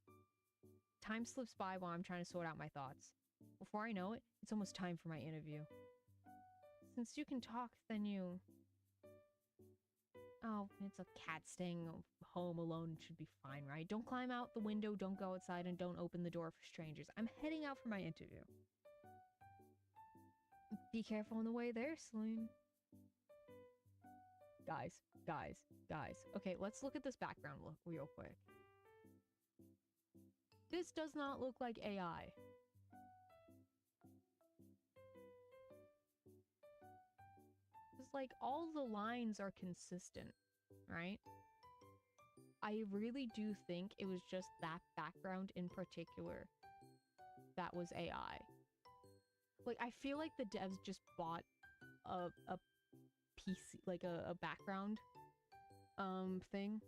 A: Time slips by while I'm trying to sort out my thoughts. Before I know it, it's almost time for my interview. Since you can talk, then you... Oh, it's a cat staying home alone. Should be fine, right? Don't climb out the window, don't go outside, and don't open the door for strangers. I'm heading out for my interview. Be careful on the way there, Celine. Guys. Okay, let's look at this background look real quick. This does not look like AI. It's like all the lines are consistent, right? I really do think it was just that background in particular that was AI. Like, I feel like the devs just bought a PC, like a background thing.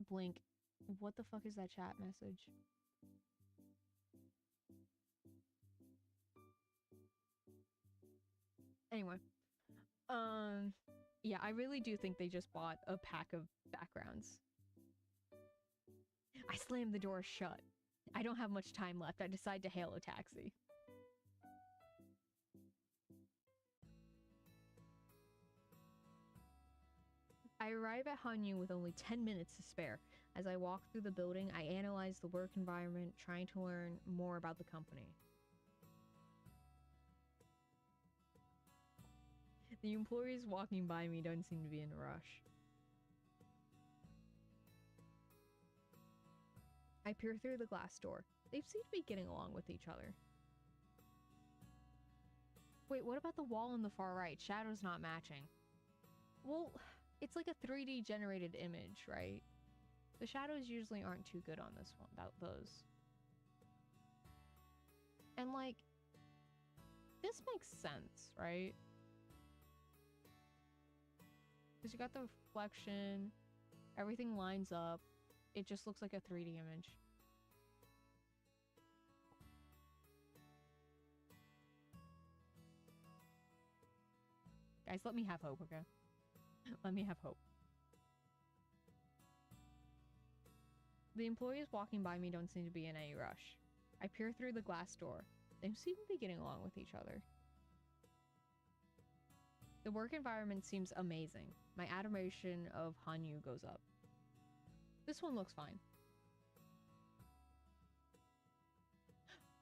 A: Blink. What the fuck is that chat message? Anyway. Yeah, I really do think they just bought a pack of backgrounds. I slammed the door shut. I don't have much time left. I decide to hail a taxi. I arrive at Hanyu with only 10 minutes to spare. As I walk through the building, I analyze the work environment, trying to learn more about the company. The employees walking by me don't seem to be in a rush. I peer through the glass door. They seem to be getting along with each other. Wait, what about the wall on the far right? Shadows not matching. Well, it's like a 3D generated image, right? The shadows usually aren't too good on this one, about those. And like, this makes sense, right? Because you got the reflection, everything lines up. It just looks like a 3D image. Guys, let me have hope, okay? Let me have hope. The employees walking by me don't seem to be in any rush. I peer through the glass door. They seem to be getting along with each other. The work environment seems amazing. My adoration of Hanyu goes up. This one looks fine.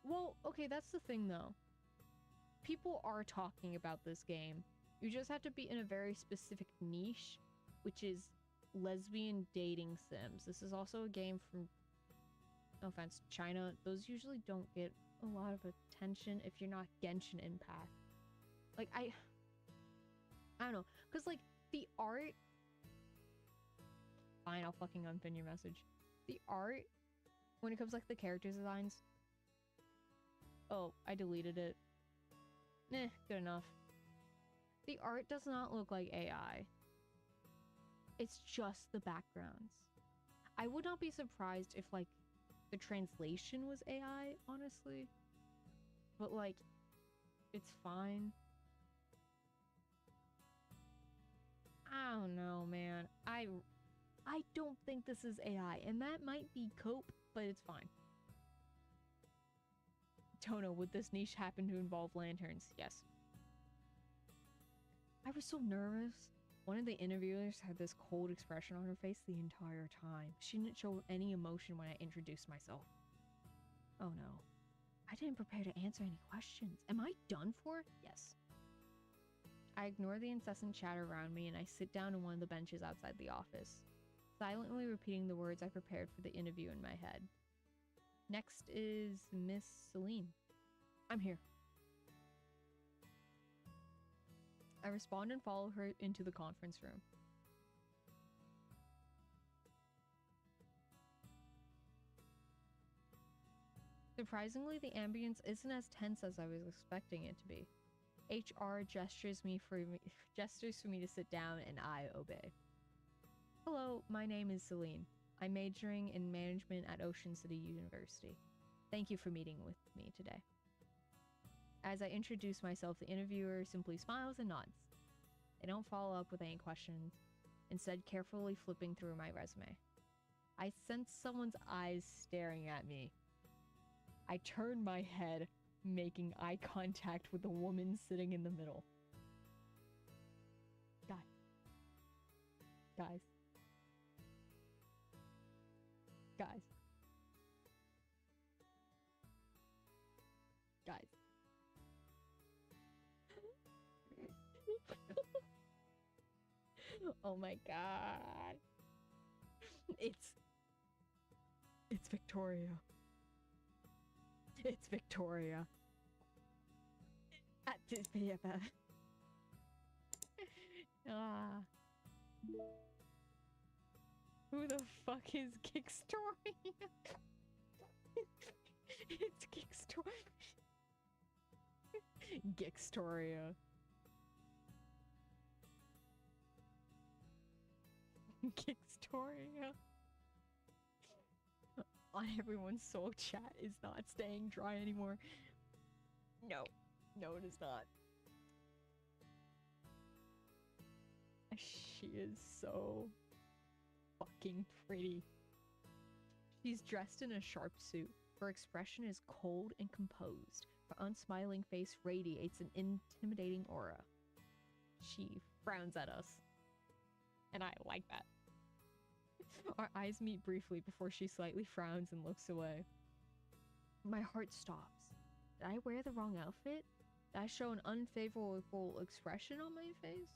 A: Well, okay, that's the thing though. People are talking about this game. You just have to be in a very specific niche, which is lesbian dating sims. This is also a game from, no offense, China. Those usually don't get a lot of attention if you're not Genshin Impact. Like, I don't know. Because, like, the art... Fine, I'll fucking unpin your message. The art, when it comes, like, the character designs... Oh, I deleted it. Good enough. The art does not look like AI. It's just the backgrounds. I would not be surprised if, like, the translation was AI, honestly. But, like, it's fine. I don't know, man. I don't think this is AI, and that might be cope, but it's fine. Tono, would this niche happen to involve lanterns? Yes. I was so nervous. One of the interviewers had this cold expression on her face the entire time. She didn't show any emotion when I introduced myself. Oh no. I didn't prepare to answer any questions. Am I done for? Yes. I ignore the incessant chatter around me and I sit down on one of the benches outside the office, silently repeating the words I prepared for the interview in my head. Next is Miss Celine. I'm here. I respond and follow her into the conference room. Surprisingly, the ambience isn't as tense as I was expecting it to be. HR gestures for me to sit down and I obey. Hello, my name is Celine. I'm majoring in management at Ocean City University. Thank you for meeting with me today. As I introduce myself, the interviewer simply smiles and nods. They don't follow up with any questions, instead carefully flipping through my resume. I sense someone's eyes staring at me. I turn my head, making eye contact with the woman sitting in the middle. Guys. Guys. Guys. Guys. Oh my god. It's Victoria. It's Victoria. At this BFF. Ah. Who the fuck is Gigstoria? It's Gigstoria. Gigstoria. Gigstoria. On everyone's soul chat is not staying dry anymore. No. No, it is not. She is so fucking pretty. She's dressed in a sharp suit. Her expression is cold and composed. Her unsmiling face radiates an intimidating aura. She frowns at us. And I like that. Our eyes meet briefly before she slightly frowns and looks away. My heart stops. Did I wear the wrong outfit? Did I show an unfavorable expression on my face?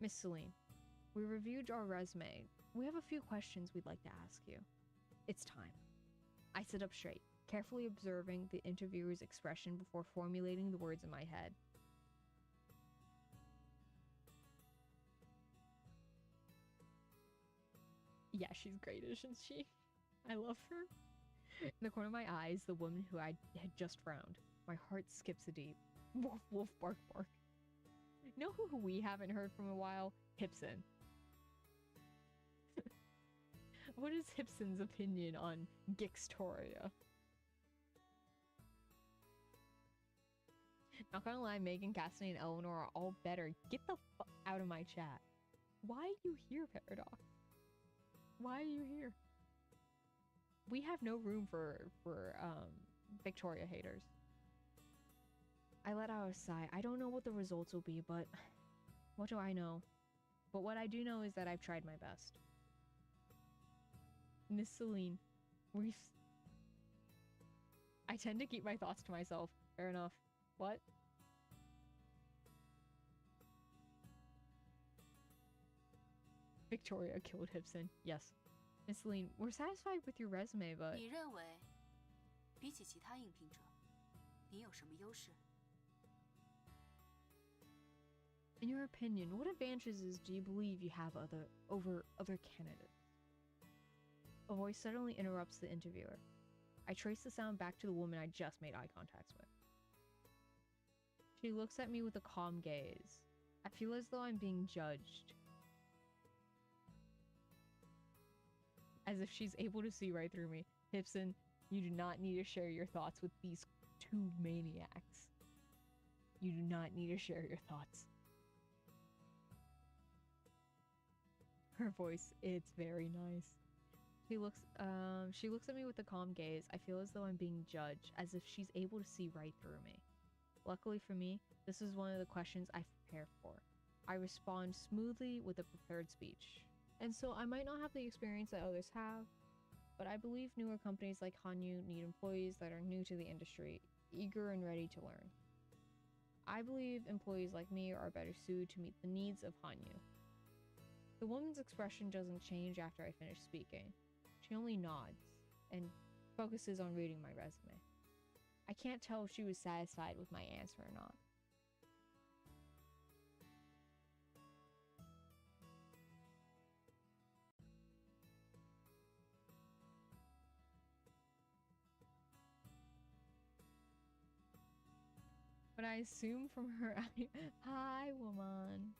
A: Miss Celine, we reviewed our resume. We have a few questions we'd like to ask you. It's time. I sit up straight, carefully observing the interviewer's expression before formulating the words in my head. Yeah, she's great, isn't she? I love her. In the corner of my eyes, the woman who I had just frowned. My heart skips a beat. Woof, woof, bark, bark. You know who we haven't heard from a while? Hipson. What is Hipson's opinion on Gigstoria? Not gonna lie, Megan, Cassidy, and Eleanor are all better. Get the fuck out of my chat. Why are you here, Paradox? Why are you here? We have no room for Victoria haters. I let out a sigh. I don't know what the results will be, but what do I know? But what I do know is that I've tried my best. Miss Celine, I tend to keep my thoughts to myself. Fair enough. What? Victoria killed Hibson. Yes. Miss Celine, we're satisfied with your resume, but...
D: 你认为比起其他应聘者，你有什么优势？
A: In your opinion, what advantages do you believe you have over other candidates? A voice suddenly interrupts the interviewer. I trace the sound back to the woman I just made eye contact with. She looks at me with a calm gaze. I feel as though I'm being judged. As if she's able to see right through me. Hibson, you do not need to share your thoughts with these two maniacs. You do not need to share your thoughts. Her voice, it's very nice. She looks at me with a calm gaze. I feel as though I'm being judged, as if she's able to see right through me. Luckily for me, this is one of the questions I've prepared for. I respond smoothly with a prepared speech. And so I might not have the experience that others have, but I believe newer companies like Hanyu need employees that are new to the industry, eager and ready to learn. I believe employees like me are better suited to meet the needs of Hanyu. The woman's expression doesn't change after I finish speaking. She only nods and focuses on reading my resume. I can't tell if she was satisfied with my answer or not. But I assume from her hi, woman.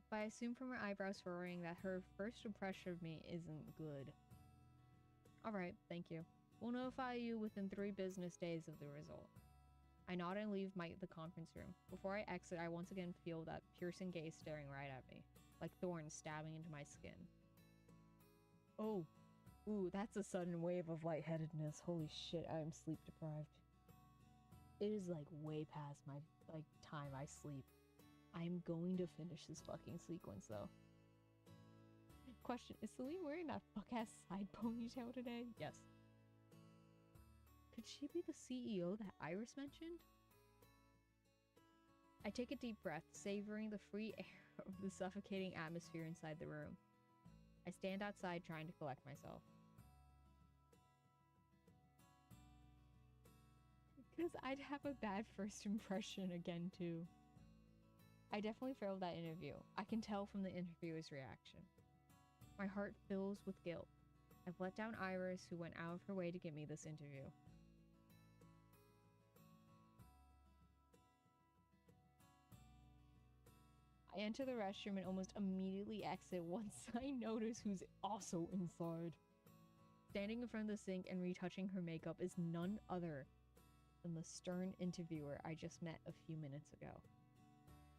A: But I assume from her eyebrows furrowing that her first impression of me isn't good. Alright, thank you. We'll notify you within 3 business days of the result. I nod and leave the conference room. Before I exit, I once again feel that piercing gaze staring right at me, like thorns stabbing into my skin. Oh, ooh, that's a sudden wave of lightheadedness. Holy shit, I am sleep deprived. It is like way past my time I sleep. I'm going to finish this fucking sequence though. Question, is Celine wearing that fuck-ass side ponytail today? Yes. Could she be the CEO that Iris mentioned? I take a deep breath, savoring the free air of the suffocating atmosphere inside the room. I stand outside trying to collect myself. Because I'd have a bad first impression again too. I definitely failed that interview. I can tell from the interviewer's reaction. My heart fills with guilt. I've let down Iris, who went out of her way to get me this interview. I enter the restroom and almost immediately exit once I notice who's also inside. Standing in front of the sink and retouching her makeup is none other than the stern interviewer I just met a few minutes ago.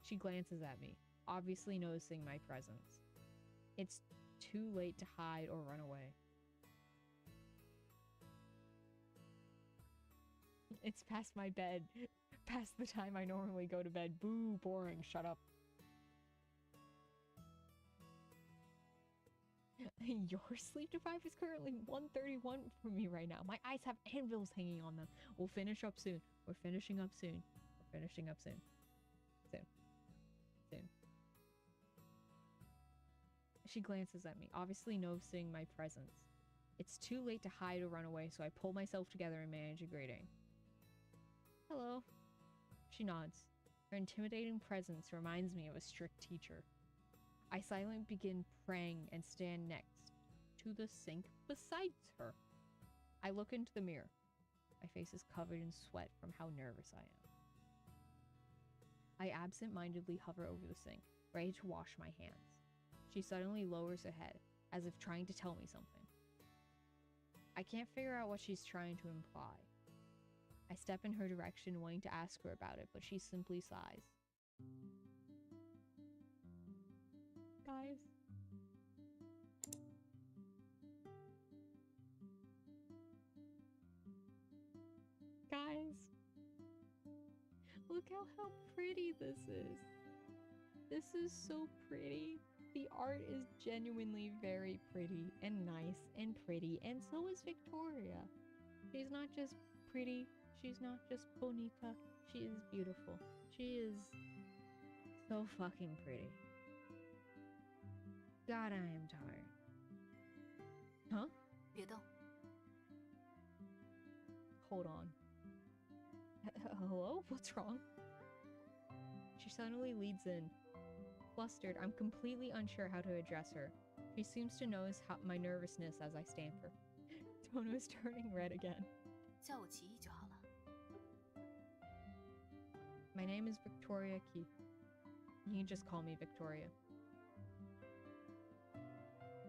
A: She glances at me, obviously noticing my presence. It's too late to hide or run away. It's past my bed. Past the time I normally go to bed. Boo, boring, shut up. Your sleep deprived is currently 1:31 for me right now. My eyes have anvils hanging on them. We'll finish up soon. We're finishing up soon. We're finishing up soon. Soon. She glances at me, obviously noticing my presence. It's too late to hide or run away, so I pull myself together and manage a greeting. Hello. She nods. Her intimidating presence reminds me of a strict teacher. I silently begin praying and stand next to the sink beside her. I look into the mirror. My face is covered in sweat from how nervous I am. I absent-mindedly hover over the sink, ready to wash my hands. She suddenly lowers her head, as if trying to tell me something. I can't figure out what she's trying to imply. I step in her direction, wanting to ask her about it, but she simply sighs. Guys. Guys. Look how pretty this is. This is so pretty. The art is genuinely very pretty and nice and pretty, and so is Victoria. She's not just pretty, she's not just bonita, she is beautiful. She is so fucking pretty. God, I am tired. Huh?
D: 别动。
A: Hold on. Hello? What's wrong? She suddenly leads in. Flustered, I'm completely unsure how to address her. She seems to notice my nervousness as I stammer. Tono is turning red again.
D: 叫我奇异就好了。
A: My name is Victoria Keith. You can just call me Victoria.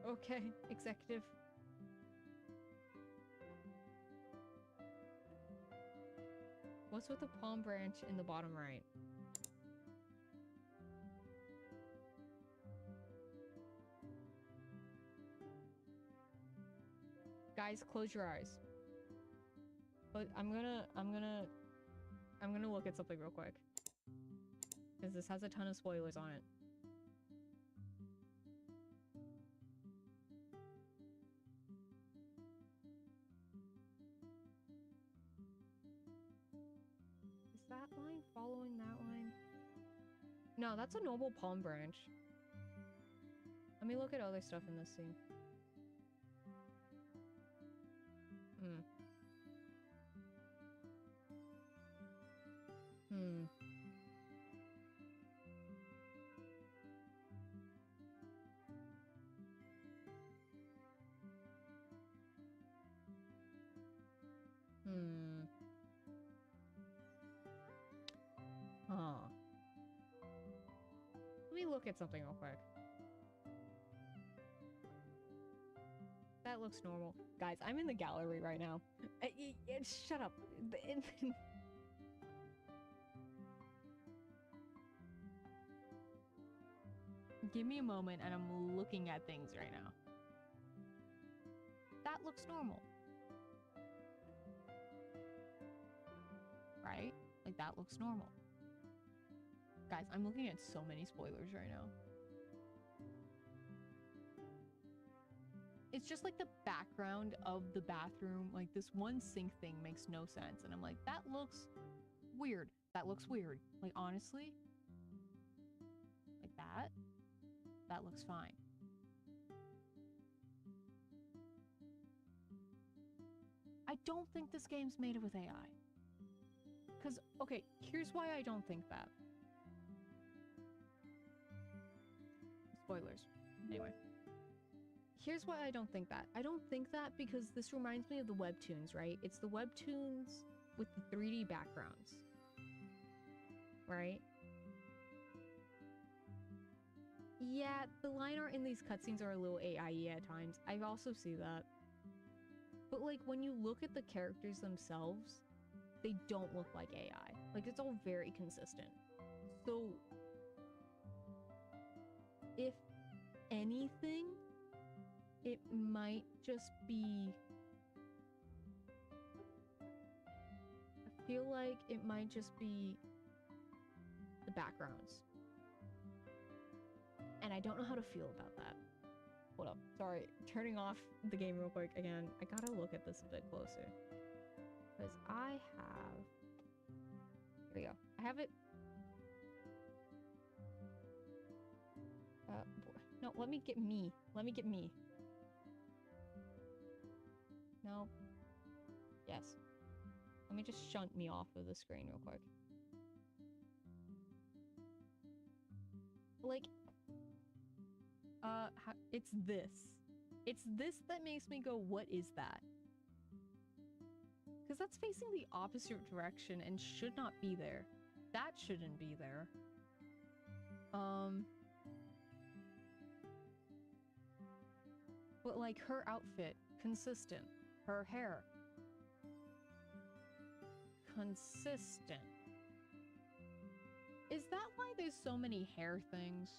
A: Okay, executive. What's with the palm branch in the bottom right? Guys, close your eyes. But I'm gonna look at something real quick. Because this has a ton of spoilers on it. Is that line following that line? No, that's a normal palm branch. Let me look at other stuff in this scene. Let me look at something real quick. That looks normal. Guys, I'm in the gallery right now. Shut up. Give me a moment and I'm looking at things right now. That looks normal. Right? Like, that looks normal. Guys, I'm looking at so many spoilers right now. It's just like the background of the bathroom, like this one sink thing makes no sense. And I'm like, that looks weird. That looks weird. Like, honestly, like that looks fine. I don't think this game's made with AI. Because, okay, here's why I don't think that. Spoilers. Anyway. Here's why I don't think that. I don't think that because this reminds me of the webtoons, right? It's the webtoons with the 3D backgrounds. Right? Yeah, the line art in these cutscenes are a little AI-y at times. I also see that. But, like, when you look at the characters themselves, they don't look like AI. Like, it's all very consistent. So, if anything, it might just be... I feel like it might just be the backgrounds. And I don't know how to feel about that. Hold up. Sorry. Turning off the game real quick again. I gotta look at this a bit closer. Because I have... Here we go. I have it... No, let me get me. Let me get me. No. Yes. Let me just shunt me off of the screen real quick. Like... it's this. It's this that makes me go, what is that? Because that's facing the opposite direction and should not be there. That shouldn't be there. But like her outfit, consistent. Her hair, consistent. Is that why there's so many hair things?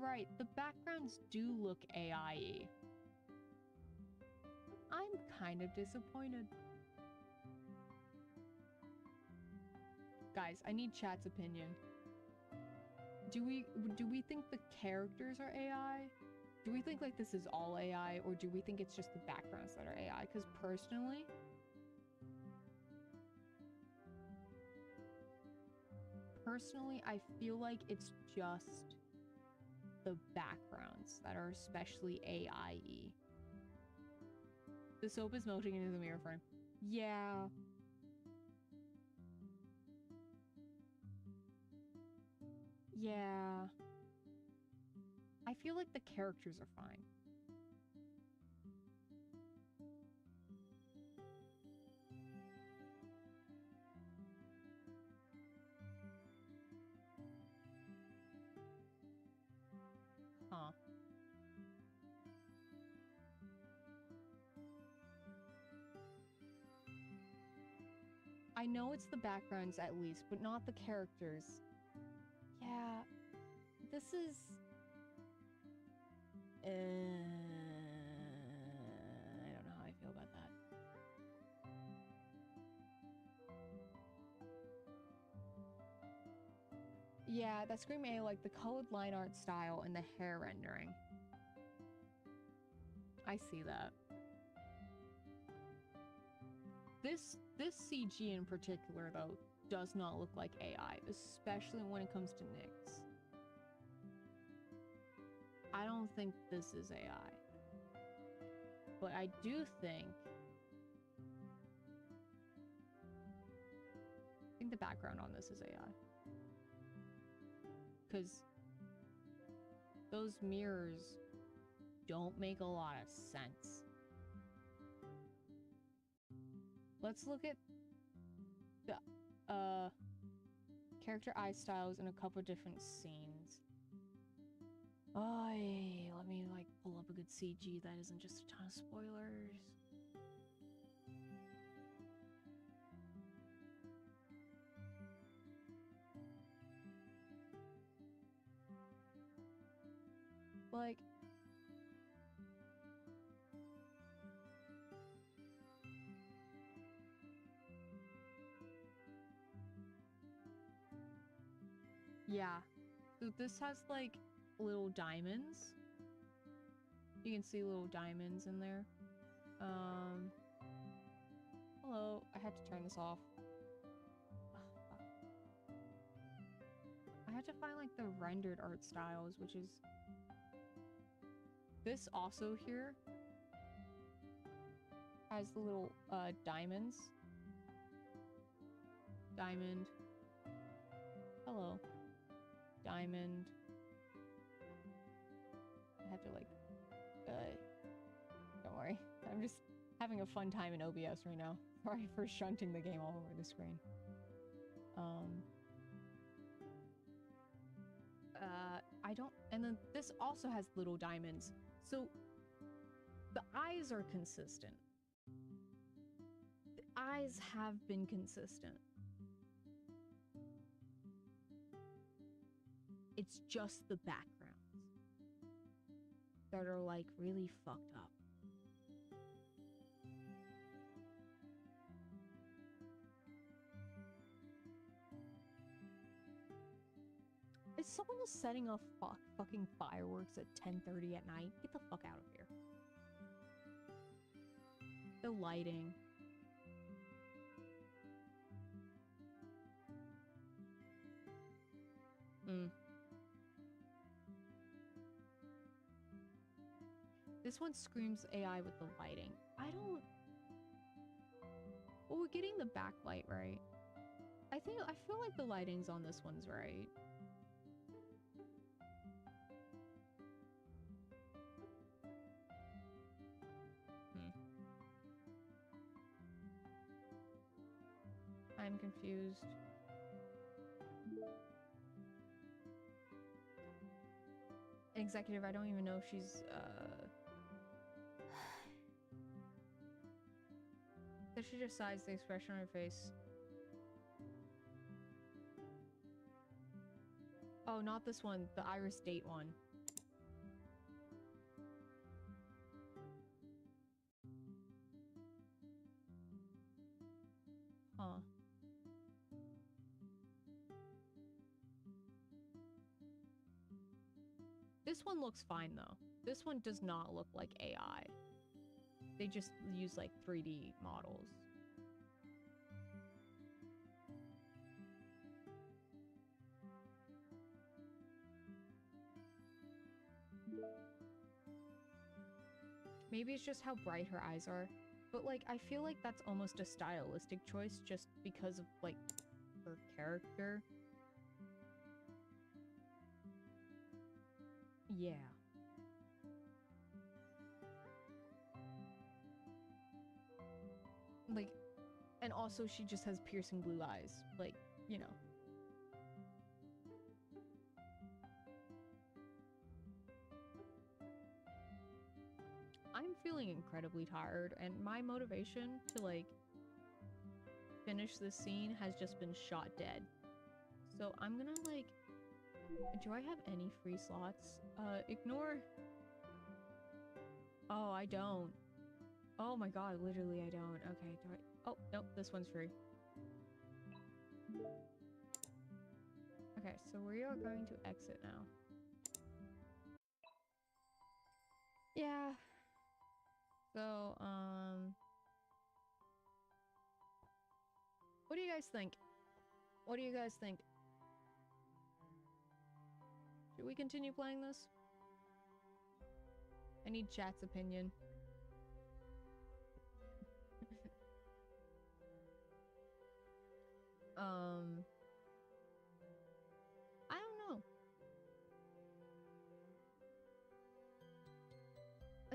A: right. The backgrounds do look AI-y. I'm kind of disappointed. Guys, I need chat's opinion. Do we think the characters are AI? Do we think like this is all AI, or do we think it's just the backgrounds that are AI? Because personally, I feel like it's just the backgrounds that are especially AI-y. The soap is melting into the mirror frame. Yeah. Yeah. I feel like the characters are fine. Huh. I know it's the backgrounds at least, but not the characters. Yeah. This is... I don't know how I feel about that. Yeah, that Scream A, like the colored line art style and the hair rendering. I see that. This CG in particular, though, does not look like AI, especially when it comes to Nyx. I don't think this is AI. But I do think... I think the background on this is AI. Because those mirrors don't make a lot of sense. Let's look at the character eye styles in a couple different scenes. Let me like pull up a good CG that isn't just a ton of spoilers. Like, yeah. So this has like little diamonds. You can see little diamonds in there. Hello. I had to turn this off. I had to find like the rendered art styles, which is this also here has the little diamonds. Diamond. Hello. Diamond. I have to like don't worry. I'm just having a fun time in OBS right now. Sorry for shunting the game all over the screen. I don't... And then this also has little diamonds. So the eyes are consistent. The eyes have been consistent. It's just the backgrounds that are like really fucked up. Is someone just setting off fucking fireworks at 10:30 at night? Get the fuck out of here. The lighting. This one screams AI with the lighting. I don't... Well, we're getting the backlight right. I feel like the lighting's on this one's right. I'm confused. Executive, I don't even know if she's, Does she just size the expression on her face? Oh, not this one. The Iris Date one. Huh. This one looks fine though. This one does not look like AI. They just use like 3D models. Maybe it's just how bright her eyes are. But like, I feel like that's almost a stylistic choice just because of like her character. Yeah. Like, and also she just has piercing blue eyes. Like, you know. I'm feeling incredibly tired, and my motivation to like finish this scene has just been shot dead. So I'm gonna like, do I have any free slots? Ignore. Oh, I don't. Oh my god, literally I don't. Okay, do I? Oh, nope, this one's free. Okay, so we are going to exit now. Yeah. So, what do you guys think? What do you guys think? Should we continue playing this? I need chat's opinion. I don't know.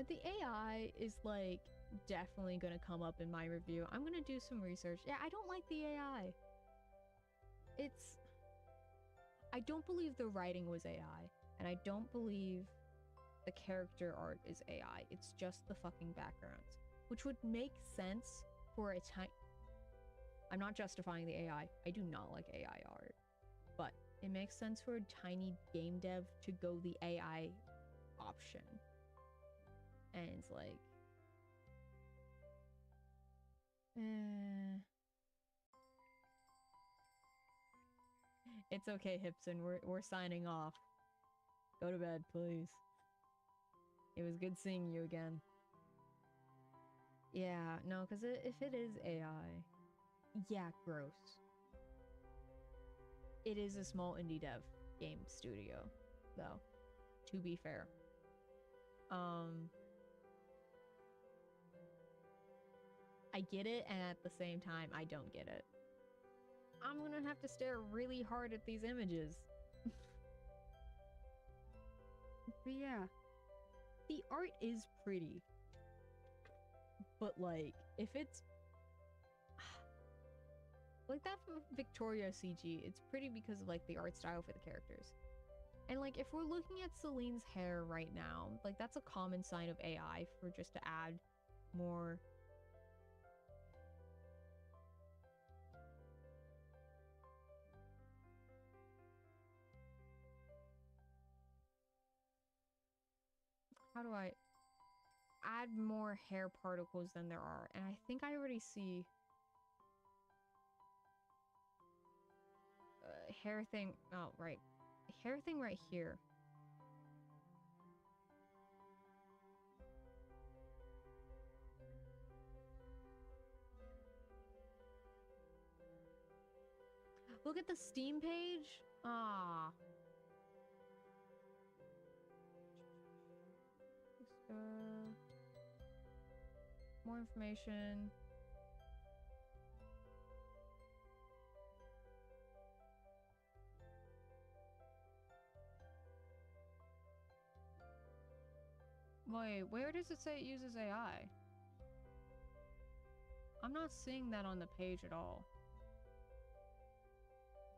A: The AI is like definitely gonna come up in my review. I'm gonna do some research. Yeah, I don't like the AI. I don't believe the writing was AI, and I don't believe the character art is AI. It's just the fucking backgrounds, which would make sense for a time. I'm not justifying the AI. I do not like AI art, but it makes sense for a tiny game dev to go the AI option. And it's like, it's okay, Hipson. We're signing off. Go to bed, please. It was good seeing you again. Yeah, no, because if it is AI, yeah, gross. It is a small indie dev game studio, though, to be fair. I get it, and at the same time, I don't get it. I'm gonna have to stare really hard at these images. But yeah, the art is pretty. But like, if it's like that from Victoria CG, it's pretty because of like the art style for the characters. And like, if we're looking at Celine's hair right now, like that's a common sign of AI for just to add more. How do I add more hair particles than there are? And I think I already see hair thing. Oh, right. Hair thing right here. Look at the Steam page. Ah. More information. Wait, where does it say it uses AI? I'm not seeing that on the page at all.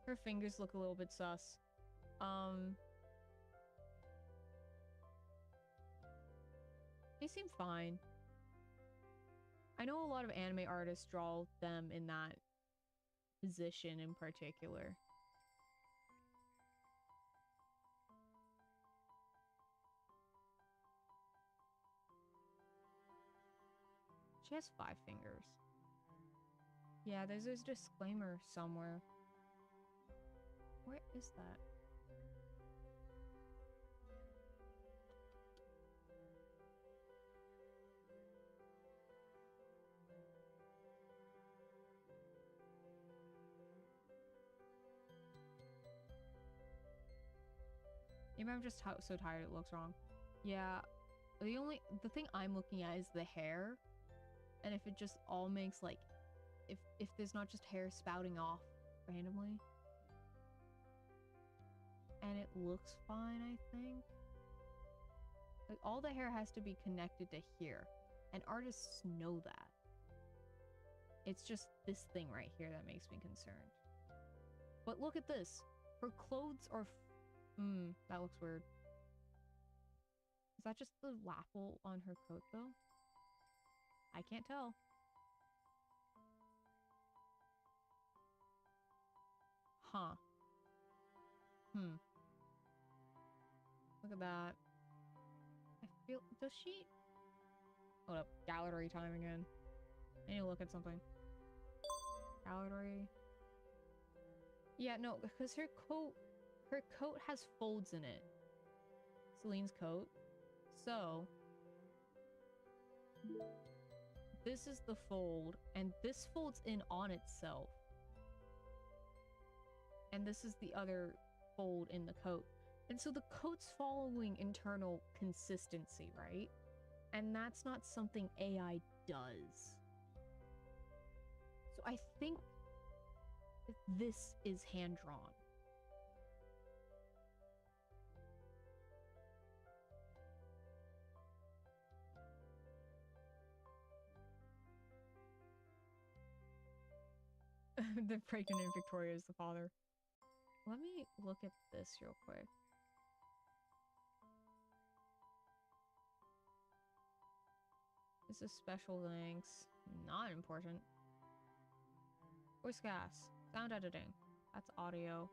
A: Her fingers look a little bit sus. They seem fine. I know a lot of anime artists draw them in that position in particular. She has 5 fingers. Yeah, there's this disclaimer somewhere. Where is that? Maybe I'm just so tired it looks wrong. Yeah, the thing I'm looking at is the hair, and if it just all makes like, if there's not just hair spouting off randomly, and it looks fine, I think. Like all the hair has to be connected to here, and artists know that. It's just this thing right here that makes me concerned. But look at this. Her clothes are that looks weird. Is that just the waffle on her coat, though? I can't tell. Huh. Look at that. I feel... Does she... Hold up. Gallery time again. I need to look at something. Gallery. Yeah, no, because her coat has folds in it. Celine's coat. So, this is the fold, and this folds in on itself. And this is the other fold in the coat. And so the coat's following internal consistency, right? And that's not something AI does. So I think this is hand-drawn. The pregnant and Victoria is the father. Let me look at this real quick. This is special thanks. Not important. Voice gas. Sound editing. That's audio.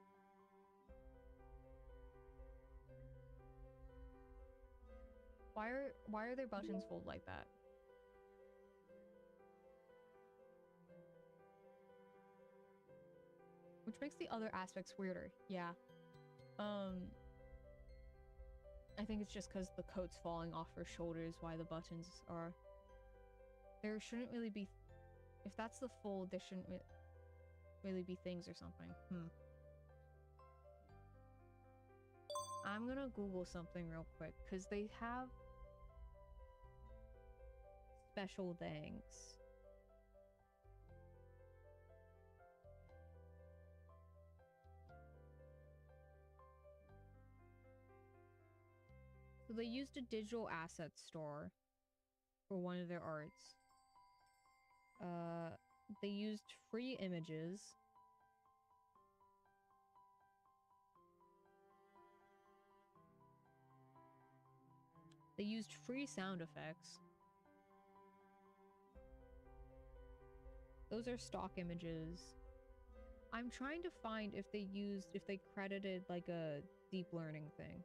A: Why are their buttons folded like that? Which makes the other aspects weirder. Yeah. I think it's just because the coat's falling off her shoulders why the buttons are... There shouldn't really be... If that's the fold, there shouldn't really be things or something. I'm gonna Google something real quick, because they have special things. So they used a digital asset store for one of their arts. They used free images. They used free sound effects. Those are stock images. I'm trying to find if they credited like a deep learning thing.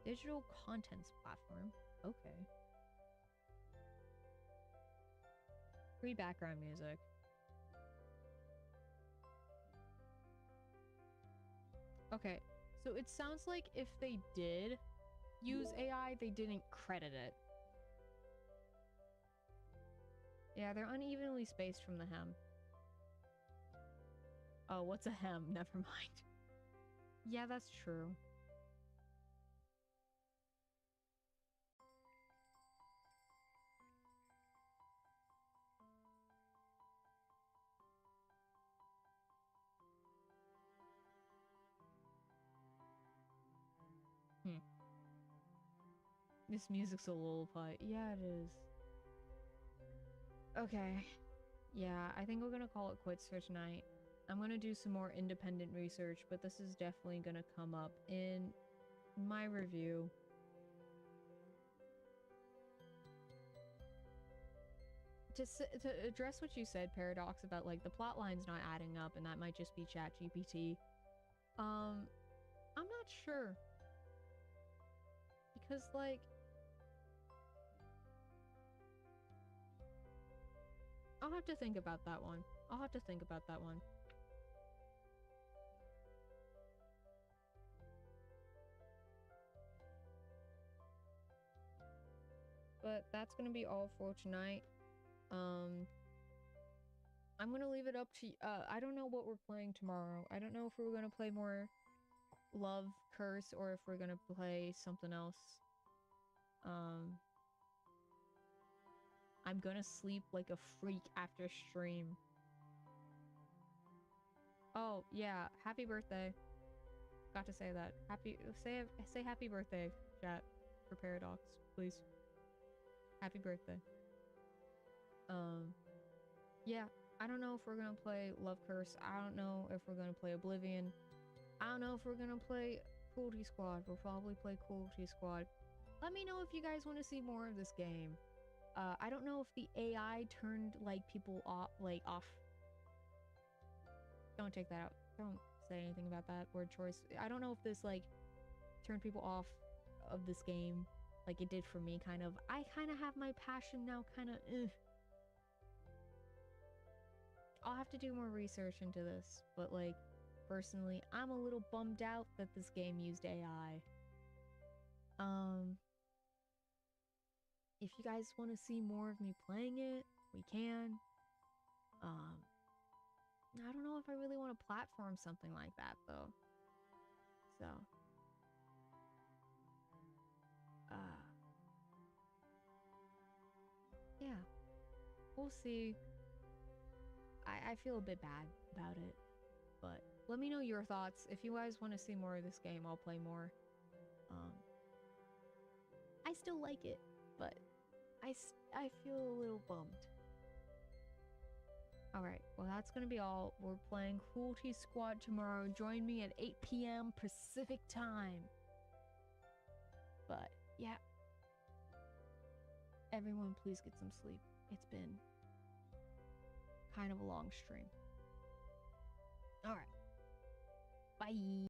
A: Digital contents platform. Okay. Free background music. Okay, so it sounds like if they did use AI, they didn't credit it. Yeah, they're unevenly spaced from the hem. Oh, what's a hem? Never mind. Yeah, that's true. This music's a lullaby. Yeah, it is. Okay. Yeah, I think we're gonna call it quits for tonight. I'm gonna do some more independent research, but this is definitely gonna come up in my review. To address what you said, Paradox, about like the plot line's not adding up and that might just be ChatGPT. I'm not sure. Because, like, I'll have to think about that one. I'll have to think about that one. But that's gonna be all for tonight. I'm gonna leave it up to I don't know what we're playing tomorrow. I don't know if we're gonna play more Love Curse or if we're gonna play something else. I'm gonna sleep like a freak after stream. Oh yeah, happy birthday. Got to say that. Say happy birthday, chat, for Paradox, please. Happy birthday. Yeah, I don't know if we're gonna play Love Curse. I don't know if we're gonna play Oblivion. I don't know if we're gonna play Cruelty Squad. We'll probably play Cruelty Squad. Let me know if you guys want to see more of this game. I don't know if the AI turned like people off. Don't take that out. Don't say anything about that word choice. I don't know if this like turned people off of this game like it did for me, kind of. I kind of have my passion now, kind of. I'll have to do more research into this, but like, personally, I'm a little bummed out that this game used AI. If you guys want to see more of me playing it, we can. I don't know if I really want to platform something like that, though. So. Yeah. We'll see. I feel a bit bad about it, but let me know your thoughts. If you guys want to see more of this game, I'll play more. I still like it, but I feel a little bummed. Alright, well that's gonna be all. We're playing Cruelty Squad tomorrow. Join me at 8 p.m. Pacific time. But, yeah. Everyone, please get some sleep. It's been kind of a long stream. Alright. Bye.